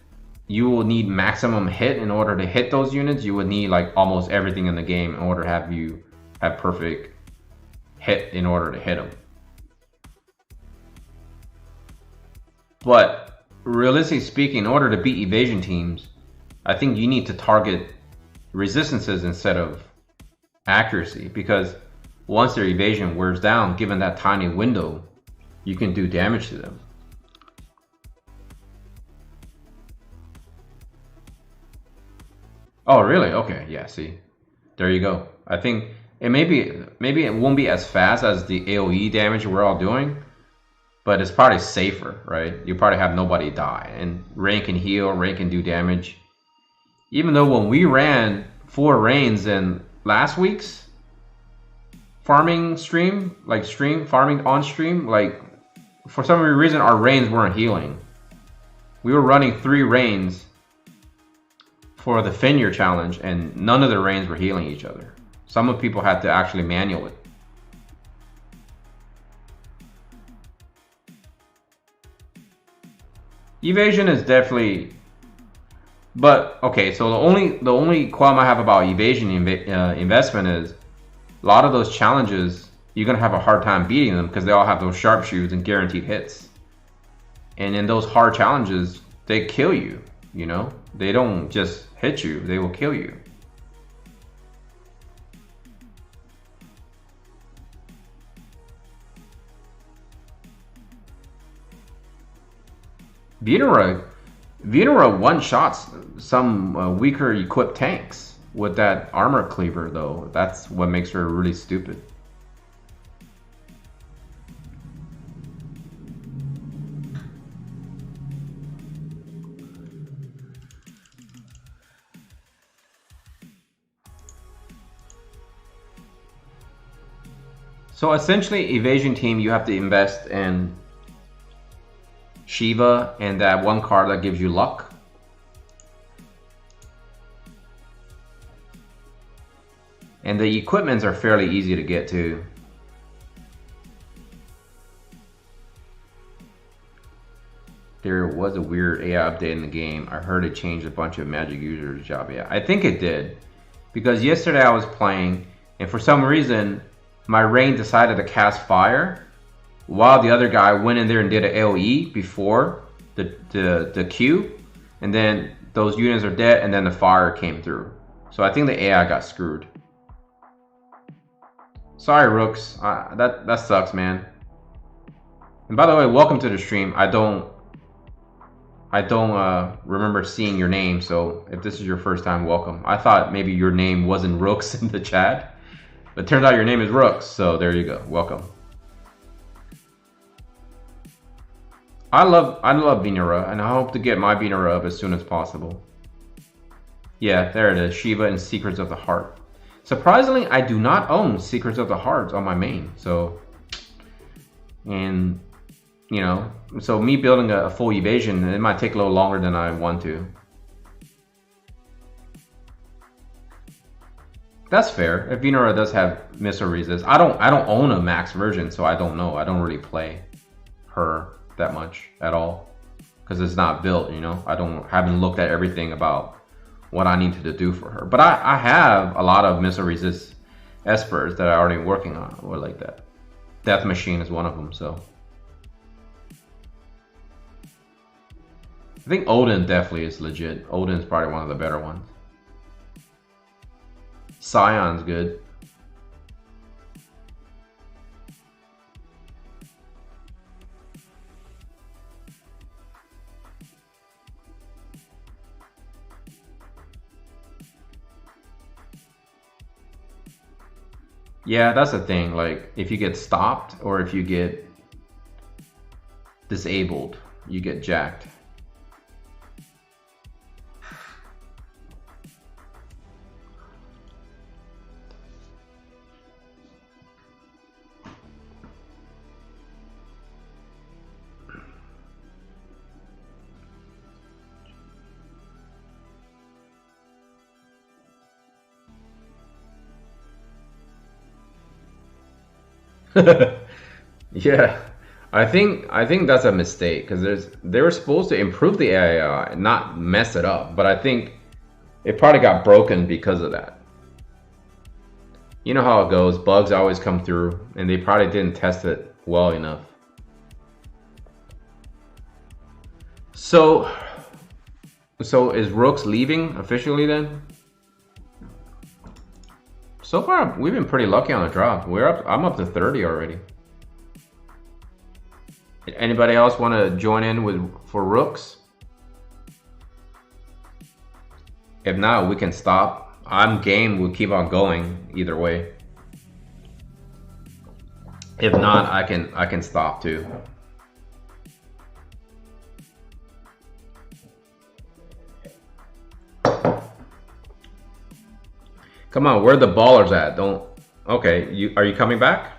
you will need maximum hit in order to hit those units. You would need like almost everything in the game in order to have perfect hit in order to hit them. But realistically speaking, in order to beat evasion teams, I think you need to target resistances instead of accuracy, because once their evasion wears down, given that tiny window, you can do damage to them. Oh, really? Okay, yeah, see. There you go. I think maybe it won't be as fast as the AoE damage we're all doing, but it's probably safer, right? You probably have nobody die, and Rain can heal, Rain can do damage. Even though when we ran 4 Rains in last week's farming stream, like farming on stream, like for some reason our Rains weren't healing. We were running 3 Rains for the Fenrir challenge, and none of the Rains were healing each other. Some of people had to actually manual it. Evasion is definitely, but okay. So the only qualm I have about evasion investment is a lot of those challenges you're gonna have a hard time beating them because they all have those sharpshoots and guaranteed hits. And in those hard challenges, they kill you. You know, they don't just hit you; they will kill you. Venera one-shots some weaker equipped tanks with that armor cleaver, though. That's what makes her really stupid. So essentially, evasion team, you have to invest in Shiva, and that one card that gives you luck. And the equipments are fairly easy to get too. There was a weird AI update in the game. I heard it changed a bunch of Magic users' job. Yeah, I think it did. Because yesterday I was playing, and for some reason, my Rain decided to cast fire, while the other guy went in there and did an AoE before the Q, and then those units are dead, and then the fire came through. So I think the AI got screwed. Sorry, Rooks. That sucks, man. And by the way, welcome to the stream. I don't remember seeing your name, so if this is your first time, welcome. I thought maybe your name wasn't Rooks in the chat, but it turns out your name is Rooks, so there you go. Welcome. I love Venera, and I hope to get my Venera up as soon as possible. Yeah, there it is. Shiva and Secrets of the Heart. Surprisingly, I do not own Secrets of the Heart on my main, so, and you know, so me building a full evasion, it might take a little longer than I want to. That's fair. If Venera does have missile resist, I don't own a max version, so I don't know. I don't really play her that much at all because it's not built. You know, haven't looked at everything about what I need to do for her. But I have a lot of missile resist espers that I'm already working on, or like that. Death Machine is one of them. So. I think Odin definitely is legit. Odin's probably one of the better ones. Scion's good. Yeah, that's the thing. Like, if you get stopped or if you get disabled, you get jacked. Yeah, I think that's a mistake because they were supposed to improve the AI, not mess it up. But I think it probably got broken because of that. You know how it goes. Bugs always come through, and they probably didn't test it well enough. So is Rooks leaving officially then? So far, we've been pretty lucky on the drop. I'm up to 30 already. Anybody else want to join in for Rooks? If not, we can stop. I'm game. We'll keep on going either way. If not, I can stop too. Come on, where are the ballers at? Don't. Okay, are you coming back?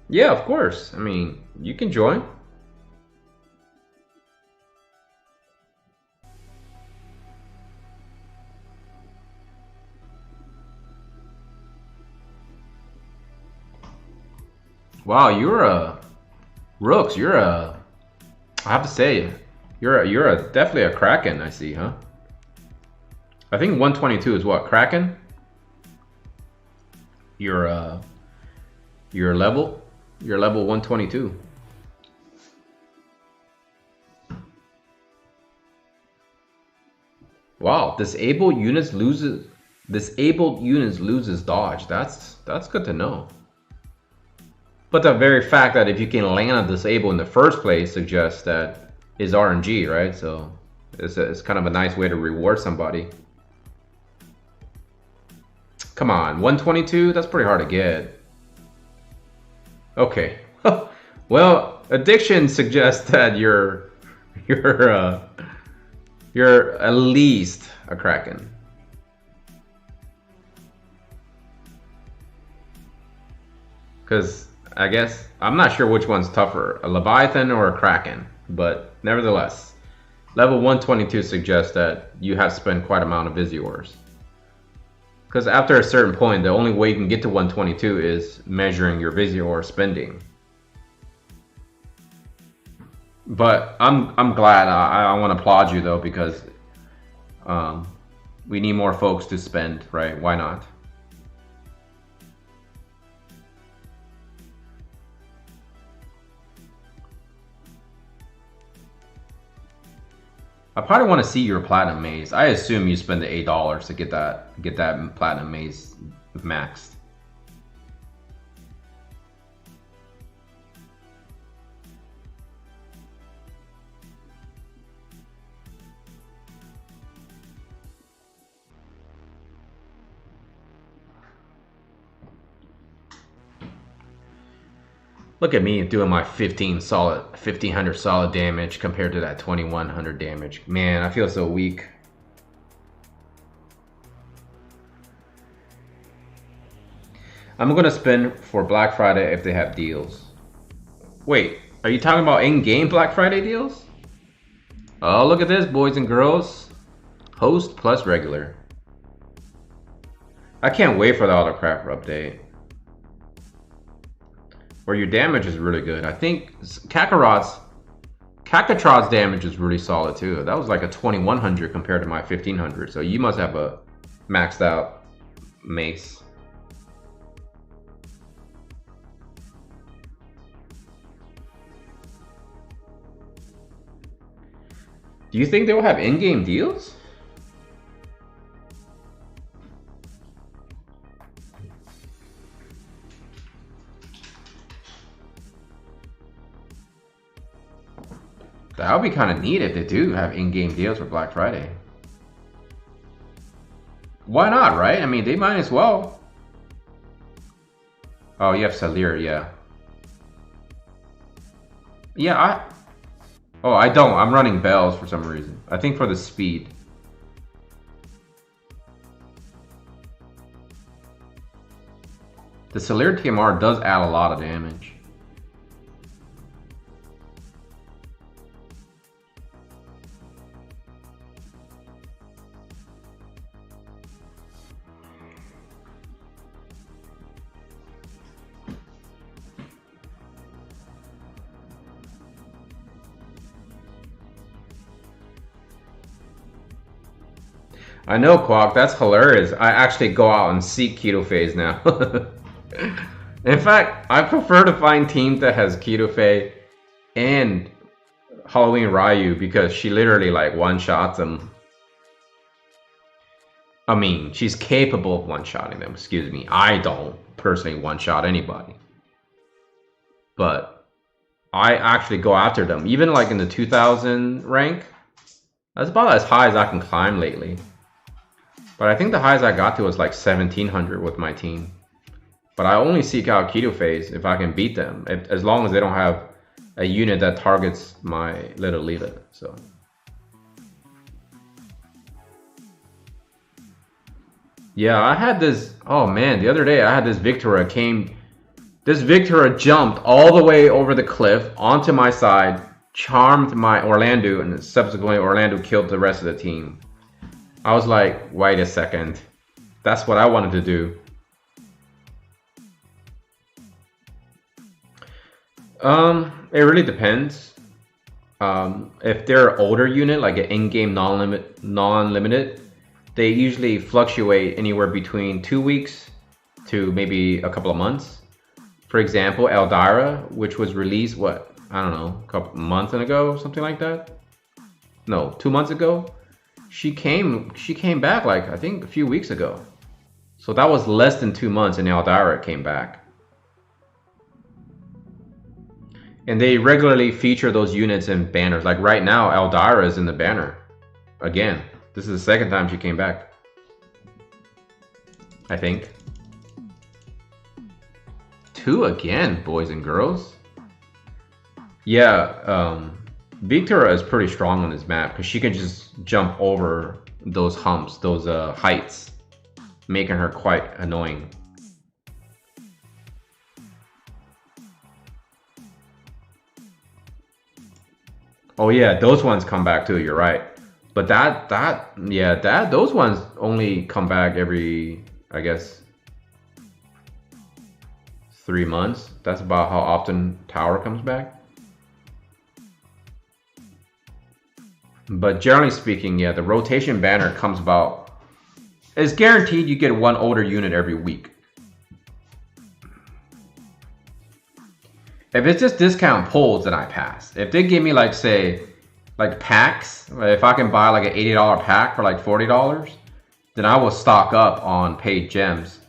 Yeah, of course. I mean, you can join. Wow, you're a Rooks. I have to say, you're definitely a Kraken. I see, huh? I think 122 is what, Kraken? Your level. You're level 122. Wow, disabled units loses dodge. That's good to know. But the very fact that if you can land a disable in the first place suggests that is RNG, right? So it's kind of a nice way to reward somebody. Come on, 122? That's pretty hard to get. Okay. Well, addiction suggests that you're at least a Kraken. Because I guess I'm not sure which one's tougher, a Leviathan or a Kraken, but nevertheless, level 122 suggests that you have spent quite an amount of Visiors. Because after a certain point, the only way you can get to 122 is measuring your Visior spending. But I'm glad. I want to applaud you though, because we need more folks to spend, right? Why not? I probably want to see your platinum maze. I assume you spend the $8 to get that platinum maze maxed. Look at me doing my 1500 solid damage compared to that 2100 damage. Man, I feel so weak. I'm gonna spend for Black Friday if they have deals. Wait, are you talking about in-game Black Friday deals? Oh, look at this, boys and girls. Host plus regular. I can't wait for the Autocraft update. Where your damage is really good. I think Kakarot's damage is really solid too. That was like a 2100 compared to my 1500. So you must have a maxed out mace. Do you think they will have in-game deals? That would be kind of neat if they do have in-game deals for Black Friday. Why not, right? I mean, they might as well. Oh, you have Salir, yeah. Yeah, Oh, I don't. I'm running Bells for some reason. I think for the speed. The Salir TMR does add a lot of damage. I know, Quack, that's hilarious. I actually go out and seek Keto Phase now. In fact, I prefer to find teams that has Keto Phase and Halloween Ryu because she literally like one-shots them. I mean, she's capable of one-shotting them, excuse me. I don't personally one-shot anybody. But I actually go after them. Even like in the 2000 rank, that's about as high as I can climb lately. But I think the highest I got to was like 1700 with my team. But I only seek out Keto Phase if I can beat them, as long as they don't have a unit that targets my little Leela. So. Yeah, I had this, oh man, the other day I had this Victoria this Victoria jumped all the way over the cliff onto my side, charmed my Orlando, and subsequently Orlando killed the rest of the team. I was like, wait a second. That's what I wanted to do. It really depends. If they're an older unit, like an in-game non-limited, they usually fluctuate anywhere between 2 weeks to maybe a couple of months. For example, Eldyra, which was released, what? I don't know, a couple months ago, something like that? No, 2 months ago? She came back like, I think a few weeks ago. So that was less than 2 months and Eldyra came back. And they regularly feature those units in banners. Like right now, Eldyra is in the banner. Again, this is the second time she came back. I think. 2 again, boys and girls. Yeah, Victoria is pretty strong on this map because she can just jump over those humps, those heights, making her quite annoying. Oh yeah, those ones come back too. You're right. But those ones only come back every, I guess, 3 months. That's about how often Tower comes back. But generally speaking, yeah, the rotation banner comes about. It's guaranteed you get one older unit every week. If it's just discount pulls, then I pass. If they give me like, say, like packs, if I can buy like an $80 pack for like $40, then I will stock up on paid gems.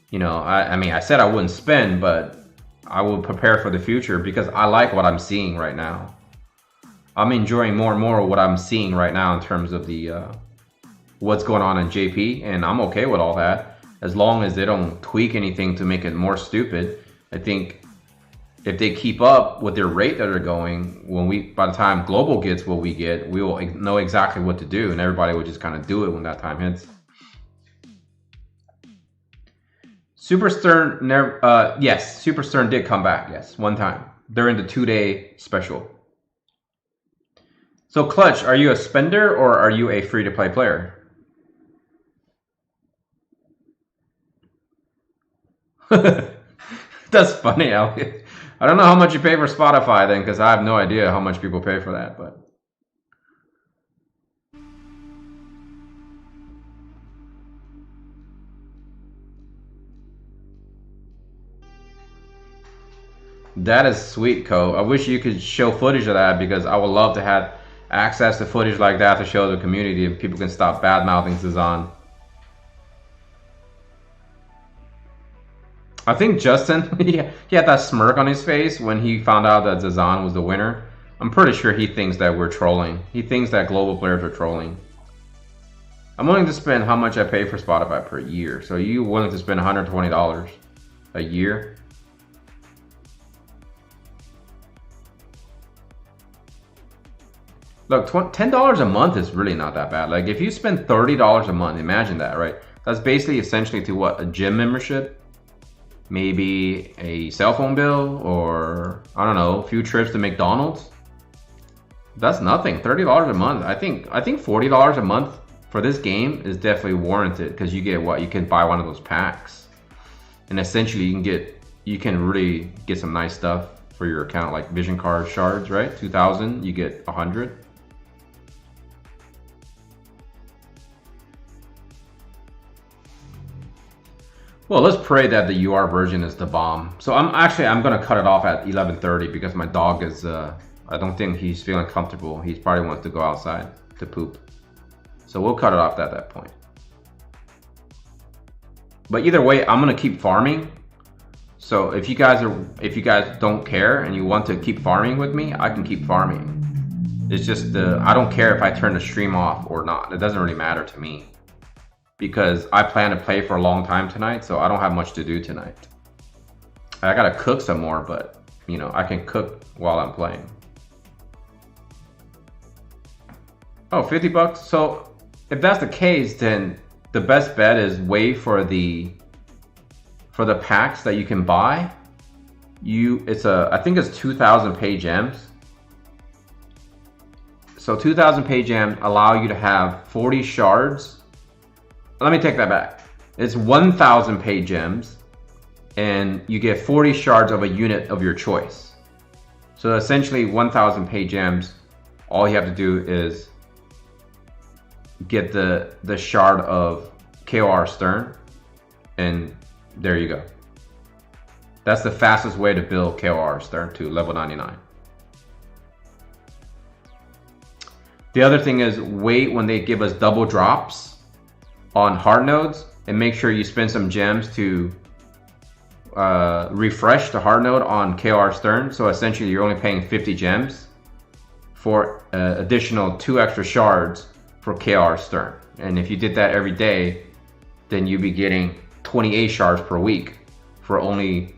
You know, I mean, I said I wouldn't spend, but I will prepare for the future because I like what I'm seeing right now. I'm enjoying more and more what I'm seeing right now in terms of the what's going on in JP, and I'm okay with all that as long as they don't tweak anything to make it more stupid. I think if they keep up with their rate that they're going, by the time global gets what we get, we will know exactly what to do, and everybody will just kind of do it when that time hits. Super Stern, yes, Super Stern did come back, yes, one time during the 2-day special. So Clutch, are you a spender or are you a free-to-play player? That's funny, Elliot. I don't know how much you pay for Spotify then, because I have no idea how much people pay for that, but. That is sweet, Co. I wish you could show footage of that because I would love to have access to footage like that to show the community and people can stop bad-mouthing Zazan. I think Justin, he had that smirk on his face when he found out that Zazan was the winner. I'm pretty sure he thinks that we're trolling. He thinks that global players are trolling. I'm willing to spend how much I pay for Spotify per year. So you willing to spend $120 a year? Look, $10 a month is really not that bad. Like if you spend $30 a month, imagine that, right? That's basically essentially to what, a gym membership? Maybe a cell phone bill, or I don't know, a few trips to McDonald's. That's nothing. $30 a month. I think $40 a month for this game is definitely warranted because you get what, you can buy one of those packs, and essentially you can really get some nice stuff for your account, like vision card shards, right? 2,000, you get 100. Well, let's pray that the UR version is the bomb. So I'm gonna cut it off at 11:30 because my dog is I don't think he's feeling comfortable. He probably wants to go outside to poop. So we'll cut it off at that point. But either way, I'm gonna keep farming. So if you guys don't care and you want to keep farming with me, I can keep farming. It's just I don't care if I turn the stream off or not. It doesn't really matter to me, because I plan to play for a long time tonight, so I don't have much to do tonight. I gotta cook some more, but you know, I can cook while I'm playing. Oh, 50 bucks? So if that's the case, then the best bet is wait for the packs that you can buy. I think it's 2,000 pay gems. So 2,000 pay gems allow you to have 40 shards. Let me take that back. It's 1,000 pay gems, and you get 40 shards of a unit of your choice. So essentially 1,000 pay gems, all you have to do is get the shard of KOR Stern, and there you go. That's the fastest way to build KOR Stern to level 99. The other thing is wait when they give us double drops on hard nodes, and make sure you spend some gems to refresh the hard node on KOR Stern. So essentially you're only paying 50 gems for additional 2 extra shards for KOR Stern. And if you did that every day, then you'd be getting 28 shards per week for only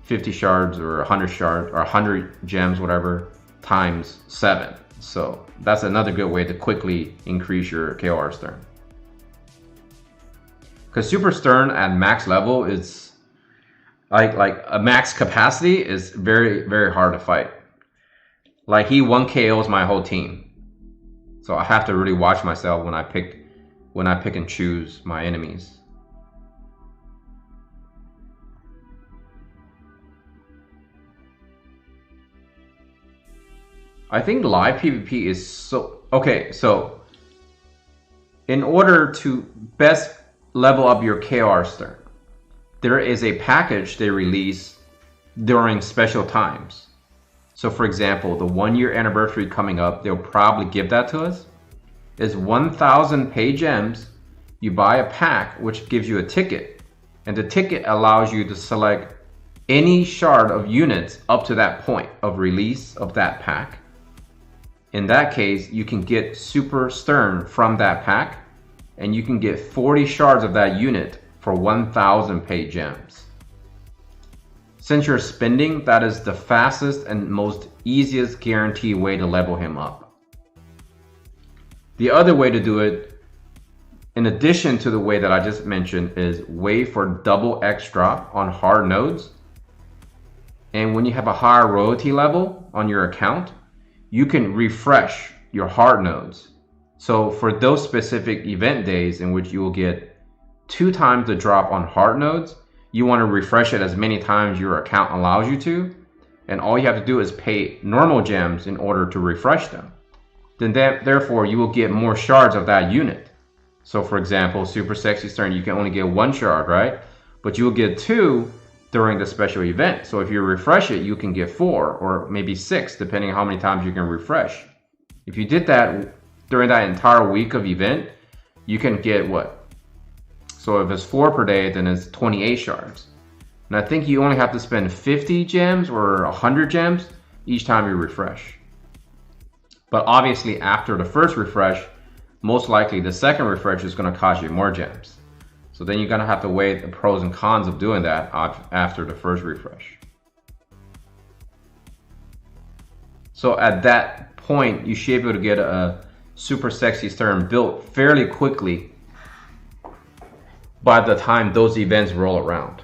50 shards or 100 shards or 100 gems, whatever, times 7. So that's another good way to quickly increase your KOR Stern. Because Super Stern at max level is like a max capacity is very, very hard to fight. Like he 1 KOs my whole team. So I have to really watch myself when I pick and choose my enemies. I think live PvP is so okay, so in order to best level up your KR Stern, there is a package they release during special times. So for example, the 1-year anniversary coming up, they'll probably give that to us. It's 1,000 pay gems. You buy a pack, which gives you a ticket. And the ticket allows you to select any shard of units up to that point of release of that pack. In that case, you can get Super Stern from that pack, and you can get 40 shards of that unit for 1,000 pay gems. Since you're spending, that is the fastest and most easiest guaranteed way to level him up. The other way to do it, in addition to the way that I just mentioned, is wait for double X drop on hard nodes. And when you have a higher royalty level on your account, you can refresh your hard nodes. So for those specific event days in which you will get 2 times the drop on hard nodes, you want to refresh it as many times your account allows you to, and all you have to do is pay normal gems in order to refresh them. Then therefore you will get more shards of that unit. So for example, Super Sexy Stern, you can only get 1 shard, right? But you will get 2 during the special event. So if you refresh it, you can get 4 or maybe 6, depending on how many times you can refresh. If you did that during that entire week of event, you can get what? So if it's 4 per day, then it's 28 shards. And I think you only have to spend 50 gems or 100 gems each time you refresh. But obviously after the first refresh, most likely the second refresh is going to cost you more gems. So then you're going to have to weigh the pros and cons of doing that after the first refresh. So at that point, you should be able to get a Super Sexy Stern built fairly quickly by the time those events roll around.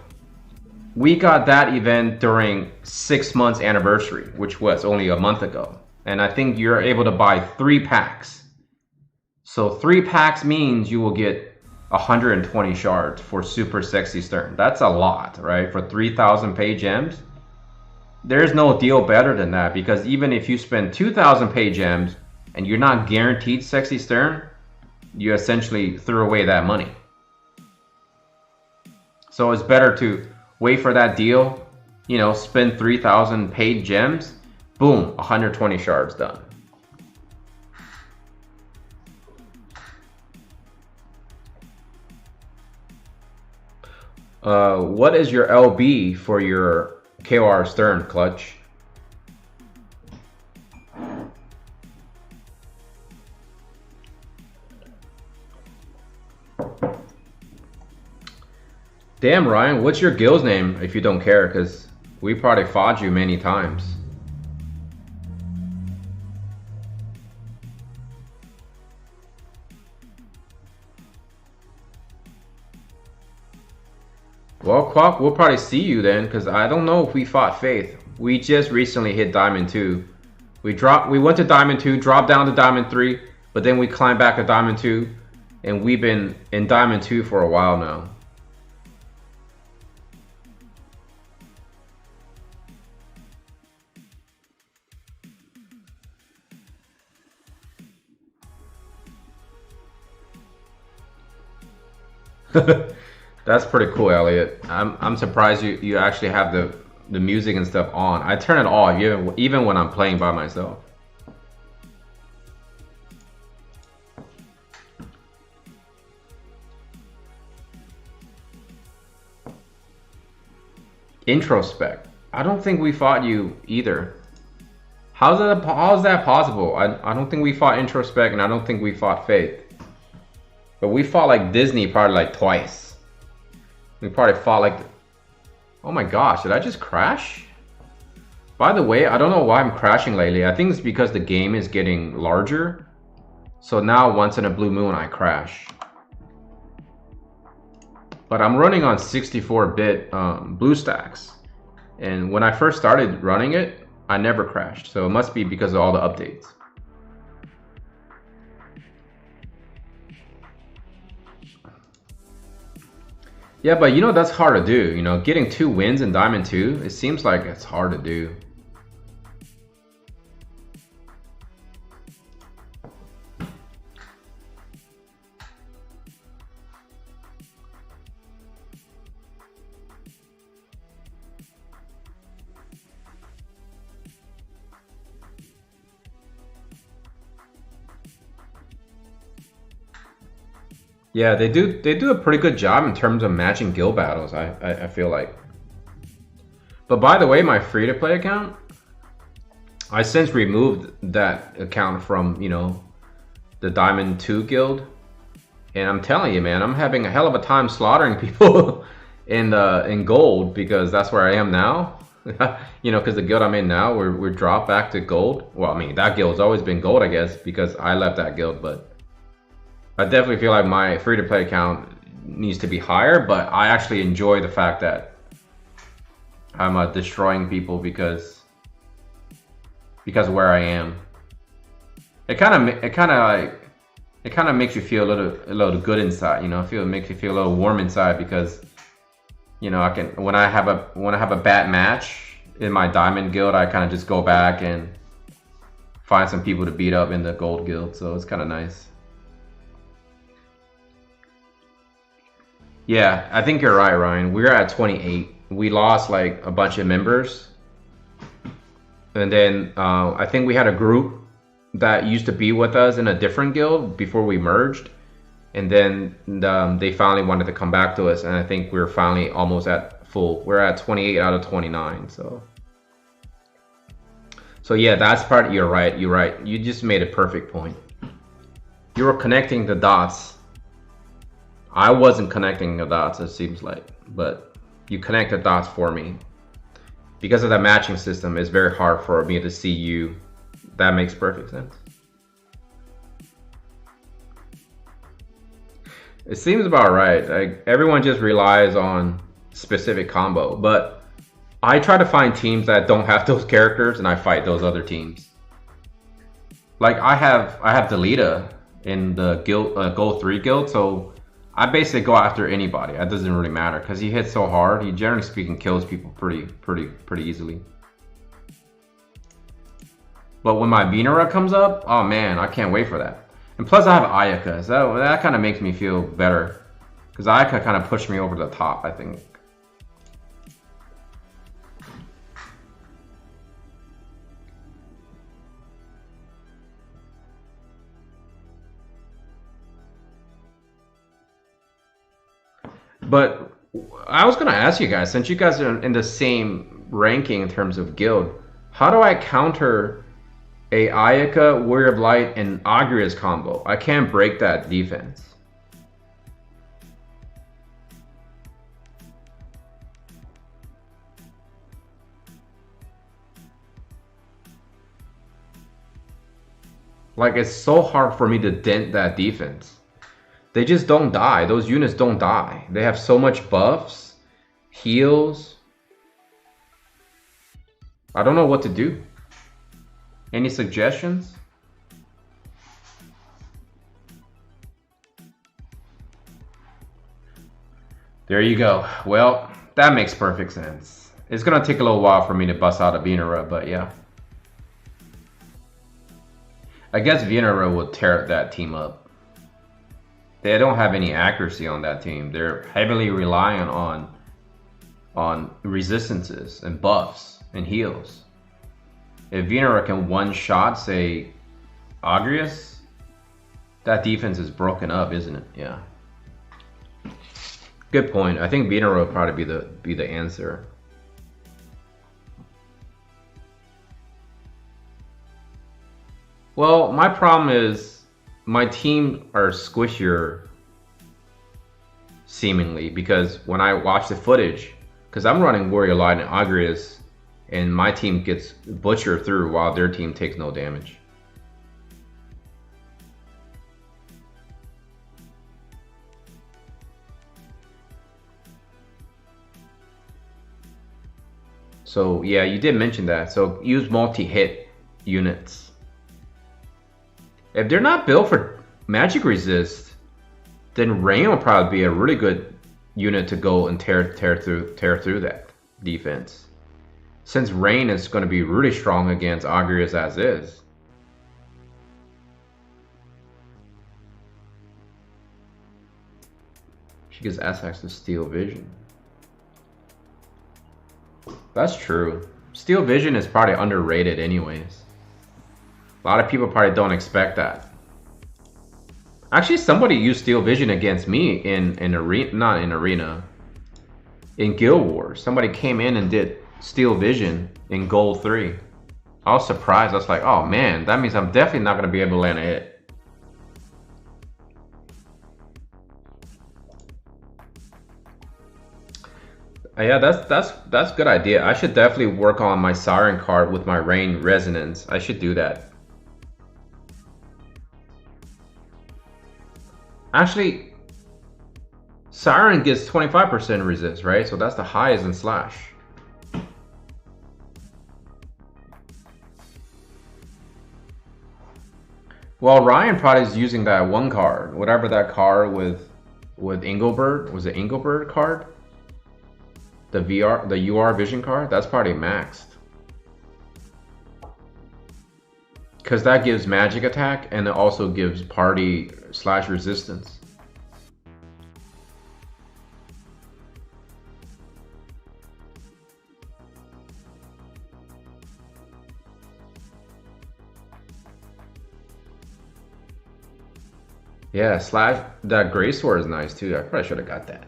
We got that event during 6 months anniversary, which was only a month ago. And I think you're able to buy 3 packs. So 3 packs means you will get 120 shards for Super Sexy Stern. That's a lot, right? For 3,000 pay gems. There's no deal better than that, because even if you spend 2,000 pay gems and you're not guaranteed Sexy Stern, you essentially threw away that money. So it's better to wait for that deal, you know, spend 3,000 paid gems, boom, 120 shards done. What is your LB for your KR Stern, Clutch? Damn, Ryan, what's your guild's name if you don't care? Because we probably fought you many times. Well, Quack, we'll probably see you then, because I don't know if we fought Faith. We just recently hit Diamond 2. We went to Diamond 2, dropped down to Diamond 3, but then we climbed back to Diamond 2, and we've been in Diamond 2 for a while now. That's pretty cool, Elliot. I'm surprised you actually have the music and stuff on. I turn it off even when I'm playing by myself. Introspect. I don't think we fought you either. How is that possible? I don't think we fought Introspect, and I don't think we fought Faith. But we fought like Disney probably like twice. We probably fought like... Oh my gosh, did I just crash? By the way, I don't know why I'm crashing lately. I think it's because the game is getting larger. So now once in a blue moon I crash. But I'm running on 64-bit BlueStacks. And when I first started running it, I never crashed, so it must be because of all the updates. Yeah, but you know that's hard to do. You know, getting 2 wins in Diamond 2, it seems like it's hard to do. Yeah, they do a pretty good job in terms of matching guild battles, I feel like. But by the way, my free-to-play account, I since removed that account from, you know, the Diamond 2 guild. And I'm telling you, man, I'm having a hell of a time slaughtering people in gold, because that's where I am now. You know, because the guild I'm in now, we're dropped back to gold. Well, I mean, that guild's always been gold, I guess, because I left that guild, but I definitely feel like my free-to-play account needs to be higher, but I actually enjoy the fact that I'm destroying people because of where I am. It kind of makes you feel a little good inside, you know. It makes you feel a little warm inside, because you know, I can, when I have a bad match in my Diamond guild, I kind of just go back and find some people to beat up in the gold guild, so it's kind of nice. Yeah, I think you're right, Ryan. We're at 28. We lost like a bunch of members. And then I think we had a group that used to be with us in a different guild before we merged. And then they finally wanted to come back to us. And I think we're finally almost at full. We're at 28 out of 29. So yeah, that's part. You're right. You're right. You just made a perfect point. You were connecting the dots. I wasn't connecting the dots, it seems like, but you connect the dots for me. Because of that matching system, it's very hard for me to see you. That makes perfect sense. It seems about right. Like, everyone just relies on specific combo, but I try to find teams that don't have those characters, and I fight those other teams. Like I have Delita in the guild, Gold 3 guild, so I basically go after anybody. That doesn't really matter, because he hits so hard. He, generally speaking, kills people pretty easily. But when my Venera comes up, oh man, I can't wait for that. And plus I have Ayaka, so that kind of makes me feel better, because Ayaka kind of pushed me over the top, I think. But I was gonna ask you guys, since you guys are in the same ranking in terms of guild, how do I counter a Ayaka, Warrior of Light, and Agrias combo? I can't break that defense. Like, it's so hard for me to dent that defense. They just don't die. Those units don't die. They have so much buffs, heals. I don't know what to do. Any suggestions? There you go. Well, that makes perfect sense. It's gonna take a little while for me to bust out a Venera, but yeah. I guess Venera will tear that team up. They don't have any accuracy on that team. They're heavily reliant on resistances and buffs and heals. If Venera can one-shot, say, Agrias, that defense is broken up, isn't it? Yeah. Good point. I think Venera would probably be the answer. Well, my problem is my team are squishier, seemingly, because when I watch the footage, because I'm running Warrior Light and Agrias, and my team gets butchered through while their team takes no damage. So yeah, you did mention that. So use multi-hit units. If they're not built for magic resist, then Rain will probably be a really good unit to go and tear through that defense. Since Rain is going to be really strong against Auguries as is. She gives Essex to Steel Vision. That's true. Steel Vision is probably underrated anyways. A lot of people probably don't expect that. Actually, somebody used Steel Vision against me in arena, not in arena, in Guild Wars. Somebody came in and did Steel Vision in Gold 3. I was surprised. I was like, oh man, that means I'm definitely not going to be able to land a hit. Yeah, that's good idea. I should definitely work on my Siren card with my Rain Resonance. I should do that. Actually, Siren gets 25% resist, right? So that's the highest in Slash. Well, Ryan probably is using that one card, whatever that card with Engelbert. Was it Engelbert card? The UR Vision card? That's probably maxed. Because that gives magic attack and it also gives party slash resistance. Yeah, slash that Gray Sword is nice too. I probably should have got that.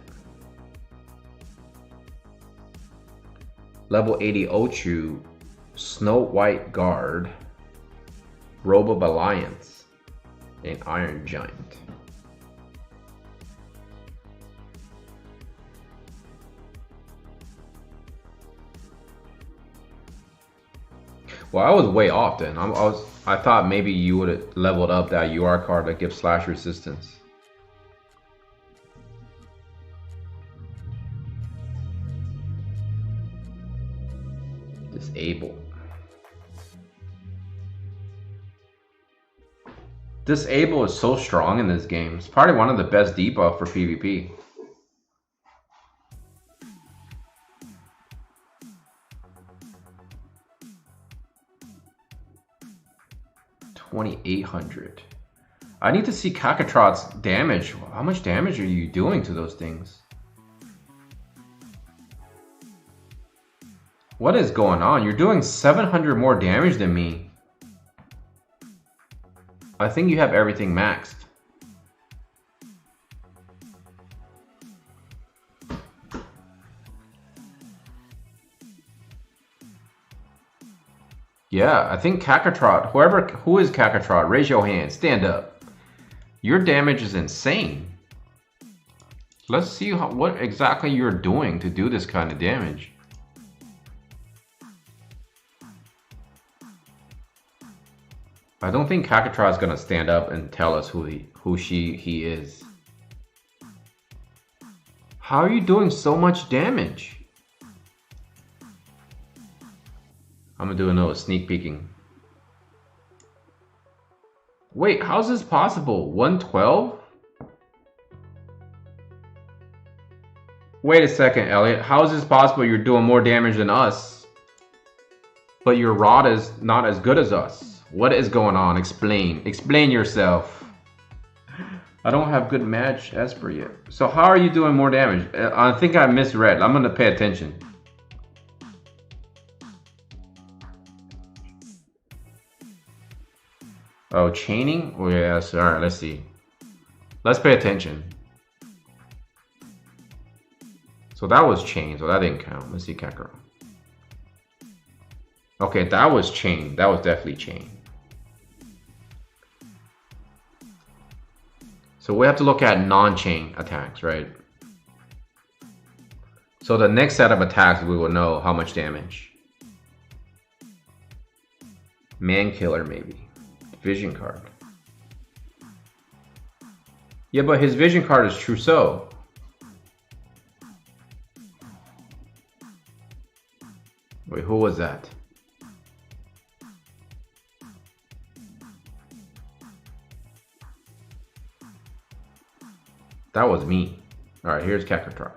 Level 80 Ochu, Snow White Guard, Robe of Alliance, and Iron Giant. Well, I was way off then. I thought maybe you would have leveled up that UR card that gives slash resistance. Disable. Disable is so strong in this game. It's probably one of the best debuff for PvP. $2,800. I need to see Cacatrod's damage. How much damage are you doing to those things? What is going on? You're doing 700 more damage than me. I think you have everything maxed. Yeah, I think Caccatrot, who is Caccatrot, raise your hand, stand up. Your damage is insane. Let's see what exactly you're doing to do this kind of damage. I don't think Caccatrot is gonna stand up and tell us who he is. How are you doing so much damage? I'm gonna do another sneak peeking. Wait, how's this possible? 112? Wait a second, Elliot. How is this possible? You're doing more damage than us, but your rod is not as good as us. What is going on? Explain. Explain yourself. I don't have good match Esper yet. So how are you doing more damage? I think I misread. I'm gonna pay attention. Oh, chaining? Oh yes, alright, let's see. Let's pay attention. So that was chain, so that didn't count. Let's see Kakarot. Okay, that was chain. That was definitely chain. So we have to look at non-chain attacks, right? So the next set of attacks, we will know how much damage. Man Killer, maybe. Vision card. Yeah, but his vision card is Trousseau. Wait, who was that? That was me. All right, here's Kakarot.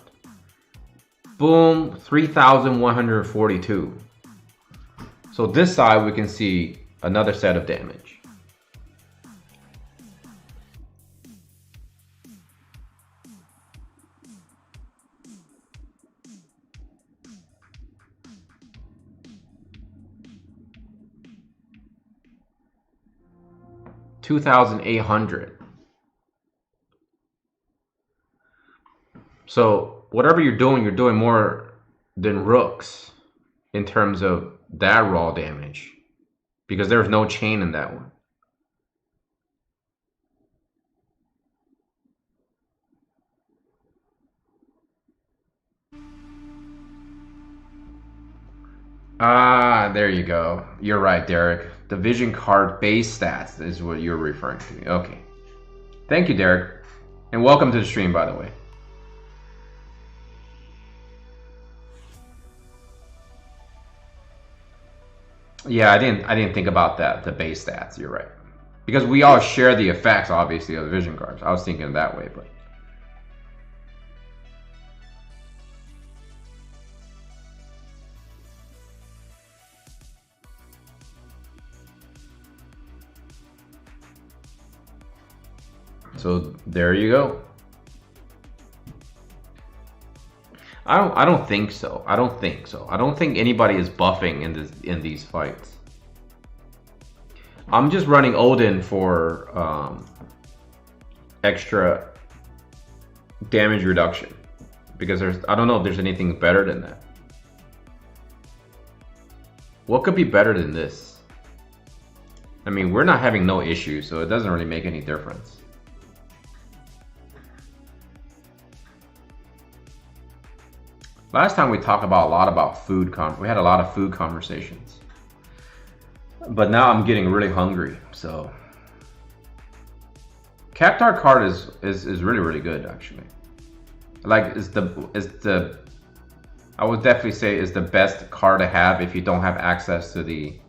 Boom, 3,142. So this side we can see another set of damage. $2,800. So whatever you're doing more than Rooks in terms of that raw damage, because there's no chain in that one. Ah, there you go. You're right, Derek. The vision card base stats is what you're referring to. Okay. Thank you, Derek. And welcome to the stream, by the way. Yeah, I didn't think about that, the base stats. You're right. Because we all share the effects, obviously, of the vision cards. I was thinking that way, but so there you go. I don't think so. I don't think so. I don't think anybody is buffing in these fights. I'm just running Odin for extra damage reduction because I don't know if there's anything better than that. What could be better than this? I mean, we're not having no issues, so it doesn't really make any difference. Last time we talked about a lot about food. We had a lot of food conversations, but now I'm getting really hungry. So, Cactuar card is really good actually. Like I would definitely say is the best card to have if you don't have access to the.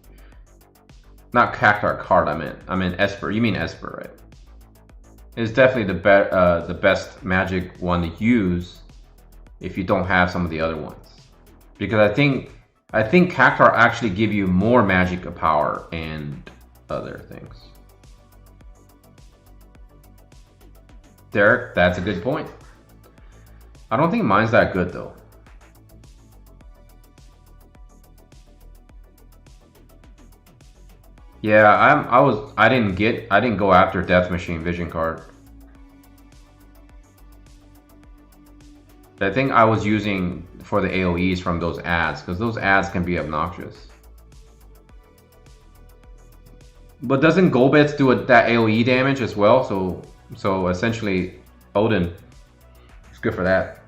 Not Cactuar card. I meant Esper. You mean Esper, right? It's definitely the best magic one to use if you don't have some of the other ones, because I think Cactuar actually give you more magic power and other things. Derek, that's a good point. I don't think mine's that good though. Yeah, I didn't go after Death Machine Vision card. I think I was using for the AoEs from those ads, because those ads can be obnoxious. But doesn't Golbez do that AoE damage as well? So essentially, Odin is good for that.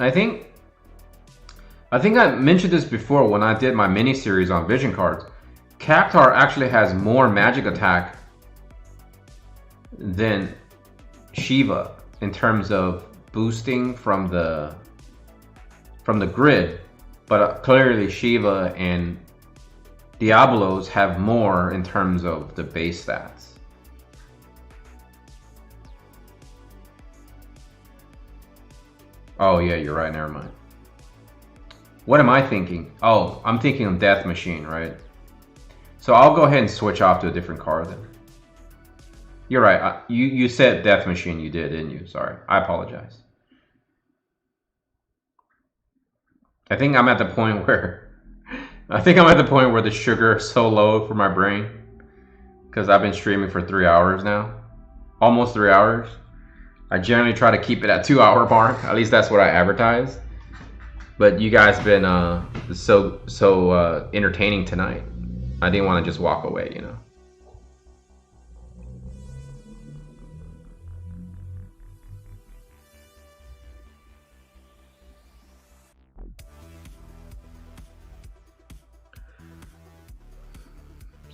I think I mentioned this before when I did my mini series on vision cards. Cactuar actually has more magic attack than Shiva in terms of boosting from the grid, but clearly Shiva and Diablos have more in terms of the base stats. Oh yeah, you're right, never mind. What am I thinking? Oh, I'm thinking of Death Machine, right? So I'll go ahead and switch off to a different card then. You're right. You said Death Machine. You did, didn't you? Sorry. I apologize. I think I'm at the point where the sugar is so low for my brain, because I've been streaming for 3 hours now, almost 3 hours. I generally try to keep it at 2 hour mark. At least that's what I advertise. But you guys been so entertaining tonight. I didn't want to just walk away, you know.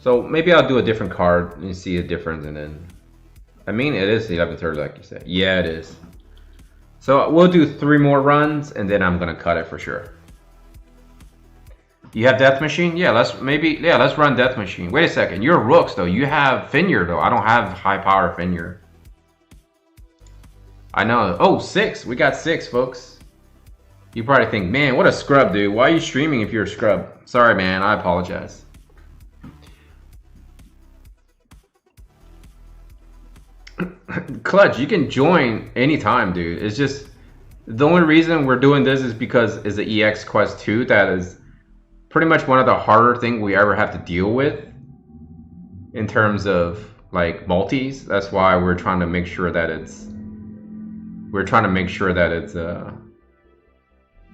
So maybe I'll do a different card and see a difference, and then I mean it is 11:30 like you said. Yeah, it is. So we'll do 3 more runs and then I'm gonna cut it for sure. You have Death Machine? Yeah, let's run Death Machine. Wait a second, you're Rooks though. You have Finir though. I don't have high power Finir. I know. Oh, 6. We got 6, folks. You probably think, man, what a scrub, dude. Why are you streaming if you're a scrub? Sorry, man. I apologize. Clutch, you can join anytime, dude. It's just the only reason we're doing this is because it's the EX Quest 2 that is pretty much one of the harder things we ever have to deal with in terms of like multis. That's why we're trying to make sure that it's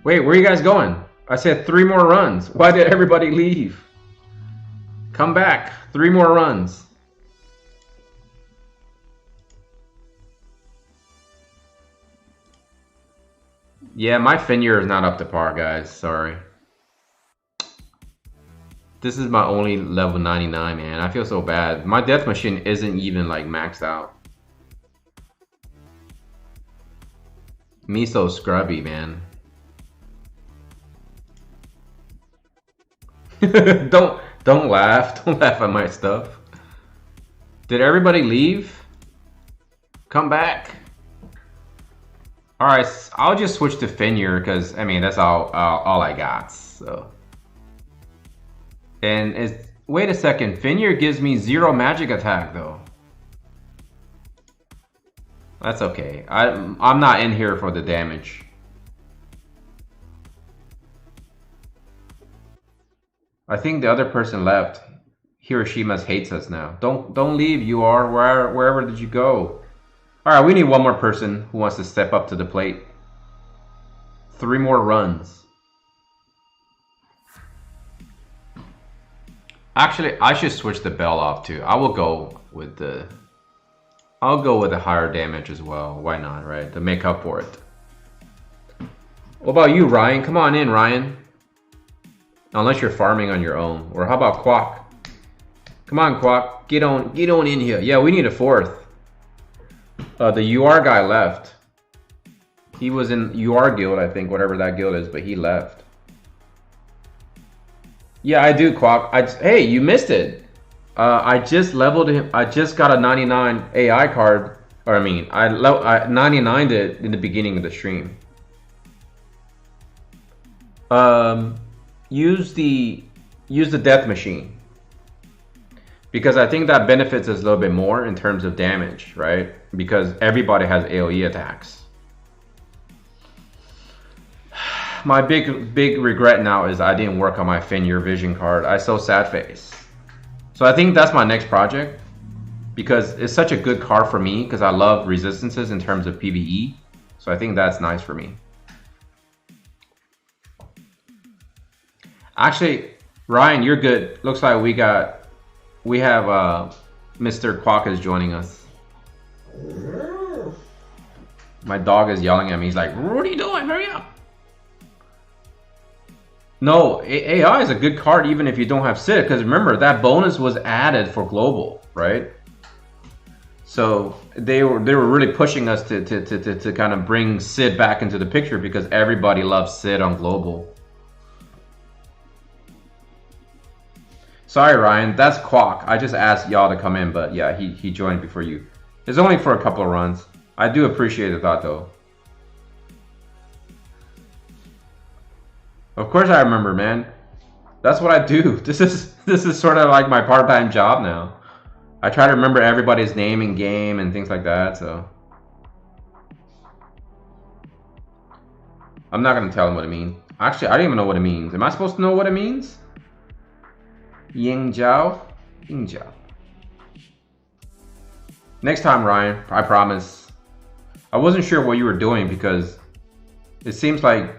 wait, where are you guys going? I said 3 more runs. Why did everybody leave? Come back. 3 more runs. Yeah, my Finir is not up to par, guys. Sorry. This is my only level 99, man. I feel so bad. My Death Machine isn't even like maxed out. Me so scrubby, man. Don't laugh. Don't laugh at my stuff. Did everybody leave? Come back. All right, I'll just switch to Finir because I mean that's all I got. So, and it's wait a second, Finir gives me 0 magic attack though. That's okay. I'm not in here for the damage. I think the other person left. Hiroshima hates us now. Don't leave. You are wherever did you go? All right, we need 1 more person who wants to step up to the plate. 3 more runs. Actually, I should switch the bell off too. I'll go with the higher damage as well. Why not, right? To make up for it. What about you, Ryan? Come on in, Ryan. Unless you're farming on your own. Or how about Quack? Come on, Quack. Get on in here. Yeah, we need a 4th. The UR guy left. He was in UR guild, I think, whatever that guild is, but he left. Yeah, I do, Quack. Hey, you missed it. I just leveled him. I just got a 99 AI card. Or I mean, I 99'd it in the beginning of the stream. Use the Death Machine. Because I think that benefits us a little bit more in terms of damage, right? Because everybody has AoE attacks. My big regret now is I didn't work on my Finir vision card. I so sad face. So I think that's my next project. Because it's such a good card for me because I love resistances in terms of PvE. So I think that's nice for me. Actually, Ryan, you're good. Looks like we have Mr. Quack is joining us. My dog is yelling at me. He's like, what are you doing? Hurry up. No, AI is a good card even if you don't have Sid. Because remember, that bonus was added for global, right? So they were really pushing us to kind of bring Sid back into the picture because everybody loves Sid on global. Sorry, Ryan, that's Quack. I just asked y'all to come in, but yeah, he joined before you. It's only for a couple of runs. I do appreciate the thought, though. Of course I remember, man. That's what I do. This is sort of like my part-time job now. I try to remember everybody's name in game and things like that, so. I'm not gonna tell them what it means. Actually, I don't even know what it means. Am I supposed to know what it means? Ying Jiao? Ying Jiao. Next time, Ryan, I promise. I wasn't sure what you were doing because it seems like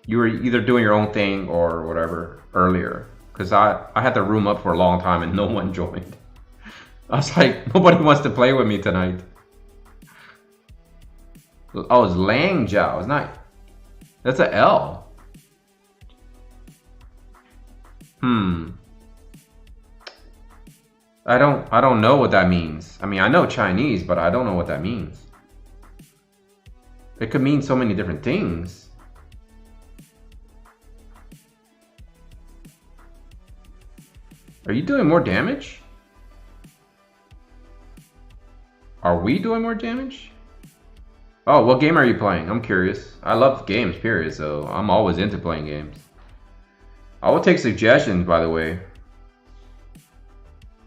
you were either doing your own thing or whatever earlier. Because I had the room up for a long time and no one joined. I was like, nobody wants to play with me tonight. Oh, it's Lang Jiao. It's not. That's an L. I don't know what that means. I mean, I know Chinese, but I don't know what that means. It could mean so many different things. Are you doing more damage? Are we doing more damage? Oh, what game are you playing? I'm curious. I love games, period, so I'm always into playing games. I will take suggestions, by the way.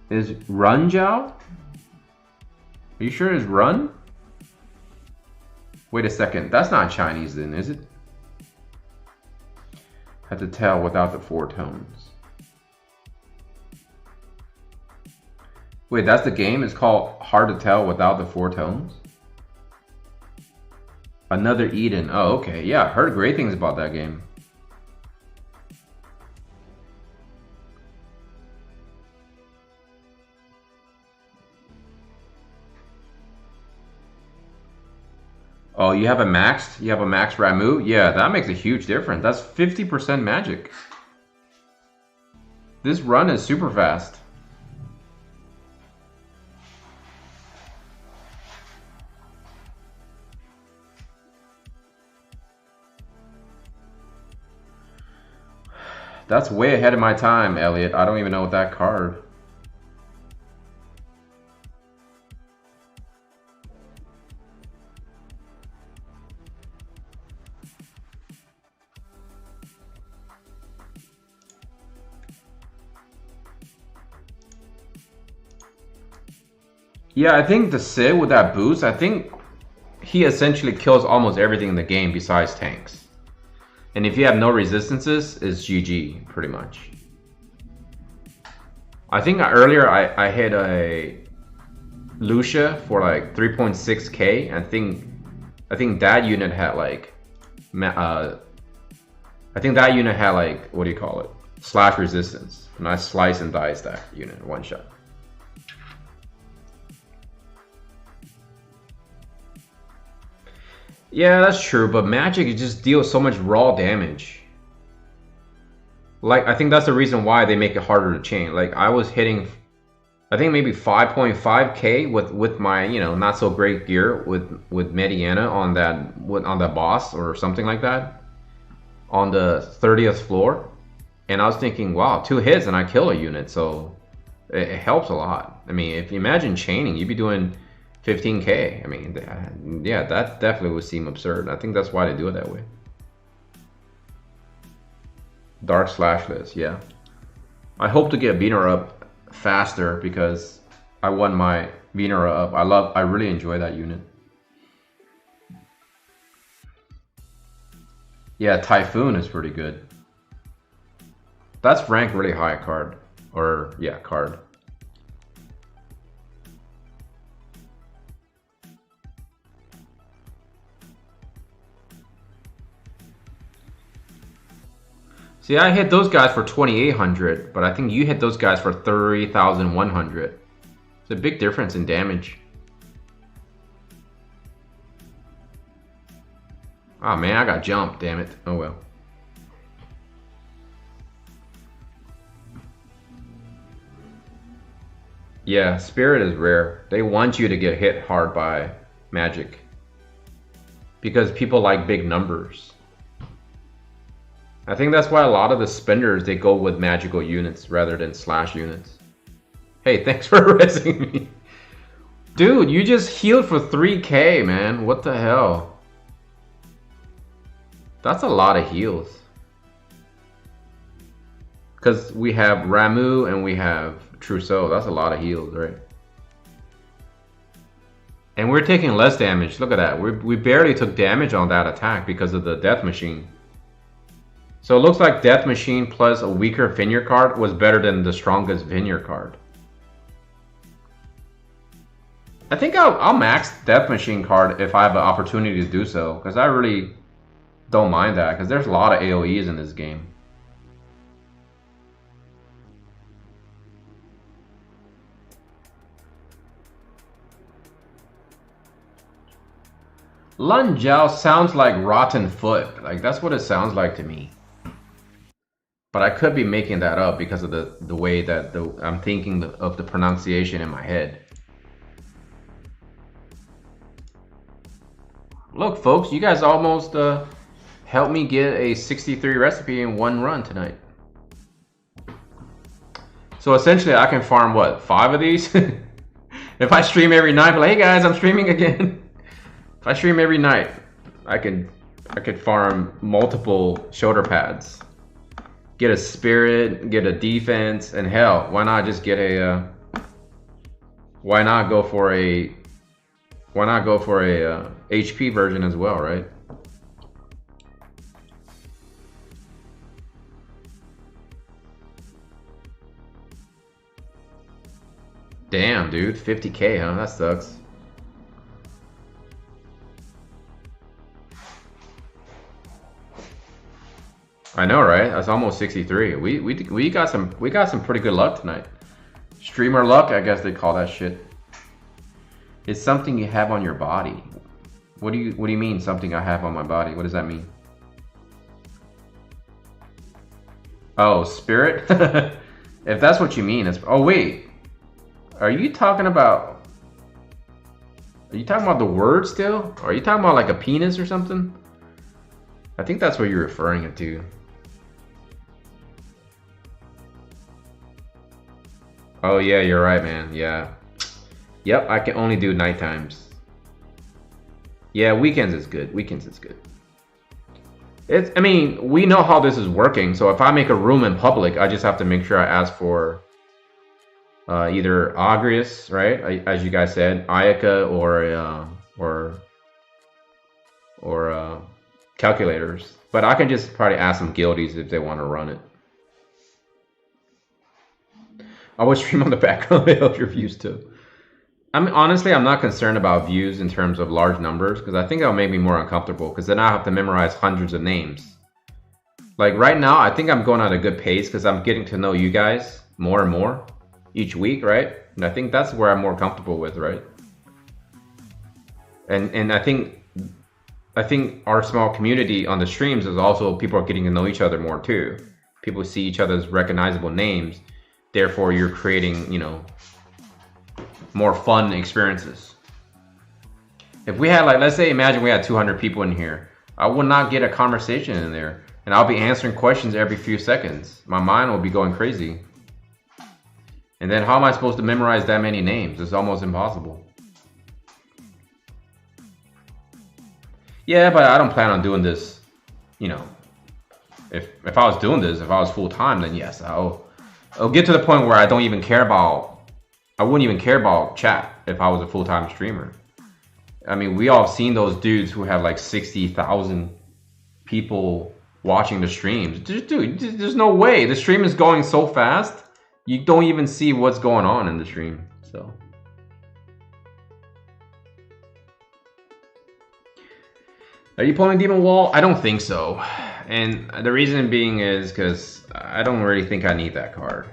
Is Run Jiao? Are you sure it's Run? Wait a second. That's not Chinese then, is it? Had to tell without the 4 tones. Wait, that's the game? It's called Hard to Tell Without the 4 Tones? Another Eden. Oh, okay. Yeah, I heard great things about that game. Oh, you have a maxed? You have a max Ramu? Yeah, that makes a huge difference. That's 50% magic. This run is super fast. That's way ahead of my time, Elliot. I don't even know what that card. Yeah, I think the Sid with that boost, I think he essentially kills almost everything in the game besides tanks. And if you have no resistances, it's GG, pretty much. I think earlier I hit a Lucia for like 3.6k. I think that unit had like, I think that unit had like, what do you call it? Slash resistance. And I slice and dice that unit in one shot. Yeah, that's true, but magic just deals so much raw damage. Like, I think that's the reason why they make it harder to chain. Like, I was hitting, I think maybe 5.5k with my, you know, not so great gear with Mediana on that boss or something like that on the 30th floor, and I was thinking, wow, 2 hits and I kill a unit, so it helps a lot. I mean, if you imagine chaining, you'd be doing 15k. I mean, yeah, that definitely would seem absurd. I think that's why they do it that way. Dark Slashless, yeah. I hope to get Venera up faster because I want my Venera up. I really enjoy that unit. Yeah, Typhoon is pretty good. That's ranked really high card. Or, yeah, card. See, I hit those guys for 2,800, but I think you hit those guys for 3,100. It's a big difference in damage. Oh man, I got jumped, damn it. Oh well. Yeah, Spirit is rare. They want you to get hit hard by magic. Because people like big numbers. I think that's why a lot of the spenders, they go with magical units rather than slash units. Hey, thanks for resing me. Dude, you just healed for 3k, man. What the hell? That's a lot of heals. Because we have Ramu and we have Trousseau. That's a lot of heals, right? And we're taking less damage. Look at that. We barely took damage on that attack because of the Death Machine. So it looks like Death Machine plus a weaker Vineyard card was better than the strongest Vineyard card. I think I'll max Death Machine card if I have an opportunity to do so, because I really don't mind that, because there's a lot of AoEs in this game. Lun Jiao sounds like Rotten Foot. Like, that's what it sounds like to me. But I could be making that up because of the way that I'm thinking of the pronunciation in my head. Look, folks, you guys almost helped me get a 63 recipe in one run tonight. So essentially, I can farm, what, 5 of these? If I stream every night, be like, hey guys, I'm streaming again. If I stream every night, I could farm multiple shoulder pads. Get a spirit, get a defense, and hell, why not just get a why not go for a HP version as well, right? Damn, dude, 50K, huh? That sucks. I know, right? That's almost 63. We got some pretty good luck tonight. Streamer luck, I guess they call that shit. It's something you have on your body. What do you mean something I have on my body? What does that mean? Oh, spirit? If that's what you mean, it's oh wait. Are you talking about the word still? Or are you talking about like a penis or something? I think that's what you're referring it to. Oh yeah, you're right, man. Yeah. Yep, I can only do night times. Yeah, weekends is good. Weekends is good. I mean, we know how this is working, so if I make a room in public, I just have to make sure I ask for either Agrius, right? As you guys said, Ayaka or calculators. But I can just probably ask some guildies if they want to run it. I would stream on the background to help your views too. I mean, honestly, I'm not concerned about views in terms of large numbers because I think it'll make me more uncomfortable because then I have to memorize hundreds of names. Like right now, I think I'm going at a good pace because I'm getting to know you guys more and more each week, right? And I think that's where I'm more comfortable with, right? And I think our small community on the streams is also people are getting to know each other more too. People see each other's recognizable names. Therefore, you're creating, you know, more fun experiences. If we had like, let's say, imagine we had 200 people in here, I would not get a conversation in there, and I'll be answering questions every few seconds. My mind will be going crazy. And then how am I supposed to memorize that many names? It's almost impossible. Yeah, but I don't plan on doing this, you know. If I was doing this, if I was full time, then yes, I'll get to the point where I wouldn't even care about chat if I was a full-time streamer. I mean, we all have seen those dudes who have like 60,000 people watching the streams. Dude, there's no way. The stream is going so fast, you don't even see what's going on in the stream. So, are you pulling Demon Wall? I don't think so. And the reason being is because I don't really think I need that card.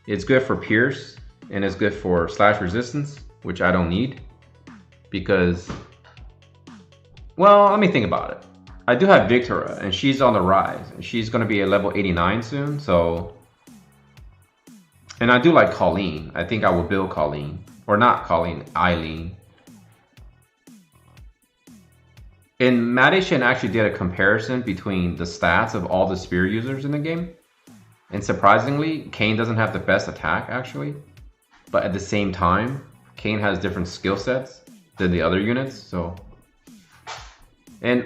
It's good for Pierce, and it's good for slash resistance, which I don't need. Because, well, let me think about it. I do have Victora, and she's on the rise. And she's going to be a level 89 soon, so... And I do like Colleen. I think I will build Colleen. Or not Colleen, Eileen. And Madishin actually did a comparison between the stats of all the spear users in the game. And surprisingly, Kayn doesn't have the best attack, actually. But at the same time, Kayn has different skill sets than the other units, so... And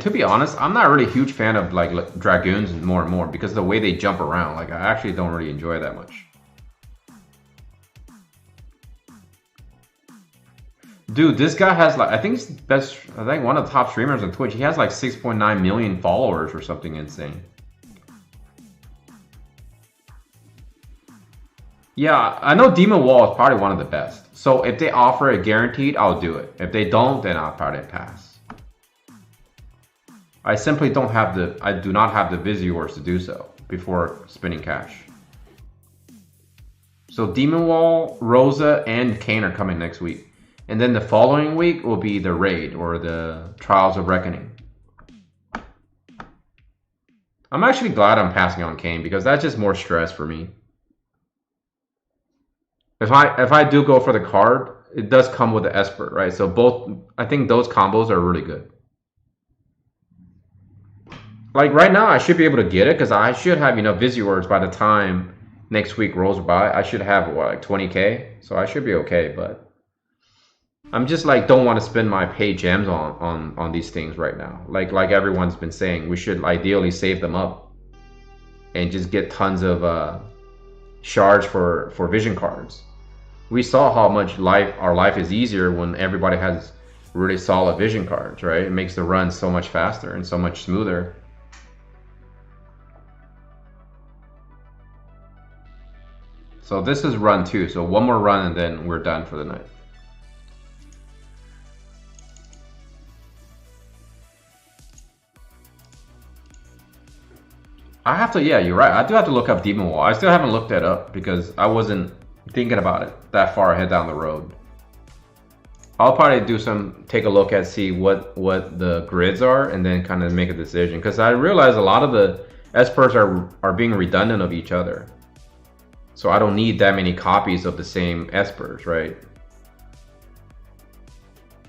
to be honest, I'm not really a huge fan of like Dragoons more and more because of the way they jump around. Like, I actually don't really enjoy that much. Dude, this guy has like, I think he's one of the top streamers on Twitch. He has like 6.9 million followers or something insane. Yeah, I know Demon Wall is probably one of the best. So if they offer it guaranteed, I'll do it. If they don't, then I'll probably pass. I simply don't have I do not have the Visuals to do so before spending cash. So Demon Wall, Rosa, and Kayn are coming next week. And then the following week will be the Raid or the Trials of Reckoning. I'm actually glad I'm passing on Kane because that's just more stress for me. If I do go for the card, it does come with the Esper, right? So both, I think those combos are really good. Like right now, I should be able to get it because I should have enough Visuwords by the time next week rolls by. I should have what, like 20k, so I should be okay. But I'm just like don't want to spend my pay gems on these things right now. Like everyone's been saying, we should ideally save them up and just get tons of shards for vision cards. We saw how much our life is easier when everybody has really solid vision cards, right? It makes the run so much faster and so much smoother. So this is run 2, so one more run and then we're done for the night. I have to, yeah, you're right. I do have to look up Demon Wall. I still haven't looked that up because I wasn't thinking about it that far ahead down the road. I'll probably take a look at, see what the grids are and then kind of make a decision. Because I realize a lot of the Espers are being redundant of each other. So I don't need that many copies of the same Espers, right?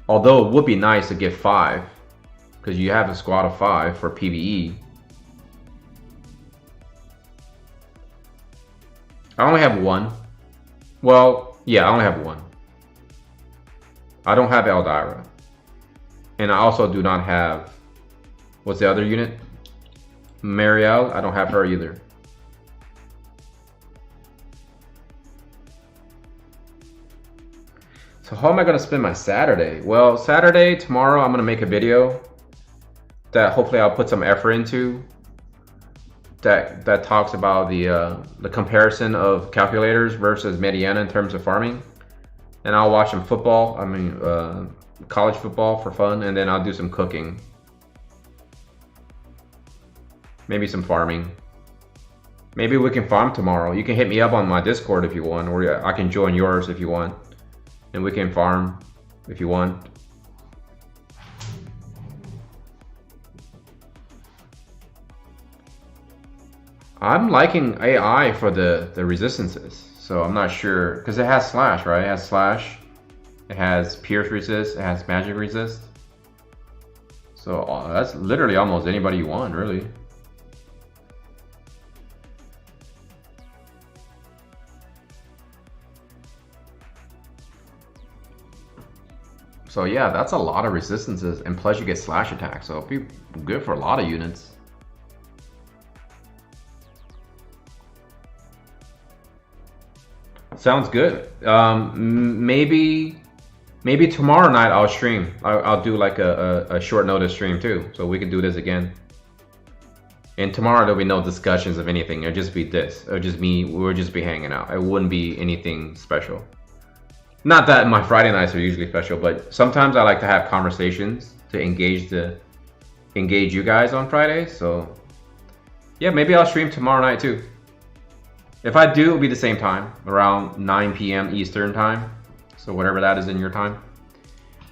Although it would be nice to get 5, because you have a squad of 5 for PvE. I only have 1. Well, yeah, I only have 1. I don't have Eldyra. And I also do not have, what's the other unit? Marielle, I don't have her either. So how am I gonna spend my Saturday? Well, Saturday, tomorrow, I'm gonna make a video that hopefully I'll put some effort into that talks about the comparison of calculators versus Mediana in terms of farming. And I'll watch some football, college football for fun, and then I'll do some cooking. Maybe some farming. Maybe we can farm tomorrow. You can hit me up on my Discord if you want, or I can join yours if you want. And we can farm if you want. I'm liking AI for the resistances, so I'm not sure because it has slash, right? It has slash, it has pierce resist, it has magic resist. So that's literally almost anybody you want, really. So yeah, that's a lot of resistances, and plus you get slash attack, so it'll be good for a lot of units. Sounds good. Maybe tomorrow night I'll stream. I'll do like a short notice stream too, so we can do this again. And tomorrow there'll be no discussions of anything. It'll just be this. It'll just me. We'll just be hanging out. It wouldn't be anything special. Not that my Friday nights are usually special, but sometimes I like to have conversations to engage you guys on Friday. So yeah, maybe I'll stream tomorrow night too. If I do, it'll be the same time, around 9 p.m. Eastern time. So whatever that is in your time.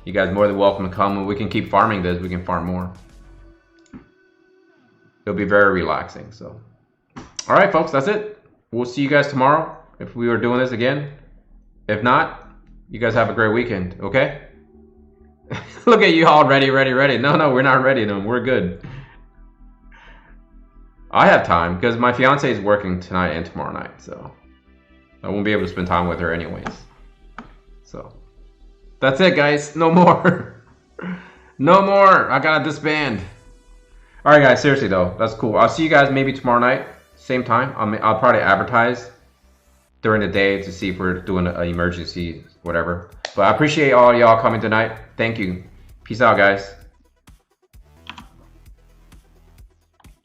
You guys are more than welcome to come, and we can keep farming this. We can farm more. It'll be very relaxing. So, all right, folks, that's it. We'll see you guys tomorrow if we were doing this again. If not, you guys have a great weekend, okay? Look at you all ready. No, we're not ready. No, we're good. I have time because my fiance is working tonight and tomorrow night, so I won't be able to spend time with her anyways. So that's it, guys. No more. No more. I gotta disband. All right, guys. Seriously though, that's cool. I'll see you guys maybe tomorrow night, same time. I'll probably advertise during the day to see if we're doing an emergency, whatever. But I appreciate all y'all coming tonight. Thank you. Peace out, guys.